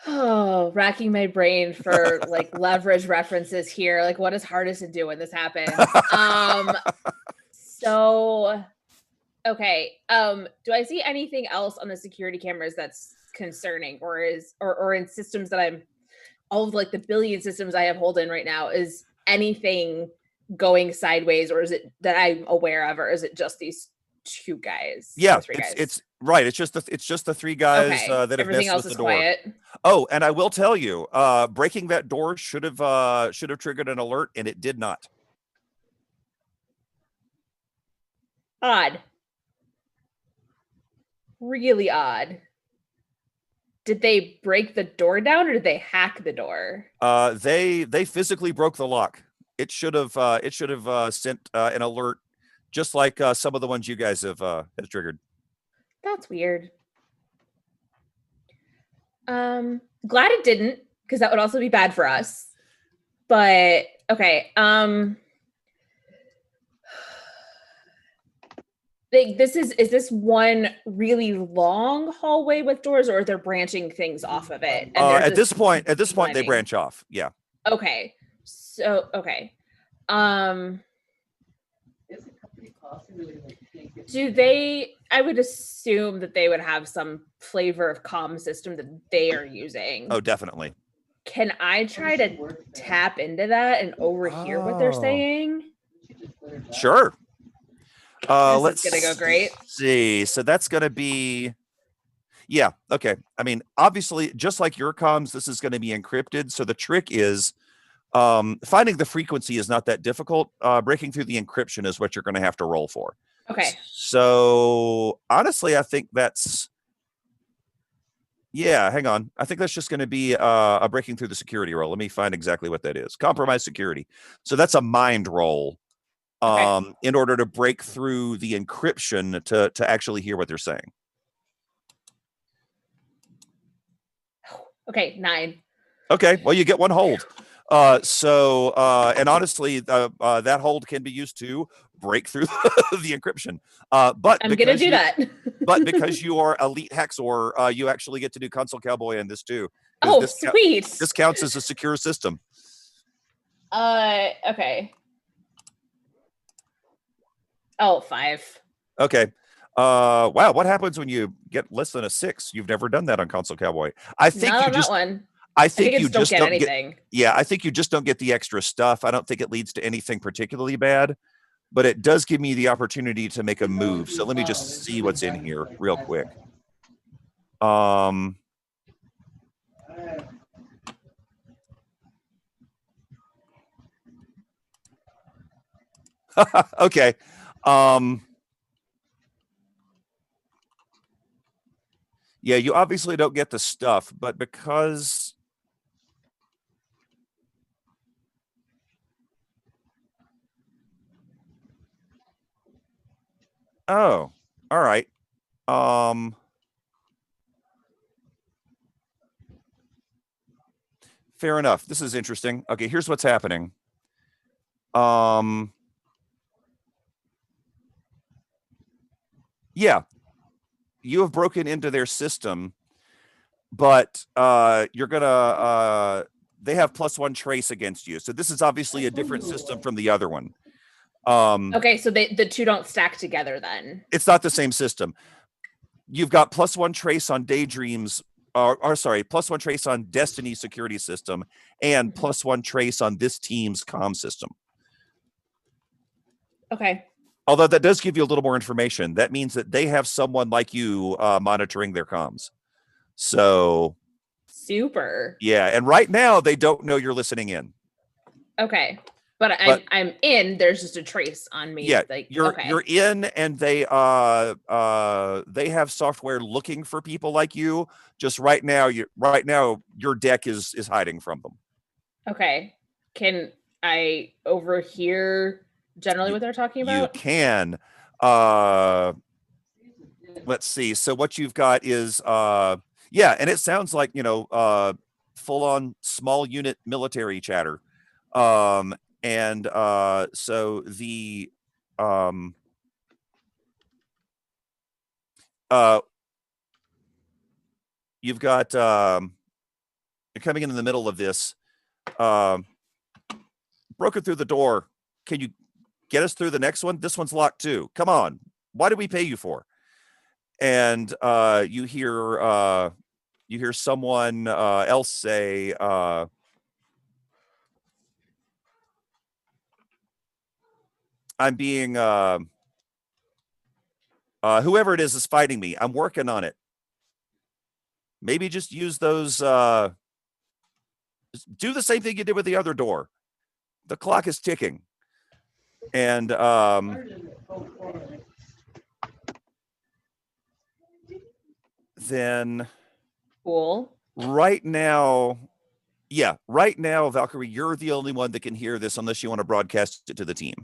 Speaker 3: Oh, racking my brain for like leverage references here. Like, what is hardest to do when this happens? So, okay. Do I see anything else on the security cameras that's concerning, or in systems that I'm all of like the billion systems I have hold in right now? Is anything going sideways, or is it that I'm aware of, or is it just these 2 guys?
Speaker 4: Yeah,
Speaker 3: 3 guys?
Speaker 4: it's right. It's just the 3 guys
Speaker 3: Okay.
Speaker 4: that have
Speaker 3: Everything
Speaker 4: messed
Speaker 3: else
Speaker 4: with
Speaker 3: is
Speaker 4: the door.
Speaker 3: quiet.
Speaker 4: Oh, and I will tell you, breaking that door should have triggered an alert, and it did not.
Speaker 3: Odd. Really odd. Did they break the door down, or did they hack the door?
Speaker 4: They physically broke the lock. It should have sent an alert, just like some of the ones you guys have triggered.
Speaker 3: That's weird. Glad it didn't, because that would also be bad for us. But okay. Like, is this one really long hallway with doors, or they're branching things off of it? And
Speaker 4: At this point, they branch off. Yeah.
Speaker 3: Okay. So okay. Do they? I would assume that they would have some flavor of comm system that they are using.
Speaker 4: Oh, definitely.
Speaker 3: Can I try to tap into that and overhear what they're saying?
Speaker 4: Sure.
Speaker 3: This is gonna go great.
Speaker 4: See. So that's gonna be. Yeah. Okay. I mean, obviously, just like your comms, this is going to be encrypted. So the trick is finding the frequency is not that difficult. Breaking through the encryption is what you're going to have to roll for.
Speaker 3: Okay.
Speaker 4: So honestly, I think that's. Yeah, hang on. I think that's just going to be a breaking through the security roll. Let me find exactly what that is. Compromise security. So that's a mind roll in order to break through the encryption to actually hear what they're saying.
Speaker 3: Okay, 9.
Speaker 4: Okay, well, you get 1 hold. And honestly, that hold can be used to break through the encryption. But
Speaker 3: I'm gonna do that.
Speaker 4: But because you are elite Hexor, you actually get to do Console Cowboy in this too.
Speaker 3: Oh, sweet!
Speaker 4: This counts as a secure system.
Speaker 3: Okay. Oh, 5.
Speaker 4: Okay. Wow, what happens when you get less than a 6? You've never done that on Console Cowboy. I think
Speaker 3: Not
Speaker 4: you
Speaker 3: on
Speaker 4: just.
Speaker 3: That one.
Speaker 4: I think you just
Speaker 3: don't
Speaker 4: don't
Speaker 3: get anything.
Speaker 4: I think you just don't get the extra stuff. I don't think it leads to anything particularly bad, but it does give me the opportunity to make a move. So let me just see what's in here real quick. Okay. Yeah, you obviously don't get the stuff, but because Oh, all right. Fair enough. This is interesting. Okay, here's what's happening. Yeah, you have broken into their system, but you're gonna they have +1 trace against you. So this is obviously a different system from the other one.
Speaker 3: Okay, so the two don't stack together then.
Speaker 4: It's not the same system. You've got +1 trace on Daydreams, or sorry, +1 trace on Destiny security system, and +1 trace on this team's comm system.
Speaker 3: Okay.
Speaker 4: Although that does give you a little more information. That means that they have someone like you monitoring their comms. So
Speaker 3: super.
Speaker 4: Yeah, and right now they don't know you're listening in.
Speaker 3: Okay. But I'm in. There's just a trace on me.
Speaker 4: Yeah,
Speaker 3: like,
Speaker 4: you're in, and they have software looking for people like you. Just right now, your deck is hiding from them.
Speaker 3: Okay. Can I overhear generally what they're talking about?
Speaker 4: You can. Let's see. So what you've got is yeah, and it sounds like full on small unit military chatter. And so the you've got you're coming in the middle of this. Broken through the door. Can you get us through the next one? This one's locked too. Come on. What did we pay you for? And you hear someone else say, I'm being whoever it is fighting me. I'm working on it. Maybe just use those do the same thing you did with the other door. The clock is ticking. And then
Speaker 3: cool.
Speaker 4: Right now, Valkyrie, you're the only one that can hear this unless you want to broadcast it to the team.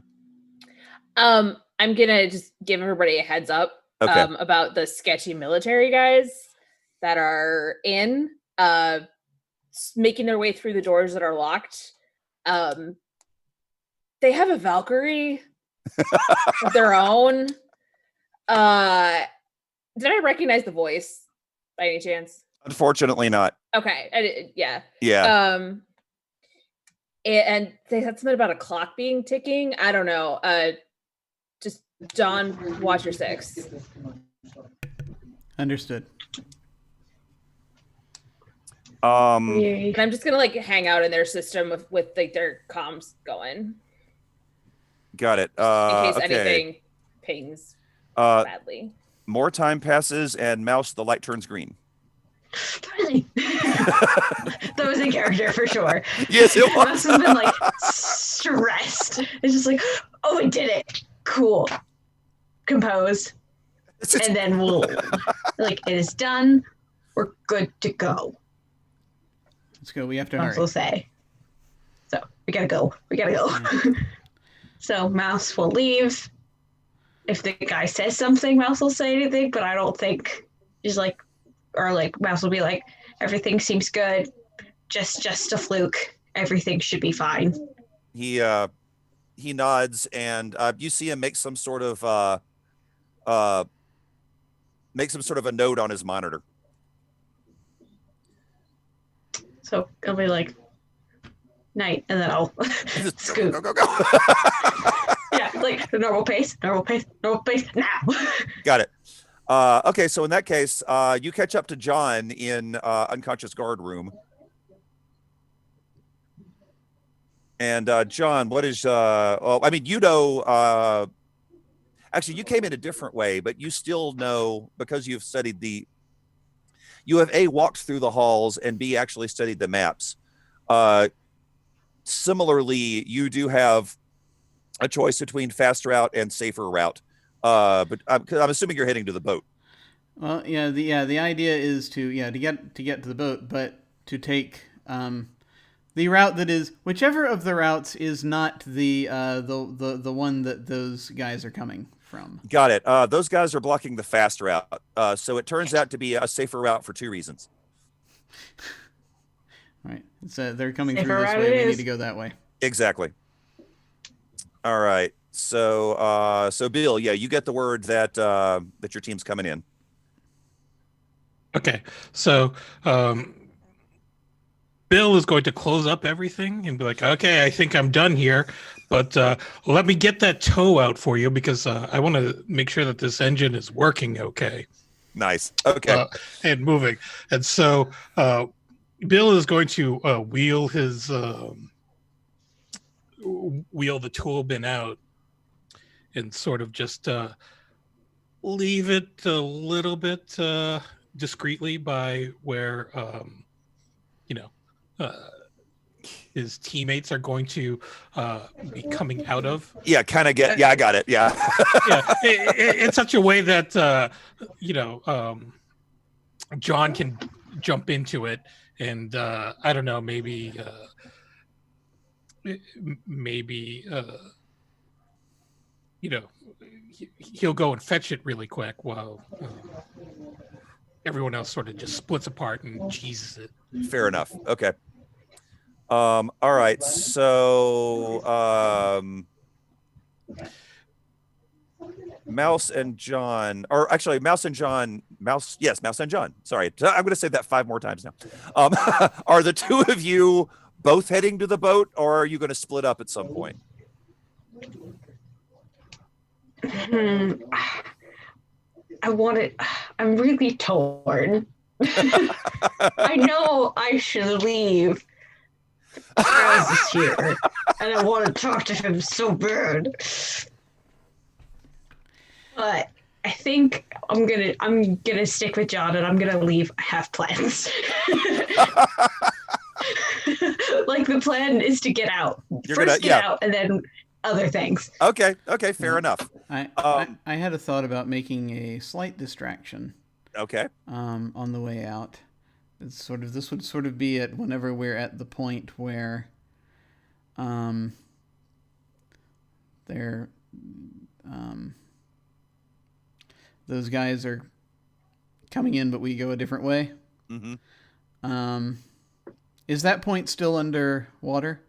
Speaker 3: I'm gonna just give everybody a heads up about the sketchy military guys that are in making their way through the doors that are locked. They have a Valkyrie of their own. Did I recognize the voice by any chance?
Speaker 4: Unfortunately not.
Speaker 3: Okay. Yeah. And they had something about a clock being ticking. I don't know. Just John, watch your six.
Speaker 1: Understood.
Speaker 3: And I'm just gonna hang out in their system with their comms going.
Speaker 4: Got it.
Speaker 3: In case anything pings badly.
Speaker 4: More time passes, and Mouse, the light turns green.
Speaker 5: Finally. That was in character for sure.
Speaker 4: Yes, it was.
Speaker 5: Mouse has been stressed. It's just oh, we did it. Cool. Composed. And then we'll it is done. We're good to go.
Speaker 1: Let's go. We have to hurry.
Speaker 5: Mouse will say. So we gotta go. So Mouse will leave. If the guy says something, Mouse will say anything, but I don't think he's Mouse will be everything seems good. Just a fluke. Everything should be fine.
Speaker 4: He nods, and you see him make some sort of a note on his monitor.
Speaker 5: So I'll be night, and then I'll scoot.
Speaker 4: Go.
Speaker 5: Yeah, normal pace now.
Speaker 4: Got it. Okay, so in that case, you catch up to John in unconscious guard room. And John, what is actually you came in a different way, but you still know, because you've studied you have A, walked through the halls, and B, actually studied the maps. Similarly, you do have a choice between fast route and safer route. But I'm assuming you're heading to the boat.
Speaker 1: Well, yeah. The idea is to get to the boat, but to take the route that is whichever of the routes is not the one that those guys are coming from.
Speaker 4: Got it. Those guys are blocking the fast route. So it turns out to be a safer route for 2 reasons.
Speaker 1: All right. They're coming
Speaker 5: Safer
Speaker 1: through this
Speaker 5: route
Speaker 1: way.
Speaker 5: it
Speaker 1: We
Speaker 5: is.
Speaker 1: need to go that way.
Speaker 4: Exactly. All right. So Bill, yeah, you get the word that that your team's coming in.
Speaker 2: Okay, so Bill is going to close up everything and be like, okay, I think I'm done here, but let me get that tow out for you because I want to make sure that this engine is working okay.
Speaker 4: Nice. Okay.
Speaker 2: And moving. And so Bill is going to wheel the tool bin out and sort of just leave it a little bit discreetly by where his teammates are going to be coming out of.
Speaker 4: Yeah, kind of get. Yeah, I got it. Yeah.
Speaker 2: Yeah, in such a way that John can jump into it, and I don't know, maybe he'll go and fetch it really quick while everyone else sort of just splits apart and cheeses it.
Speaker 4: Fair enough. Okay. All right. So Mouse and John. Sorry, Mouse and John. Sorry, I'm going to say that 5 more times now. Are the 2 of you both heading to the boat, or are you going to split up at some point?
Speaker 5: I'm really torn. I know I should leave. Charles is here, and I want to talk to him so bad. But I think I'm gonna stick with John, and I'm gonna leave. I have plans. Like the plan is to get out. Get out, and then other things.
Speaker 4: Okay, fair enough.
Speaker 1: I had a thought about making a slight distraction.
Speaker 4: Okay.
Speaker 1: On the way out. This would sort of be at whenever we're at the point where those guys are coming in, but we go a different way.
Speaker 4: Mm-hmm.
Speaker 1: Is that point still under water?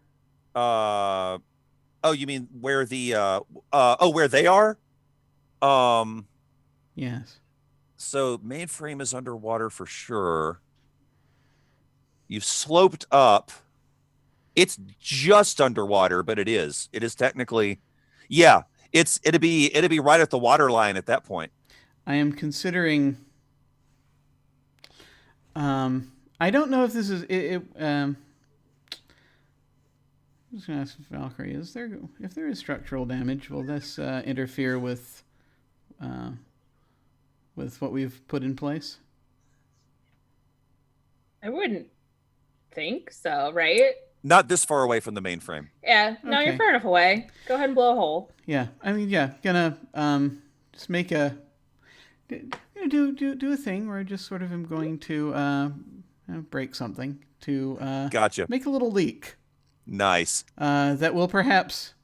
Speaker 4: Oh, you mean where the where they are?
Speaker 1: Yes.
Speaker 4: So mainframe is underwater for sure. You've sloped up. It's just underwater, but it is technically, yeah. It'd be right at the water line at that point.
Speaker 1: I am considering. I don't know if this is it. I was going to ask Valkyrie: if there is structural damage, will this interfere with what we've put in place?
Speaker 3: I wouldn't think so, right?
Speaker 4: Not this far away from the mainframe.
Speaker 3: Yeah, no,
Speaker 1: Okay.
Speaker 3: You're far enough away. Go ahead and blow a hole.
Speaker 1: Yeah, I mean, yeah, gonna just make a do a thing where I just sort of am going to break something to
Speaker 4: Gotcha.
Speaker 1: make a little leak.
Speaker 4: Nice.
Speaker 1: That will perhaps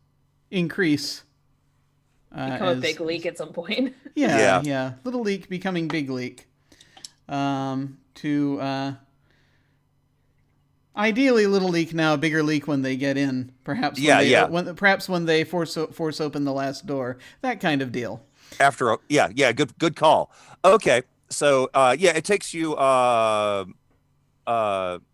Speaker 1: increase.
Speaker 3: Become a big leak at some point.
Speaker 1: Yeah. Little leak becoming big leak. Ideally, little leak now, bigger leak when they get in. Perhaps when they force open the last door. That kind of deal. Good call. Okay, so it takes you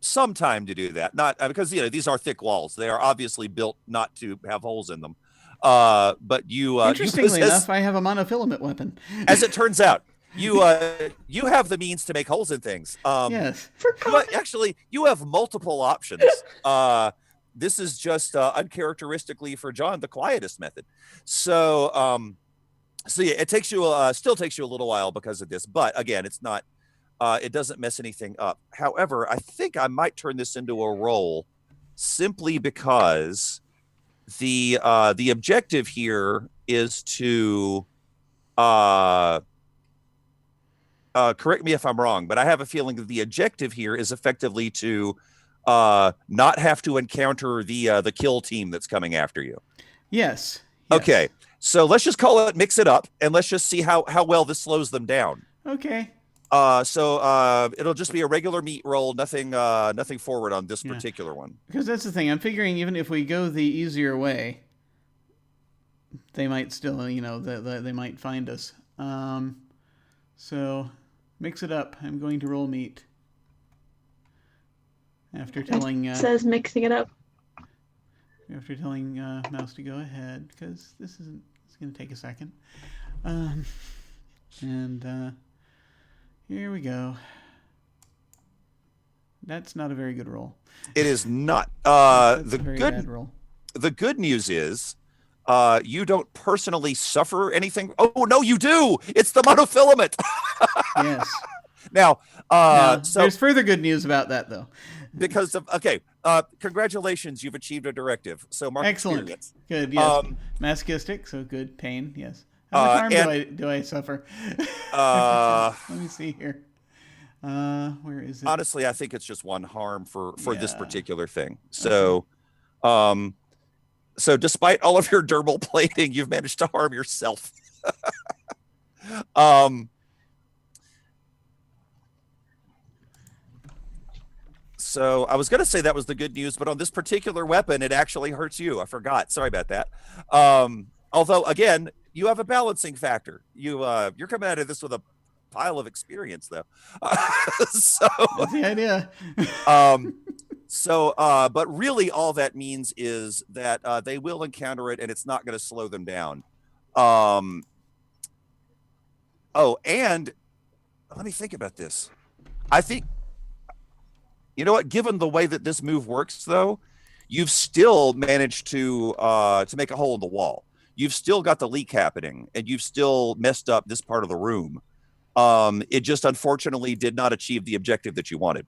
Speaker 1: some time to do that. Not because these are thick walls. They are obviously built not to have holes in them. But you interestingly enough, I have a monofilament weapon.
Speaker 4: As it turns out, you have the means to make holes in things.
Speaker 1: Yes.
Speaker 4: Actually, you have multiple options. This is just uncharacteristically for John the quietest method. So it takes you still takes you a little while because of this, but again, it's not. It doesn't mess anything up. However, I think I might turn this into a roll, simply because the objective here is to correct me if I'm wrong, but I have a feeling that the objective here is effectively to not have to encounter the kill team that's coming after you.
Speaker 1: Yes.
Speaker 4: Okay. So let's just call it mix it up, and let's just see how well this slows them down.
Speaker 1: Okay.
Speaker 4: So it'll just be a regular meat roll, nothing forward on this particular one.
Speaker 1: Because that's the thing. I'm figuring even if we go the easier way, they might still, they might find us. So mix it up. I'm going to roll meat. After telling
Speaker 5: it says mixing it up.
Speaker 1: After telling Mouse to go ahead, because it's going to take a second. Here we go. That's not a very good roll.
Speaker 4: It is not.
Speaker 1: That's a very bad roll.
Speaker 4: The good news is you don't personally suffer anything. Oh, no, you do. It's the monofilament.
Speaker 1: Yes.
Speaker 4: Now, so
Speaker 1: there's further good news about that, though.
Speaker 4: Because of, congratulations, you've achieved a directive. So mark
Speaker 1: excellent.
Speaker 4: Experience.
Speaker 1: Good, yes. Masochistic, so good. Pain, yes. How much harm do I suffer? Let me see here. Where is it?
Speaker 4: Honestly, I think it's just one harm for this particular thing. So, so despite all of your dermal plating, you've managed to harm yourself. So I was going to say that was the good news, but on this particular weapon, it actually hurts you. I forgot. Sorry about that. Although, again, you have a balancing factor. You're coming out of this with a pile of experience, though. So
Speaker 1: that's the idea.
Speaker 4: But really all that means is that they will encounter it, and it's not going to slow them down. And let me think about this. I think, you know what? Given the way that this move works, though, you've still managed to make a hole in the wall. You've still got the leak happening, and you've still messed up this part of the room. It just unfortunately did not achieve the objective that you wanted.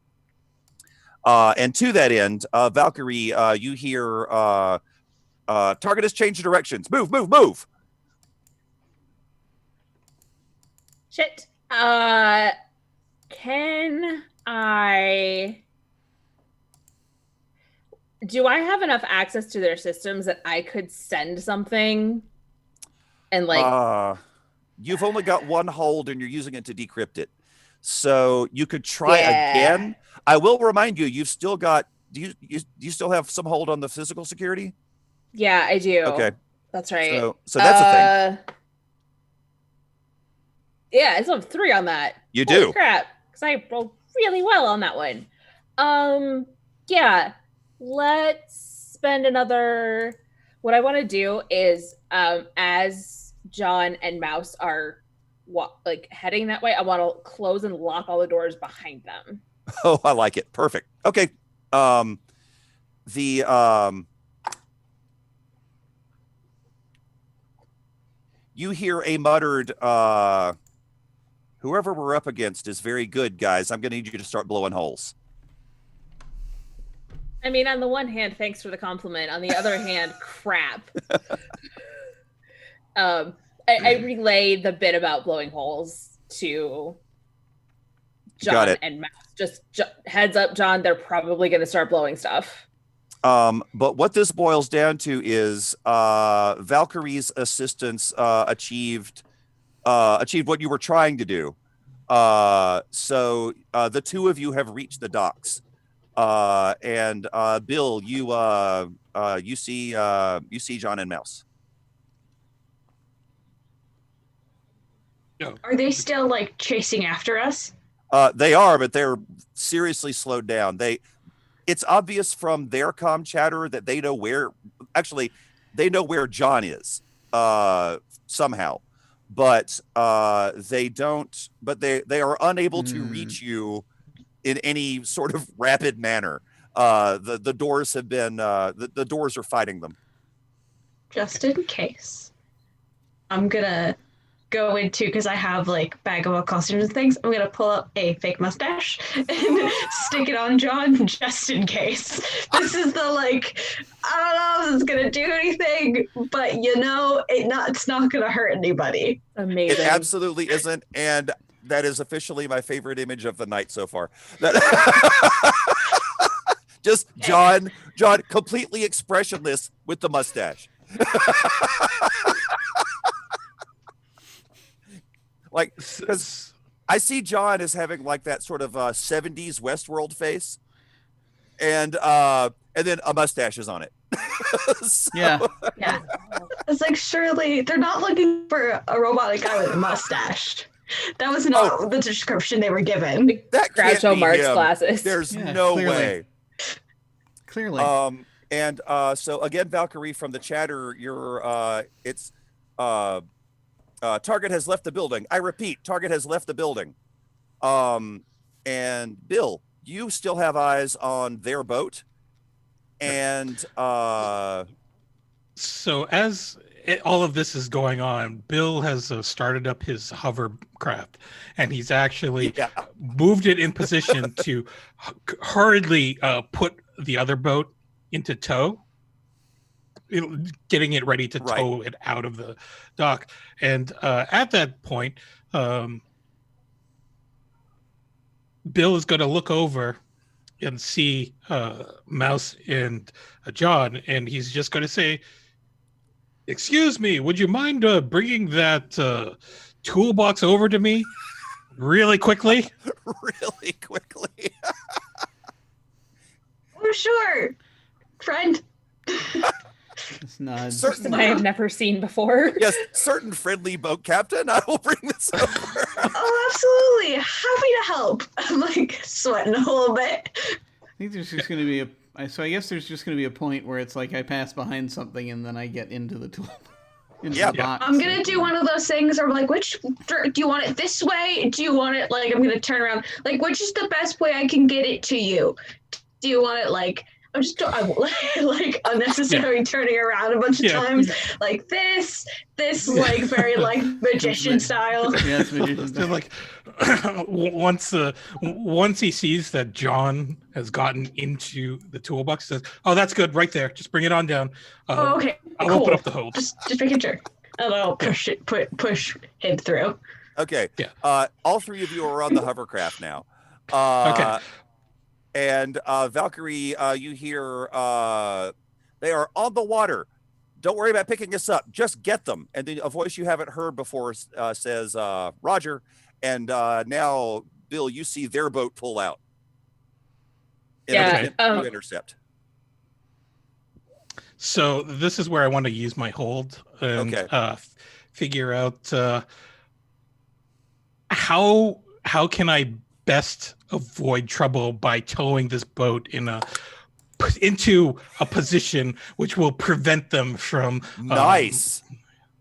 Speaker 4: And to that end, Valkyrie, you hear target has changed directions. Move, move, move.
Speaker 3: Shit. Can I... Do I have enough access to their systems that I could send something and
Speaker 4: you've only got one hold and you're using it to decrypt it. So you could try again. I will remind you, you've still got, do you still have some hold on the physical security?
Speaker 3: Yeah, I do.
Speaker 4: Okay.
Speaker 3: That's right.
Speaker 4: So that's a thing.
Speaker 3: Yeah, I still have 3 on that.
Speaker 4: You
Speaker 3: Holy
Speaker 4: do.
Speaker 3: Crap. Because I rolled really well on that one. Yeah. Let's spend another. What I want to do is, as John and Mouse are heading that way, I want to close and lock all the doors behind them.
Speaker 4: Oh, I like it. Perfect. Okay. You hear a muttered, whoever we're up against is very good, guys. I'm going to need you to start blowing holes.
Speaker 3: I mean, on the one hand, thanks for the compliment. On the other hand, crap. I relayed the bit about blowing holes to John and Matt. Just heads up, John, they're probably going to start blowing stuff.
Speaker 4: But what this boils down to is Valkyrie's assistance achieved what you were trying to do. So the two of you have reached the docks. And Bill, you see John and Mouse.
Speaker 5: Are they still chasing after us?
Speaker 4: They are, but they're seriously slowed down. It's obvious from their comm chatter that they know where John is somehow, but they don't. But they are unable to reach you in any sort of rapid manner. The doors have been the doors are fighting them.
Speaker 5: Just in case, I'm gonna go into, because I have bag of costumes and things, I'm gonna pull up a fake mustache and stick it on John just in case. This is the I don't know if it's gonna do anything, but it's not gonna hurt anybody.
Speaker 3: Amazing.
Speaker 4: It absolutely isn't, and that is officially my favorite image of the night so far. Just John completely expressionless with the mustache. Like, because I see John as having like that sort of 70s Westworld face, and then a mustache is on it. So,
Speaker 1: Yeah.
Speaker 5: Yeah. It's like, surely they're not looking for a robotic guy with a mustache. That was not the description they were given.
Speaker 4: that can't
Speaker 3: Groucho
Speaker 4: be
Speaker 3: Marx
Speaker 4: him.
Speaker 3: glasses.
Speaker 4: There's
Speaker 1: Yeah,
Speaker 4: no
Speaker 1: clearly.
Speaker 4: way.
Speaker 1: Clearly.
Speaker 4: And so again, Valkyrie, from the chatter, it's target has left the building. I repeat, target has left the building. And Bill, you still have eyes on their boat. And
Speaker 2: So as all of this is going on, Bill has started up his hovercraft, and he's actually moved it in position to hurriedly put the other boat into tow, getting it ready to tow it out of the dock. And at that point, Bill is going to look over and see Mouse and John, and he's just going to say, "Excuse me, would you mind bringing that toolbox over to me really quickly?"
Speaker 4: really quickly.
Speaker 5: Oh, sure, friend.
Speaker 1: Just nod.
Speaker 4: Certain,
Speaker 3: I have never seen before.
Speaker 4: yes, certain friendly boat captain. I will bring this over.
Speaker 5: Oh, absolutely. Happy to help. I'm like sweating a little bit.
Speaker 1: I think there's just going to be so I guess there's just going to be a point where it's like I pass behind something and then I get into the tool. Into the box.
Speaker 5: I'm gonna do one of those things where like, which do you want it this way? Do you want it like I'm gonna turn around? Like, which is the best way I can get it to you? Do you want it like I like unnecessary turning around a bunch of times, like this like very like magician style.
Speaker 1: Yeah, it's magician
Speaker 2: So
Speaker 1: style.
Speaker 2: like once he sees that John has gotten into the toolbox, he says, "Oh, that's good, right there. Just bring it on down.
Speaker 5: Oh, okay,
Speaker 2: I'll
Speaker 5: cool.
Speaker 2: open up the hole."
Speaker 5: Just making sure. And I'll push him through.
Speaker 4: Okay.
Speaker 2: Yeah.
Speaker 4: All three of you are on the hovercraft now.
Speaker 2: Okay.
Speaker 4: And Valkyrie, you hear they are on the water. Don't worry about picking us up. Just get them. And then a voice you haven't heard before says, "Roger." And now, Bill, you see their boat pull out.
Speaker 3: Yeah,
Speaker 4: You intercept.
Speaker 2: So this is where I want to use my hold and figure out how can I best avoid trouble by towing this boat into a position which will prevent them from
Speaker 4: Nice.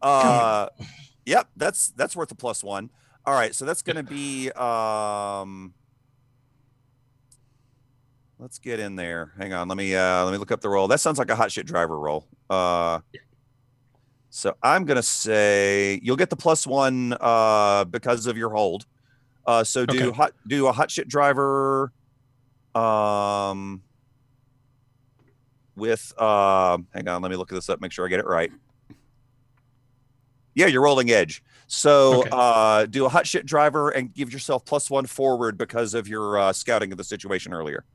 Speaker 4: Yep, that's worth a +1. All right, so that's going to be let's get in there. Hang on, let me look up the roll. That sounds like a hot shit driver roll. So I'm going to say you'll get the +1 because of your hold. So do a hot shit driver with hang on, let me look this up, make sure I get it right. Yeah, you're rolling edge. So do a hot shit driver and give yourself +1 forward because of your scouting of the situation earlier.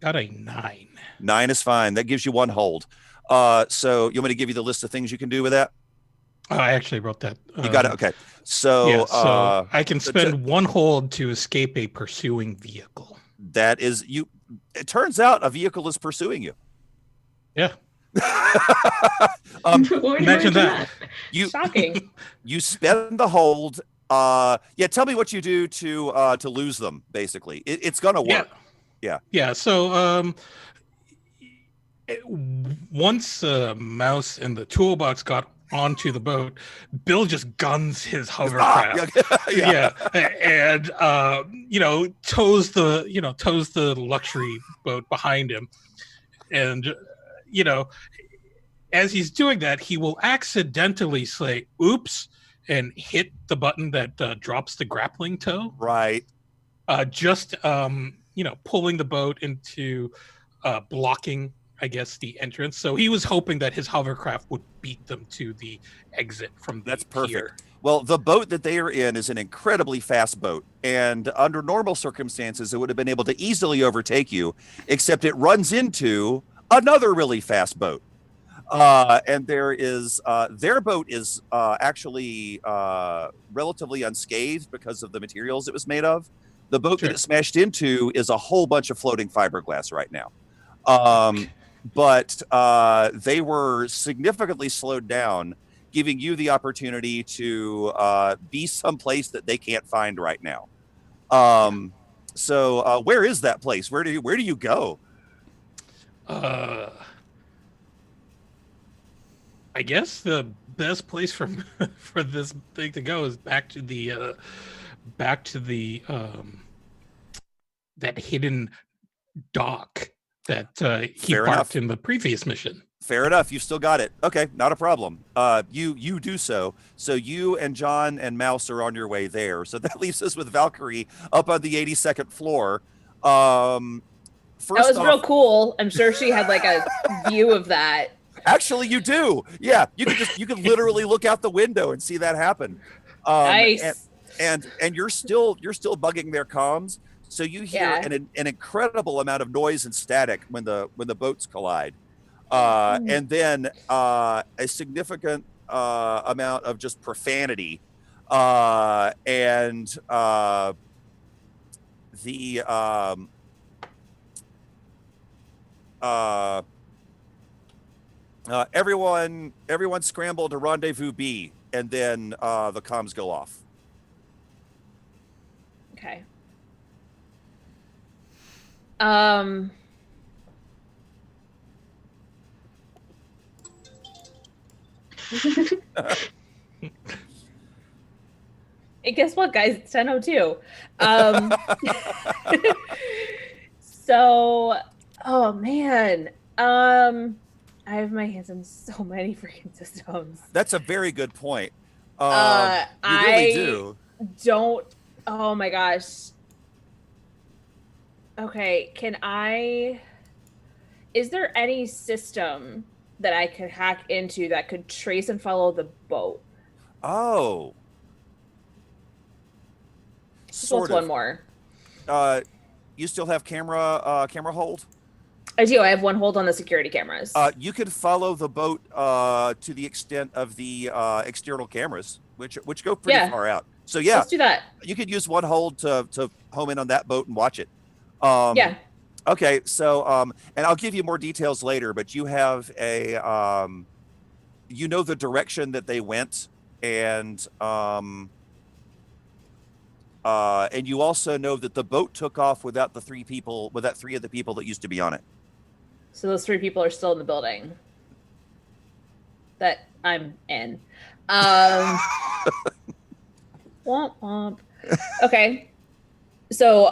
Speaker 2: Got a 9.
Speaker 4: 9 is fine. That gives you 1 hold. So you want me to give you the list of things you can do with that?
Speaker 2: I actually wrote that.
Speaker 4: You got it. Okay. So,
Speaker 2: so I can spend 1 hold to escape a pursuing vehicle.
Speaker 4: That is you. It turns out a vehicle is pursuing you.
Speaker 2: Yeah.
Speaker 5: Imagine
Speaker 2: that.
Speaker 3: Shocking.
Speaker 4: You spend the hold. Tell me what you do to lose them. Basically, it's gonna work.
Speaker 2: Yeah. So once Mouse and the toolbox got onto the boat, Bill just guns his hovercraft. And tows the luxury boat behind him, and as he's doing that, he will accidentally say "oops" and hit the button that drops the grappling tow.
Speaker 4: Right.
Speaker 2: Pulling the boat into blocking, I guess, the entrance. So he was hoping that his hovercraft would beat them to the exit from the
Speaker 4: That's perfect.
Speaker 2: pier.
Speaker 4: Well, the boat that they are in is an incredibly fast boat, and under normal circumstances, it would have been able to easily overtake you, except it runs into another really fast boat. And there is their boat is actually relatively unscathed because of the materials it was made of. The boat that it smashed into is a whole bunch of floating fiberglass right now. But they were significantly slowed down, giving you the opportunity to be someplace that they can't find right now. So where is that place? Where do you go?
Speaker 2: I guess the best place for this thing to go is back to the that hidden dock that he parked in the previous mission.
Speaker 4: Fair enough. You've still got it. Okay, not a problem. You do so. So you and John and Mouse are on your way there. So that leaves us with Valkyrie up on the 82nd floor.
Speaker 3: That was real cool. I'm sure she had like a view of that.
Speaker 4: Actually, you do. Yeah, you can literally look out the window and see that happen.
Speaker 3: Nice.
Speaker 4: And you're still bugging their comms, so you hear an incredible amount of noise and static when the boats collide, and then a significant amount of just profanity, and everyone scramble to rendezvous B, and then the comms go off.
Speaker 3: Okay. Hey, guess what, guys? It's 10:02. So, oh man. I have my hands on so many freaking systems.
Speaker 4: That's a very good point. You really do.
Speaker 3: Don't. Oh my gosh. Okay, is there any system that I could hack into that could trace and follow the boat?
Speaker 4: Oh.
Speaker 3: Sort of. One more.
Speaker 4: You still have camera hold?
Speaker 3: I do. I have one hold on the security cameras.
Speaker 4: You could follow the boat to the extent of the external cameras, which go pretty far out. So yeah,
Speaker 3: let's do that.
Speaker 4: You could use one hold to home in on that boat and watch it.
Speaker 3: Yeah.
Speaker 4: Okay. So and I'll give you more details later, but you have a you know the direction that they went, and you also know that the boat took off without three of the people that used to be on it.
Speaker 3: So those 3 people are still in the building that I'm in. Womp womp. Okay. So,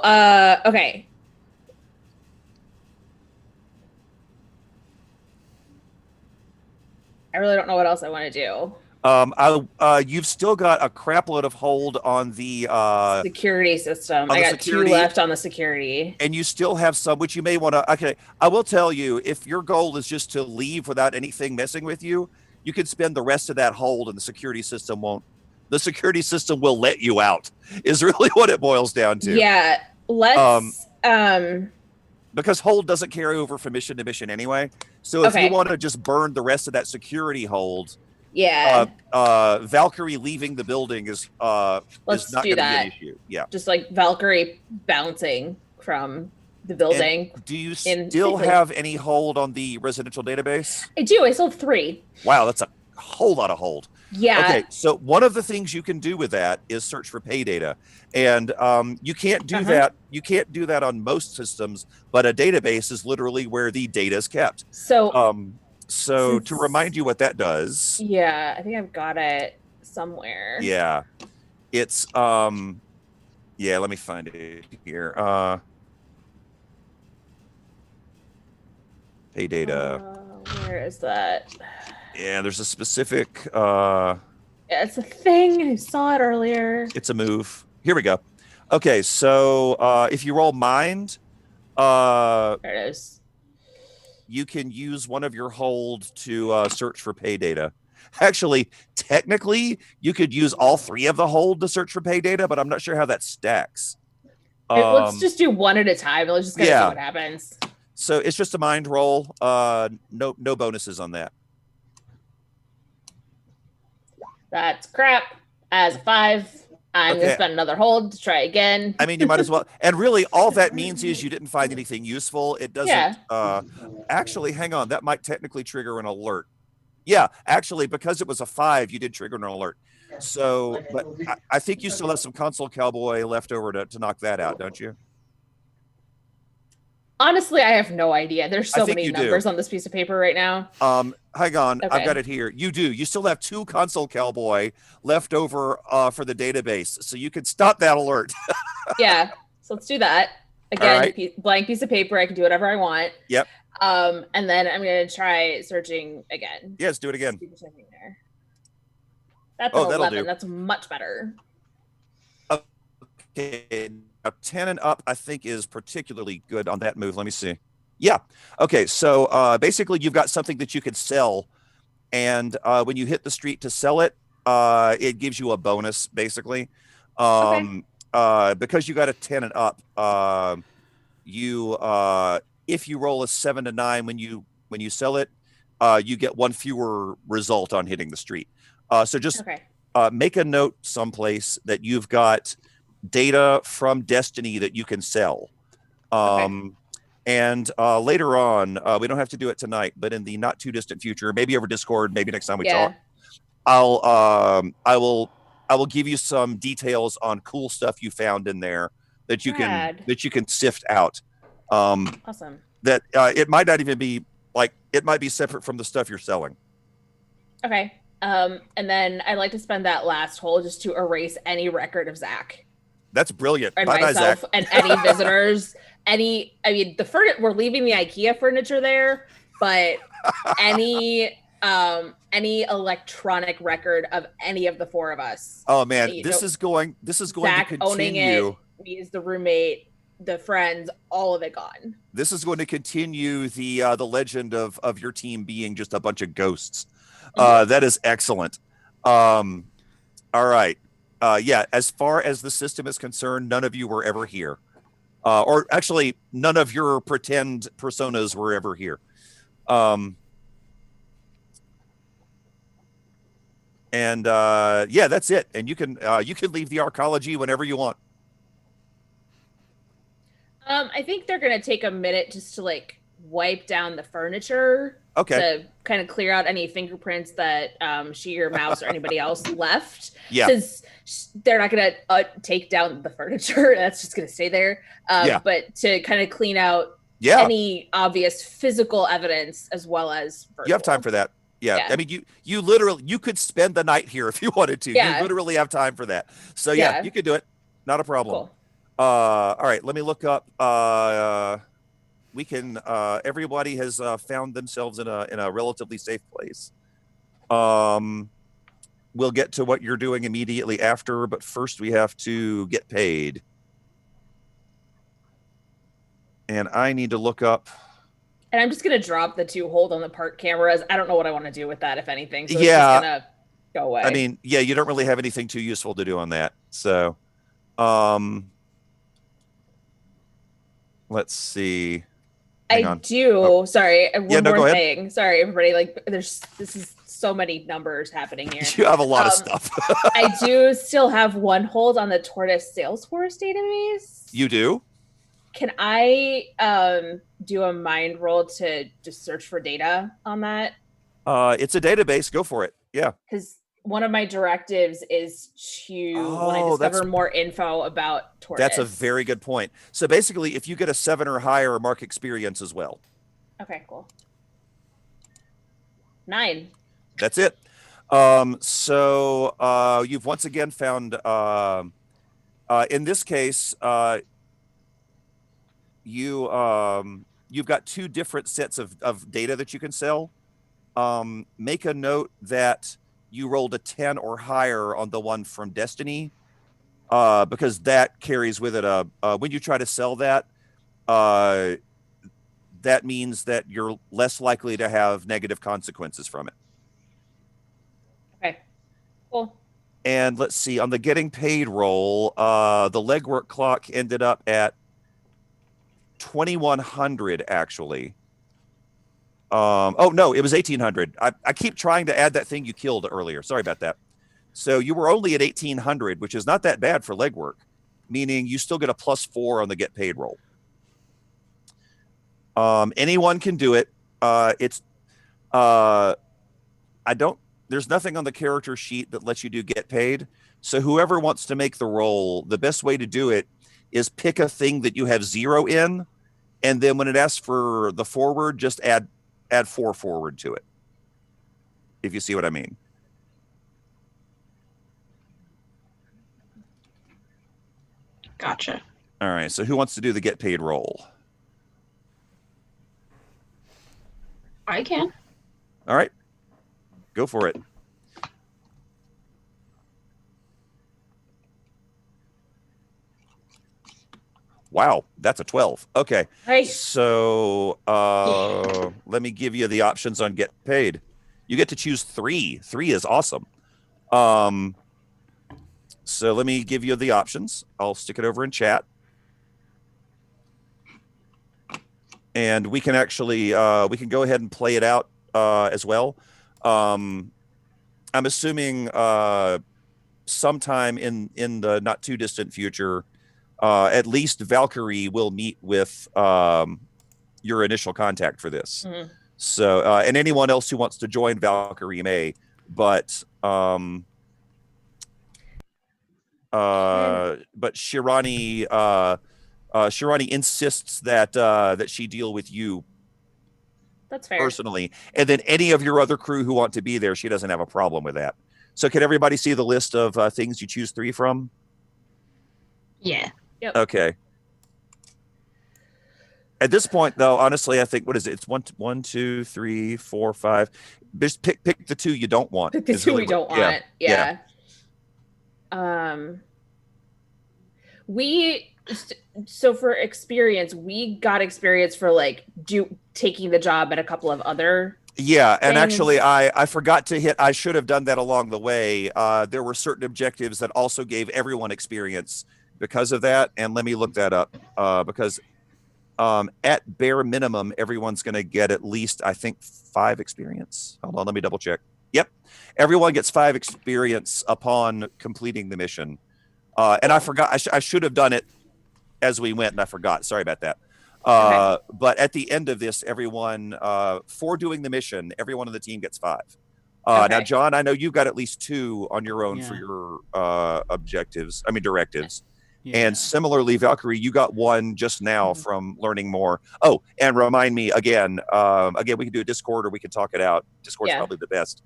Speaker 3: okay. I really don't know what else I want to do.
Speaker 4: You've still got a crap load of hold on the
Speaker 3: security system. I got 2 left on the security.
Speaker 4: And you still have some, which you may want to. Okay, I will tell you, if your goal is just to leave without anything messing with you, you could spend the rest of that hold, and the security system won't. The security system will let you out. Is really what it boils down to.
Speaker 3: Yeah, let's.
Speaker 4: Because hold doesn't carry over from mission to mission anyway. So if you want to just burn the rest of that security hold.
Speaker 3: Yeah.
Speaker 4: Valkyrie leaving the building is not going to be an issue. Yeah.
Speaker 3: Just like Valkyrie bouncing from the building.
Speaker 4: And do you still have any hold on the residential database?
Speaker 3: I do. I still have 3.
Speaker 4: Wow, that's a whole lot of hold.
Speaker 3: Yeah.
Speaker 4: Okay, so one of the things you can do with that is search for pay data, and you can't do that. You can't do that on most systems, but a database is literally where the data is kept. So to remind you what that does.
Speaker 3: Yeah, I think I've got it somewhere.
Speaker 4: Yeah. It's let me find it here. Pay data.
Speaker 3: Where is that?
Speaker 4: Yeah, there's a specific
Speaker 3: yeah, it's a thing. I saw it earlier.
Speaker 4: It's a move. Here we go. Okay, so if you roll mind,
Speaker 3: there it is.
Speaker 4: You can use one of your hold to search for pay data. Actually, technically, you could use all 3 of the hold to search for pay data, but I'm not sure how that stacks.
Speaker 3: Let's just do one at a time. Let's just see what happens.
Speaker 4: So it's just a mind roll. No bonuses on that.
Speaker 3: That's crap. As a 5, I'm gonna spend another hold to try again.
Speaker 4: I mean, you might as well. And really, all that means is you didn't find anything useful. It doesn't. Actually, hang on. That might technically trigger an alert. Yeah, actually, because it was a 5, you did trigger an alert. So, but I think you still have some console cowboy left over to knock that out, don't you?
Speaker 3: Honestly, I have no idea. There's so many numbers on this piece of paper right now.
Speaker 4: Hang on. Okay. I've got it here. You do. You still have 2 console cowboy left over for the database. So you can stop that alert.
Speaker 3: Yeah. So let's do that. Again, blank piece of paper. I can do whatever I want.
Speaker 4: Yep.
Speaker 3: And then I'm going to try searching again.
Speaker 4: Yes, do it again.
Speaker 3: That's an 11. That's much better.
Speaker 4: Okay. Now 10 and up, I think, is particularly good on that move. Let me see. Yeah. Okay. So basically, you've got something that you could sell. And when you hit the street to sell it, it gives you a bonus, basically. Because you got a 10 and up, if you roll a 7 to 9 when you sell it, you get 1 fewer result on hitting the street. So just make a note someplace that you've got data from Destiny that you can sell. And later on, we don't have to do it tonight, but in the not too distant future, maybe over Discord, maybe next time we talk, I will give you some details on cool stuff you found in there that you can sift out.
Speaker 3: Awesome.
Speaker 4: That it might not even be it might be separate from the stuff you're selling.
Speaker 3: Okay. And then I'd like to spend that last hole just to erase any record of Zach.
Speaker 4: That's brilliant.
Speaker 3: And myself Zach. And any visitors. We're leaving the IKEA furniture there, but any electronic record of any of the 4 of us.
Speaker 4: Oh man, this is going
Speaker 3: Zach
Speaker 4: to continue.
Speaker 3: Owning it, me as the roommate, the friends, all of it gone.
Speaker 4: This is going to continue the legend of your team being just a bunch of ghosts. That is excellent. All right. As far as the system is concerned, none of you were ever here. Or actually, none of your pretend personas were ever here. That's it. And you can leave the Arcology whenever you want.
Speaker 3: I think they're going to take a minute just to wipe down the furniture.
Speaker 4: Okay.
Speaker 3: To kind of clear out any fingerprints that she or Mouse or anybody else left.
Speaker 4: Yeah.
Speaker 3: Because they're not going to take down the furniture. That's just going to stay there. But to kind of clean out any obvious physical evidence as well as virtual.
Speaker 4: You have time for that. Yeah. I mean, you could spend the night here if you wanted to.
Speaker 3: Yeah.
Speaker 4: You literally have time for that. So you could do it. Not a problem.
Speaker 3: Cool.
Speaker 4: All right. Let me look up. We can. Everybody has found themselves in a relatively safe place. We'll get to what you're doing immediately after, but first we have to get paid. And I need to look up.
Speaker 3: And I'm just going to drop the 2 hold on the park cameras. I don't know what I want to do with that, if anything. So it's just going to go away.
Speaker 4: I mean, you don't really have anything too useful to do on that. So, let's see. Hang on.
Speaker 3: Sorry. One more
Speaker 4: go ahead.
Speaker 3: thing. Sorry, everybody. This is so many numbers happening here.
Speaker 4: You have a lot of stuff.
Speaker 3: I do still have 1 hold on the Tortoise Salesforce database.
Speaker 4: You do?
Speaker 3: Can I do a mind roll to just search for data on that?
Speaker 4: It's a database. Go for it. Yeah.
Speaker 3: Because one of my directives is to, when I discover more info about Tortoise.
Speaker 4: That's a very good point. So basically, if you get a 7 or higher, mark experience as well.
Speaker 3: Okay, cool. 9.
Speaker 4: That's it. So you've once again found, in this case, you've got 2 different sets of data that you can sell. Make a note that you rolled a 10 or higher on the one from Destiny, because that carries with it when you try to sell that, that means that you're less likely to have negative consequences from it.
Speaker 3: Okay, cool.
Speaker 4: And let's see, on the getting paid roll, the legwork clock ended up at 2100 actually. Oh no, it was 1800. I keep trying to add that thing you killed earlier. Sorry about that. So you were only at 1800, which is not that bad for legwork, meaning you still get a +4 on the get paid roll. Anyone can do it. There's nothing on the character sheet that lets you do get paid. So whoever wants to make the roll, the best way to do it is pick a thing that you have 0 in, and then when it asks for the forward, just add 4 forward to it. If you see what I mean.
Speaker 5: Gotcha.
Speaker 4: All right. So who wants to do the get paid roll?
Speaker 5: I can.
Speaker 4: All right. Go for it. Wow, that's a 12. Okay.
Speaker 3: Nice.
Speaker 4: So let me give you the options on get paid. You get to choose 3. 3 is awesome. So let me give you the options. I'll stick it over in chat. And we can actually we can go ahead and play it out as well. I'm assuming sometime in the not too distant future, at least Valkyrie will meet with your initial contact for this. Mm-hmm. So, and anyone else who wants to join Valkyrie may, but Shirani Shirani insists that she deal with you.
Speaker 3: That's fair.
Speaker 4: Personally, and then any of your other crew who want to be there, she doesn't have a problem with that. So can everybody see the list of things you choose 3 from?
Speaker 5: Yeah.
Speaker 3: Yep.
Speaker 4: Okay. At this point, though, honestly, I think, what is it? It's 1, 2, 3, 4, 5. Just pick the 2 you don't want.
Speaker 3: Pick the 2 we don't want. Yeah. So for experience, we got experience for like taking the job at a couple of other
Speaker 4: and
Speaker 3: things.
Speaker 4: Actually I forgot to hit. I should have done that along the way. There were certain objectives that also gave everyone experience because of that, and let me look that up because at bare minimum everyone's going to get at least, I think, 5 experience. Hold on, let me double check. Yep, everyone gets 5 experience upon completing the mission. And I forgot. I should have done it as we went, and I forgot. Sorry about that. Okay. But at the end of this, everyone, for doing the mission, everyone on the team gets 5. Okay. Now, John, I know you've got at least 2 on your own for your directives. Yeah. And similarly, Valkyrie, you got 1 just now from learning more. Oh, and remind me again, we can do a Discord or we can talk it out. Discord's probably the best.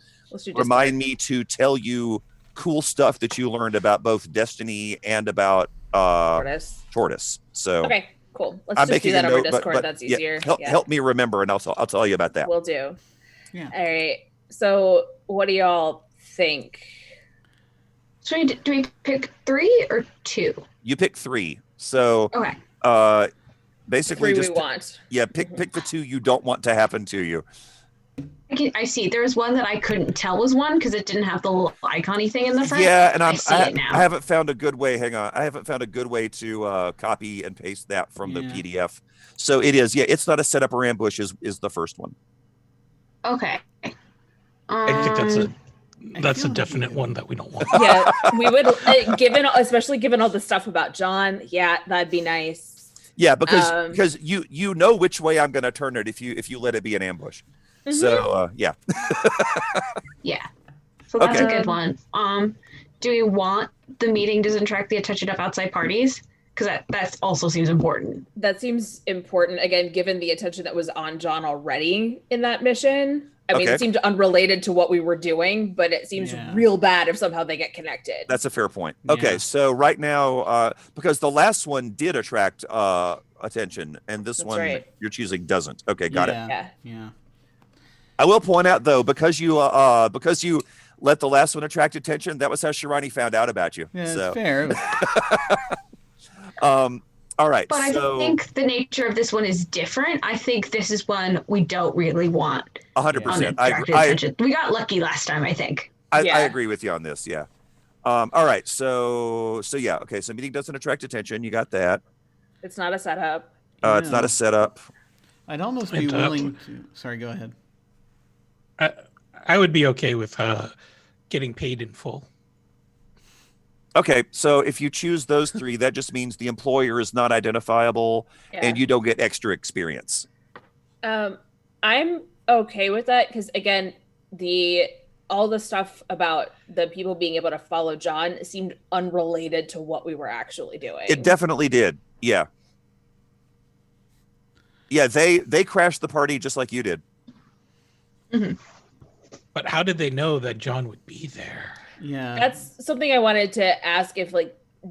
Speaker 4: Remind me to tell you cool stuff that you learned about both Destiny and about Tortoise. So
Speaker 3: okay, cool. Let's just do that over Discord. But that's easier.
Speaker 4: Help me remember, and I'll tell you about that.
Speaker 3: We'll do. Yeah. All right. So, what do y'all think?
Speaker 5: So, do we pick 3 or 2?
Speaker 4: You pick 3. So,
Speaker 5: okay.
Speaker 4: Basically,
Speaker 3: 3 we want.
Speaker 4: Yeah, pick the 2 you don't want to happen to you.
Speaker 5: I see. There was one that I couldn't tell was one because it didn't have the little icon-y thing in the front.
Speaker 4: Yeah, and I haven't found a good way. Hang on, I haven't found a good way to copy and paste that from the PDF. So it is. Yeah, it's not a setup or ambush. Is the first one.
Speaker 5: Okay.
Speaker 2: I think that's a definite one that we don't want.
Speaker 3: Yeah, we would, especially given all the stuff about John. Yeah, that'd be nice.
Speaker 4: Yeah, because you know which way I'm going to turn it if you let it be an ambush. Mm-hmm. So yeah.
Speaker 5: Yeah. So that's a good one. Do we want the meeting doesn't attract the attention of outside parties? Because that also seems important.
Speaker 3: That seems important, again, given the attention that was on John already in that mission. I mean, it seemed unrelated to what we were doing, but it seems real bad if somehow they get connected.
Speaker 4: That's a fair point. Okay, so right now, because the last one did attract attention, and this one you're choosing doesn't. Okay, got it.
Speaker 1: Yeah.
Speaker 4: I will point out, though, because you let the last one attract attention, that was how Shirani found out about you.
Speaker 1: Yeah,
Speaker 4: so.
Speaker 1: It's fair.
Speaker 4: All right.
Speaker 5: But I think the nature of this one is different. I think this is one we don't really want.
Speaker 4: 100%.
Speaker 5: We got lucky last time, I think.
Speaker 4: I agree with you on this. Yeah. All right. So yeah. Okay. So meeting doesn't attract attention. You got that.
Speaker 3: It's not a setup.
Speaker 4: It's not a setup.
Speaker 1: I'd almost be willing to. Sorry, go ahead.
Speaker 2: I would be okay with getting paid in full.
Speaker 4: Okay, so if you choose those three, that just means the employer is not identifiable and you don't get extra experience.
Speaker 3: I'm okay with that because, again, all the stuff about the people being able to follow John seemed unrelated to what we were actually doing.
Speaker 4: It definitely did. Yeah. Yeah, they crashed the party just like you did.
Speaker 5: Mm-hmm.
Speaker 2: But how did they know that John would be there?
Speaker 1: Yeah.
Speaker 3: That's something I wanted to ask if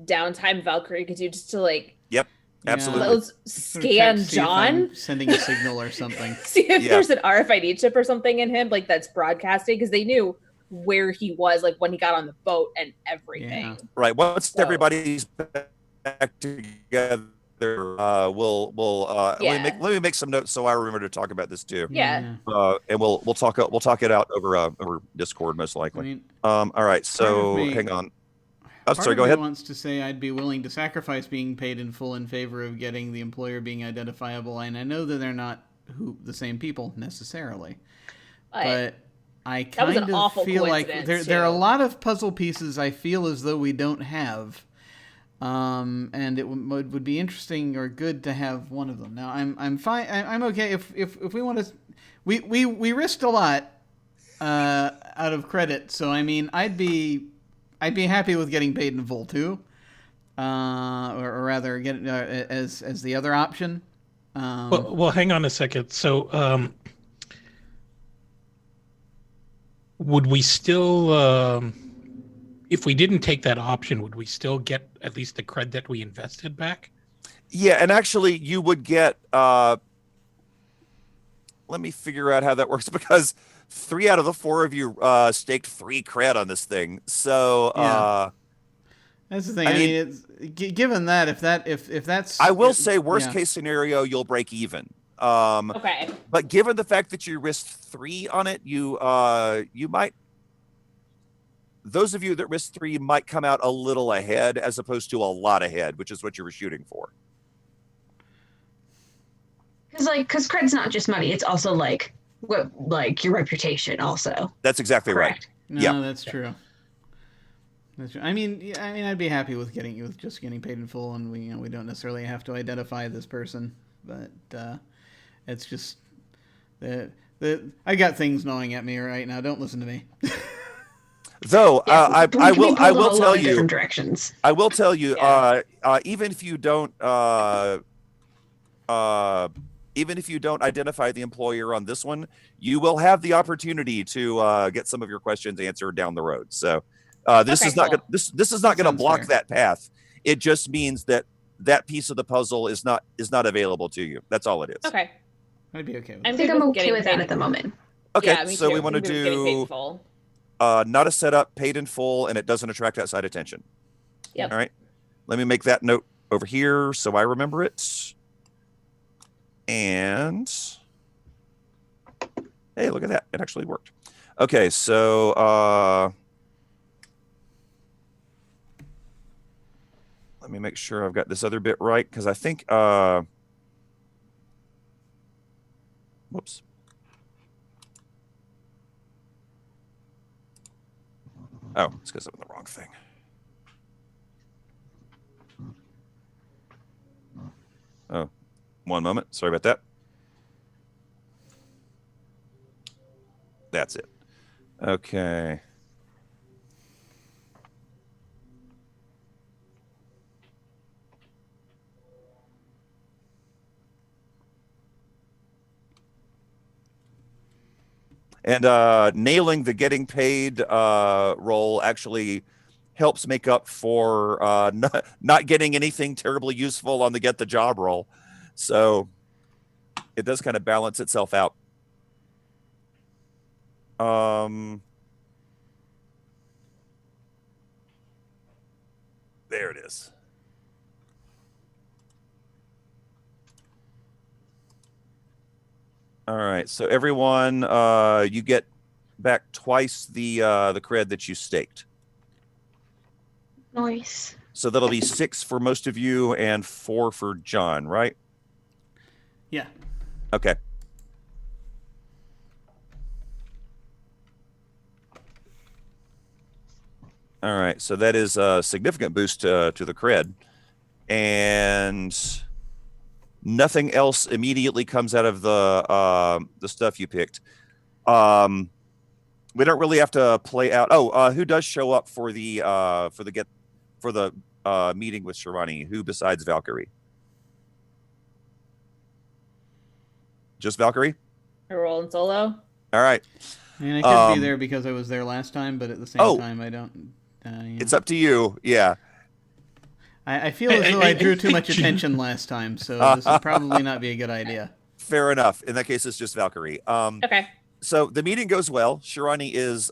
Speaker 3: downtime Valkyrie could do just to
Speaker 4: Yep. Absolutely.
Speaker 3: let's scan John,
Speaker 1: sending a signal or something.
Speaker 3: see if there's an RFID chip or something in him that's broadcasting, because they knew where he was when he got on the boat and everything.
Speaker 1: Yeah.
Speaker 4: Right. Once everybody's back together, we'll let me make some notes so I remember to talk about this too.
Speaker 3: Yeah.
Speaker 4: And we'll talk it out over Discord most likely. All right. So hang on. Sorry, go ahead.
Speaker 1: Wants to say I'd be willing to sacrifice being paid in full in favor of getting the employer being identifiable, and I know that they're not the same people necessarily, but I kind of feel like there are a lot of puzzle pieces I feel as though we don't have, and it would be interesting or good to have one of them. Now I'm fine. I'm okay if we want to. We risked a lot out of credit, so I mean I'd be happy with getting paid in full too, or rather get as the other option.
Speaker 2: Well, hang on a second. So, would we still, if we didn't take that option, would we still get at least the cred that we invested back?
Speaker 4: Yeah, and actually, you would get. Let me figure out how that works because 3 out of the 4 of you staked 3 cred on this thing. So
Speaker 1: that's the thing. I mean given that if that's,
Speaker 4: I will say worst case scenario, you'll break even.
Speaker 3: Okay.
Speaker 4: But given the fact that you risked 3 on it, you might. Those of you that risked 3 might come out a little ahead as opposed to a lot ahead, which is what you were shooting for.
Speaker 5: Because cred's not just money; it's also your reputation also.
Speaker 4: That's exactly
Speaker 5: Correct.
Speaker 1: right. No, that's true. That's true. I mean, I'd be happy with just getting paid in full, and we don't necessarily have to identify this person, but it's just I got things gnawing at me right now. Don't listen to me.
Speaker 4: Though I will tell you
Speaker 5: different directions.
Speaker 4: I will tell you even if you don't identify the employer on this one, you will have the opportunity to get some of your questions answered down the road. So this is not going to block that path. It just means that piece of the puzzle is not available to you. That's all it is.
Speaker 3: Okay.
Speaker 1: I'd be okay with
Speaker 5: I think I'm okay with that at the moment.
Speaker 4: Okay,
Speaker 3: yeah,
Speaker 4: so we want to do not a setup, paid in full, and it doesn't attract outside attention.
Speaker 3: Yep.
Speaker 4: All right. Let me make that note over here so I remember it. And hey, look at that. It actually worked. Okay, so let me make sure I've got this other bit right because I think whoops. Oh, it's because I'm in the wrong thing. Oh, one moment. Sorry about that. That's it. Okay. And nailing the getting paid role actually helps make up for not getting anything terribly useful on the get the job roll. So it does kind of balance itself out. There it is. All right, so everyone, you get back twice the cred that you staked.
Speaker 5: Nice.
Speaker 4: So that'll be 6 for most of you and 4 for John, right?
Speaker 1: Yeah.
Speaker 4: Okay. All right, so that is a significant boost to the cred, and nothing else immediately comes out of the stuff you picked. We don't really have to play out. Oh, who does show up for the meeting with Shirani? Who besides Valkyrie? Just Valkyrie?
Speaker 3: We're rolling solo.
Speaker 4: All right.
Speaker 1: I mean, I could be there because I was there last time, but at the same time, I don't.
Speaker 4: It's up to you. Yeah.
Speaker 1: I feel as though I drew too much attention last time, so this would probably not be a good idea.
Speaker 4: Fair enough. In that case, it's just Valkyrie.
Speaker 3: Okay.
Speaker 4: So the meeting goes well. Shirani is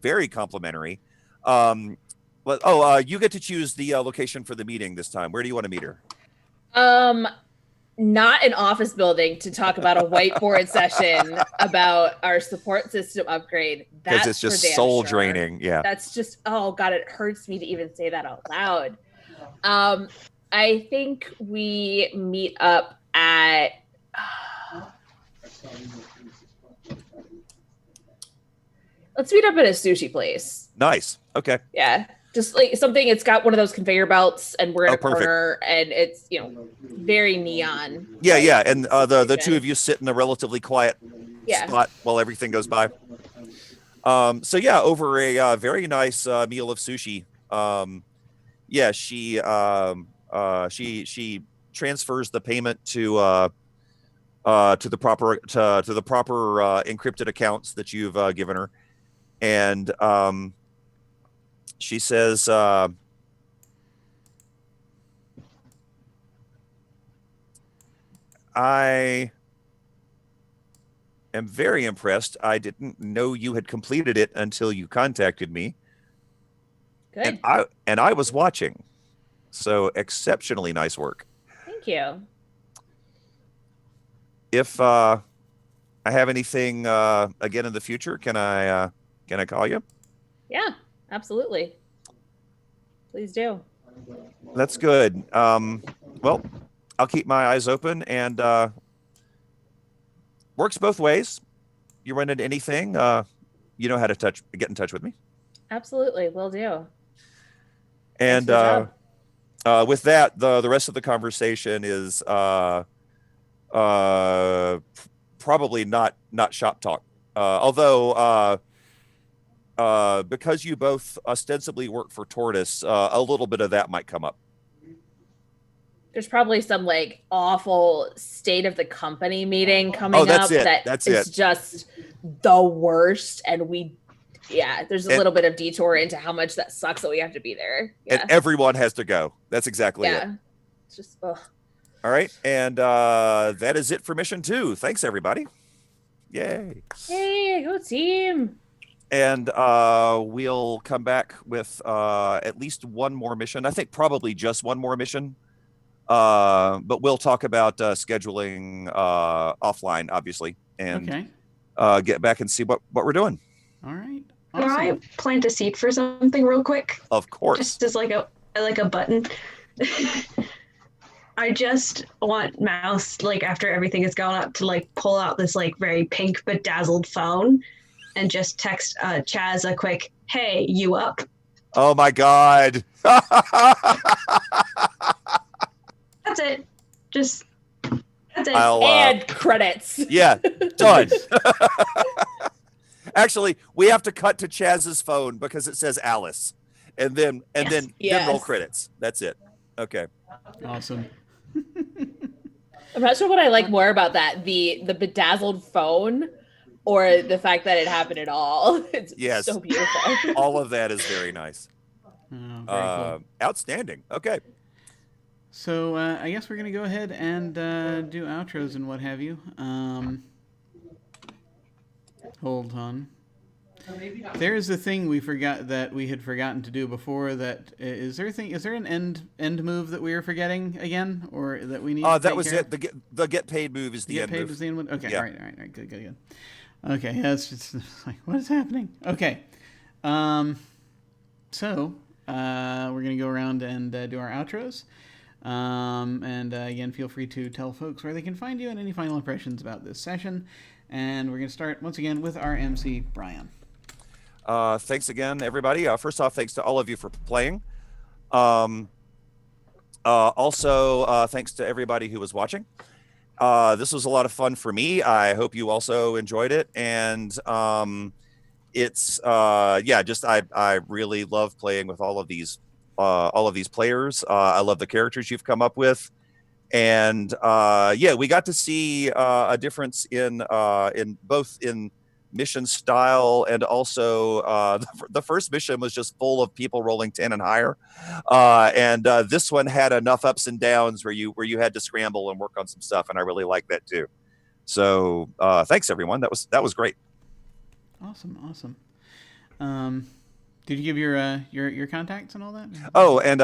Speaker 4: very complimentary. You get to choose the location for the meeting this time. Where do you want to meet her?
Speaker 3: Not an office building to talk about a whiteboard session about our support system upgrade.
Speaker 4: Because it's just soul draining. Yeah.
Speaker 3: That's just, oh God, it hurts me to even say that out loud. I think we meet up at let's meet up at a sushi place.
Speaker 4: Nice. Okay.
Speaker 3: Yeah. Just like something, it's got one of those conveyor belts and we're in a corner and it's, very neon.
Speaker 4: Yeah, yeah. And the two of you sit in a relatively quiet spot while everything goes by. So yeah, over a very nice meal of sushi. She transfers the payment to the proper encrypted accounts that you've given her, and she says, I am very impressed. I didn't know you had completed it until you contacted me.
Speaker 3: Good.
Speaker 4: And I was watching. So exceptionally nice work.
Speaker 3: Thank you.
Speaker 4: If I have anything again in the future, can I call you?
Speaker 3: Yeah, absolutely. Please do.
Speaker 4: That's good. Well, I'll keep my eyes open, and works both ways. You run into anything, you know how to get in touch with me.
Speaker 3: Absolutely, will do.
Speaker 4: And with that, the rest of the conversation is probably not shop talk. Although because you both ostensibly work for Tortoise, a little bit of that might come up.
Speaker 3: There's probably some like awful state of the company meeting coming up
Speaker 4: that's
Speaker 3: is just the worst, and there's a little bit of detour into how much that sucks that we have to be there. Yeah.
Speaker 4: And everyone has to go. That's exactly it.
Speaker 3: It's just ugh.
Speaker 4: All right, and that is it for mission 2. Thanks, everybody. Yay!
Speaker 3: Hey, go team!
Speaker 4: And we'll come back with at least one more mission. I think probably just one more mission. But we'll talk about scheduling offline, obviously, and get back and see what we're doing.
Speaker 1: All right.
Speaker 5: Awesome. Can I plant a seed for something real quick?
Speaker 4: Of course.
Speaker 5: Just as like a button. I just want Mouse, like after everything has gone up, to like pull out this like very pink bedazzled phone and just text Chaz a quick, "Hey, you up?"
Speaker 4: Oh my God.
Speaker 5: That's it. That's it.
Speaker 3: And credits.
Speaker 4: Yeah, done. Actually, we have to cut to Chaz's phone because it says Alice, and then roll credits. That's it. Okay.
Speaker 1: Awesome.
Speaker 3: I'm not sure what I like more about that, the bedazzled phone or the fact that it happened at all. It's so beautiful.
Speaker 4: All of that is very nice.
Speaker 1: Very cool.
Speaker 4: Outstanding. Okay.
Speaker 1: So I guess we're going to go ahead and do outros and what have you. Hold on. There is a thing we had forgotten to do before. Is there an end move that we are forgetting again, or that we need?
Speaker 4: That was it. The get paid move is the end move.
Speaker 1: Get paid was the end move. Okay. Yeah. All right. Good. Okay. That's just like, what is happening? Okay. So we're gonna go around and do our outros. And again, feel free to tell folks where they can find you and any final impressions about this session. And we're going to start once again with our MC, Brian.
Speaker 4: Thanks again, everybody. First off, thanks to all of you for playing. Also, thanks to everybody who was watching. This was a lot of fun for me. I hope you also enjoyed it. And it's I really love playing with all of these players. I love the characters you've come up with. And we got to see a difference in both in mission style, and also the first mission was just full of people rolling 10 and higher, and this one had enough ups and downs where you had to scramble and work on some stuff, and I really like that too. So thanks everyone, that was great.
Speaker 1: Awesome. Did you give your contacts and all that?
Speaker 4: Oh, and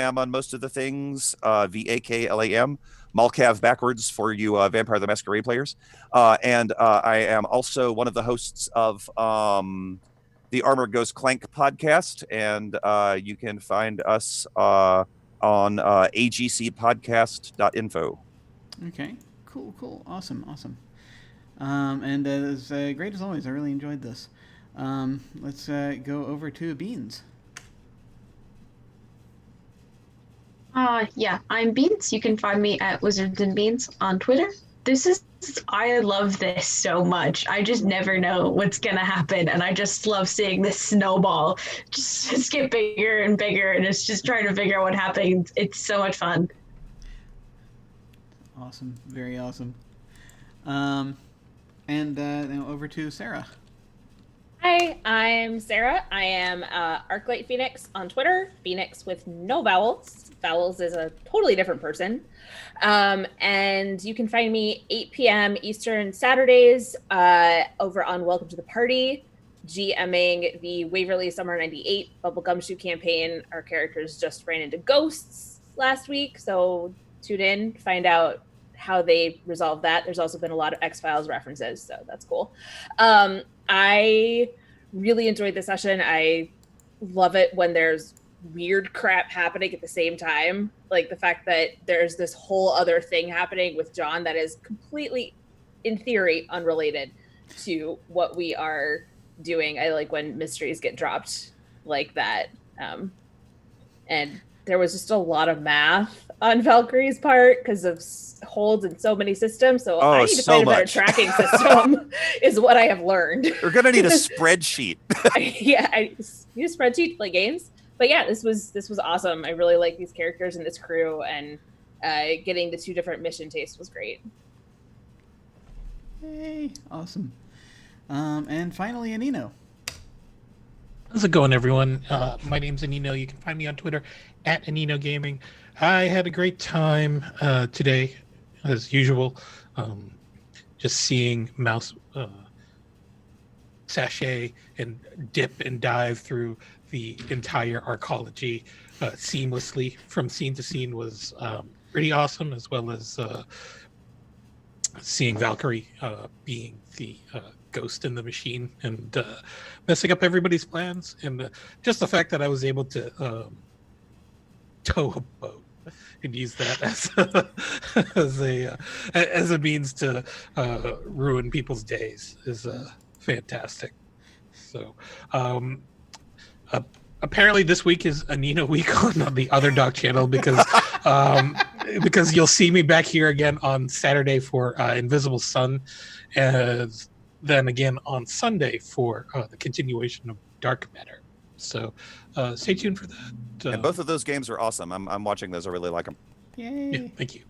Speaker 4: I'm on most of the things. VAKLAM. Malcav backwards for you Vampire the Masquerade players. And I am also one of the hosts of the Armor Goes Clank podcast. And you can find us on agcpodcast.info.
Speaker 1: Okay, cool. Awesome. And it was great as always. I really enjoyed this. Let's go over to Beans.
Speaker 5: I'm Beans. You can find me at Wizards and Beans on Twitter. I love this so much. I just never know what's gonna happen, and I just love seeing this snowball just get bigger and bigger, and it's just trying to figure out what happens. It's so much fun.
Speaker 1: Awesome, very awesome. And now over to Sara.
Speaker 3: Hi, I'm Sara. I am Arclight Phoenix on Twitter. Phoenix with no vowels. Vowels is a totally different person. And you can find me 8 p.m. Eastern Saturdays over on Welcome to the Party, GMing the Waverly Summer 98 Bubblegum Shoe campaign. Our characters just ran into ghosts last week, so tune in, find out how they resolve that. There's also been a lot of X-Files references, so that's cool. I really enjoyed the session. I love it when there's weird crap happening at the same time. Like the fact that there's this whole other thing happening with John that is completely, in theory, unrelated to what we are doing. I like when mysteries get dropped like that. And there was just a lot of math on Valkyrie's part because of holds in so many systems. So I need to find a better tracking system is what I have learned.
Speaker 4: We're going to need a spreadsheet.
Speaker 3: I need a spreadsheet like games. But yeah, this was awesome. I really like these characters and this crew, and getting the 2 different mission tastes was great.
Speaker 1: Hey, awesome. And finally, Anino.
Speaker 2: How's it going, everyone? My name's Anino. You can find me on Twitter at Anino Gaming. I had a great time today, as usual. Just seeing Mouse sashay and dip and dive through the entire Arcology seamlessly from scene to scene was pretty awesome, as well as seeing Valkyrie being the ghost in the machine and messing up everybody's plans, and just the fact that I was able to tow a boat and use that as a means to ruin people's days is fantastic. So apparently this week is Anino week on the Other Dog channel because you'll see me back here again on Saturday for Invisible Sun, and then again on Sunday for the continuation of Dark Matter. So stay tuned for that.
Speaker 4: And both of those games are awesome. I'm watching those. I really like them.
Speaker 1: Yay!
Speaker 2: Yeah, thank you.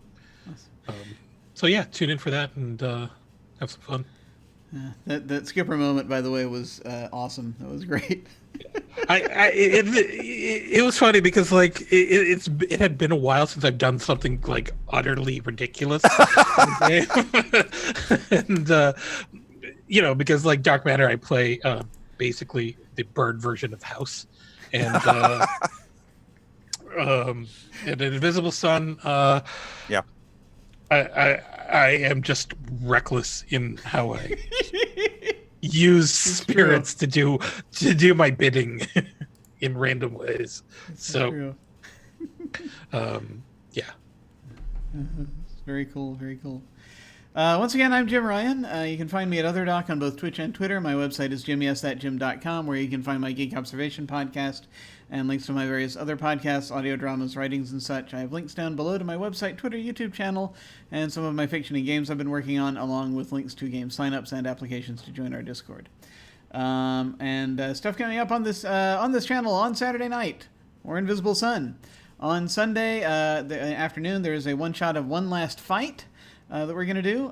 Speaker 2: So yeah, tune in for that and have some fun.
Speaker 1: That skipper moment, by the way, was awesome. That was great.
Speaker 2: It was funny because like it had been a while since I've done something like utterly ridiculous, and because like Dark Matter, I play basically the bird version of House, and in Invisible Sun,
Speaker 4: yeah.
Speaker 2: I am just reckless in how I use spirits to do my bidding. in random ways. So,
Speaker 1: true.
Speaker 2: Yeah.
Speaker 1: Very cool, very cool. Once again, I'm Jim Ryan. You can find me at OtherDoc on both Twitch and Twitter. My website is jimyesthatjim.com, where you can find my Geek Observation podcast and links to my various other podcasts, audio dramas, writings, and such. I have links down below to my website, Twitter, YouTube channel, and some of my fiction and games I've been working on, along with links to game signups and applications to join our Discord. And stuff coming up on this channel on Saturday night, or Invisible Sun. On Sunday the afternoon, there is a one-shot of One Last Fight that we're going to do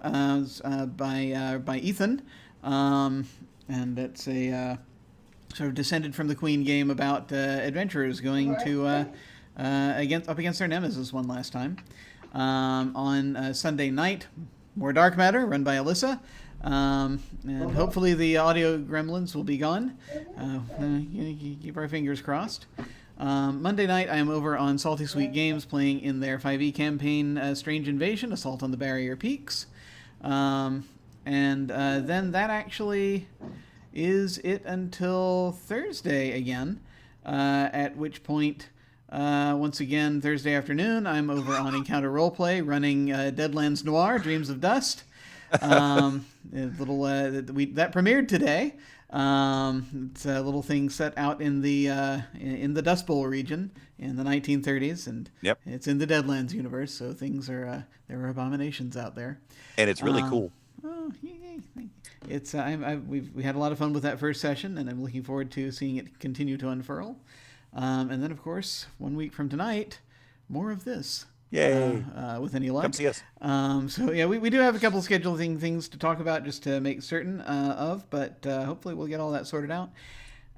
Speaker 1: by Ethan. And it's a sort of descended from the Queen game about adventurers going to up against their nemesis one last time. On Sunday night, more Dark Matter, run by Alyssa. And hopefully the audio gremlins will be gone. Keep our fingers crossed. Monday night, I am over on Salty Sweet Games playing in their 5e campaign, Strange Invasion, Assault on the Barrier Peaks. And then that actually is it until Thursday again, at which point, once again, Thursday afternoon, I'm over on Encounter Roleplay running Deadlands Noir, Dreams of Dust. That premiered today. It's a little thing set out in the Dust Bowl region in the 1930s, and it's in the Deadlands universe. So things are there are abominations out there,
Speaker 4: and it's really cool.
Speaker 1: Oh, yay. It's we had a lot of fun with that first session, and I'm looking forward to seeing it continue to unfurl. And then, of course, 1 week from tonight, more of this.
Speaker 4: Yay!
Speaker 1: With any luck.
Speaker 4: Come see us.
Speaker 1: So yeah, we do have a couple of scheduling things to talk about just to make certain of, but hopefully we'll get all that sorted out.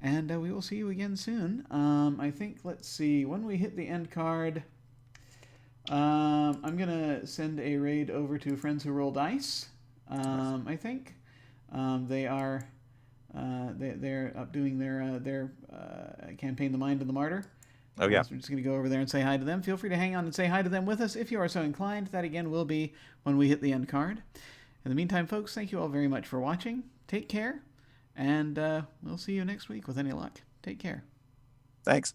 Speaker 1: And we will see you again soon. I think, let's see, when we hit the end card, I'm going to send a raid over to Friends Who Roll Dice, I think. They're up doing their campaign, The Mind of the Martyr.
Speaker 4: Oh, yeah.
Speaker 1: So we're just going to go over there and say hi to them. Feel free to hang on and say hi to them with us if you are so inclined. That, again, will be when we hit the end card. In the meantime, folks, thank you all very much for watching. Take care, and we'll see you next week with any luck. Take care.
Speaker 4: Thanks.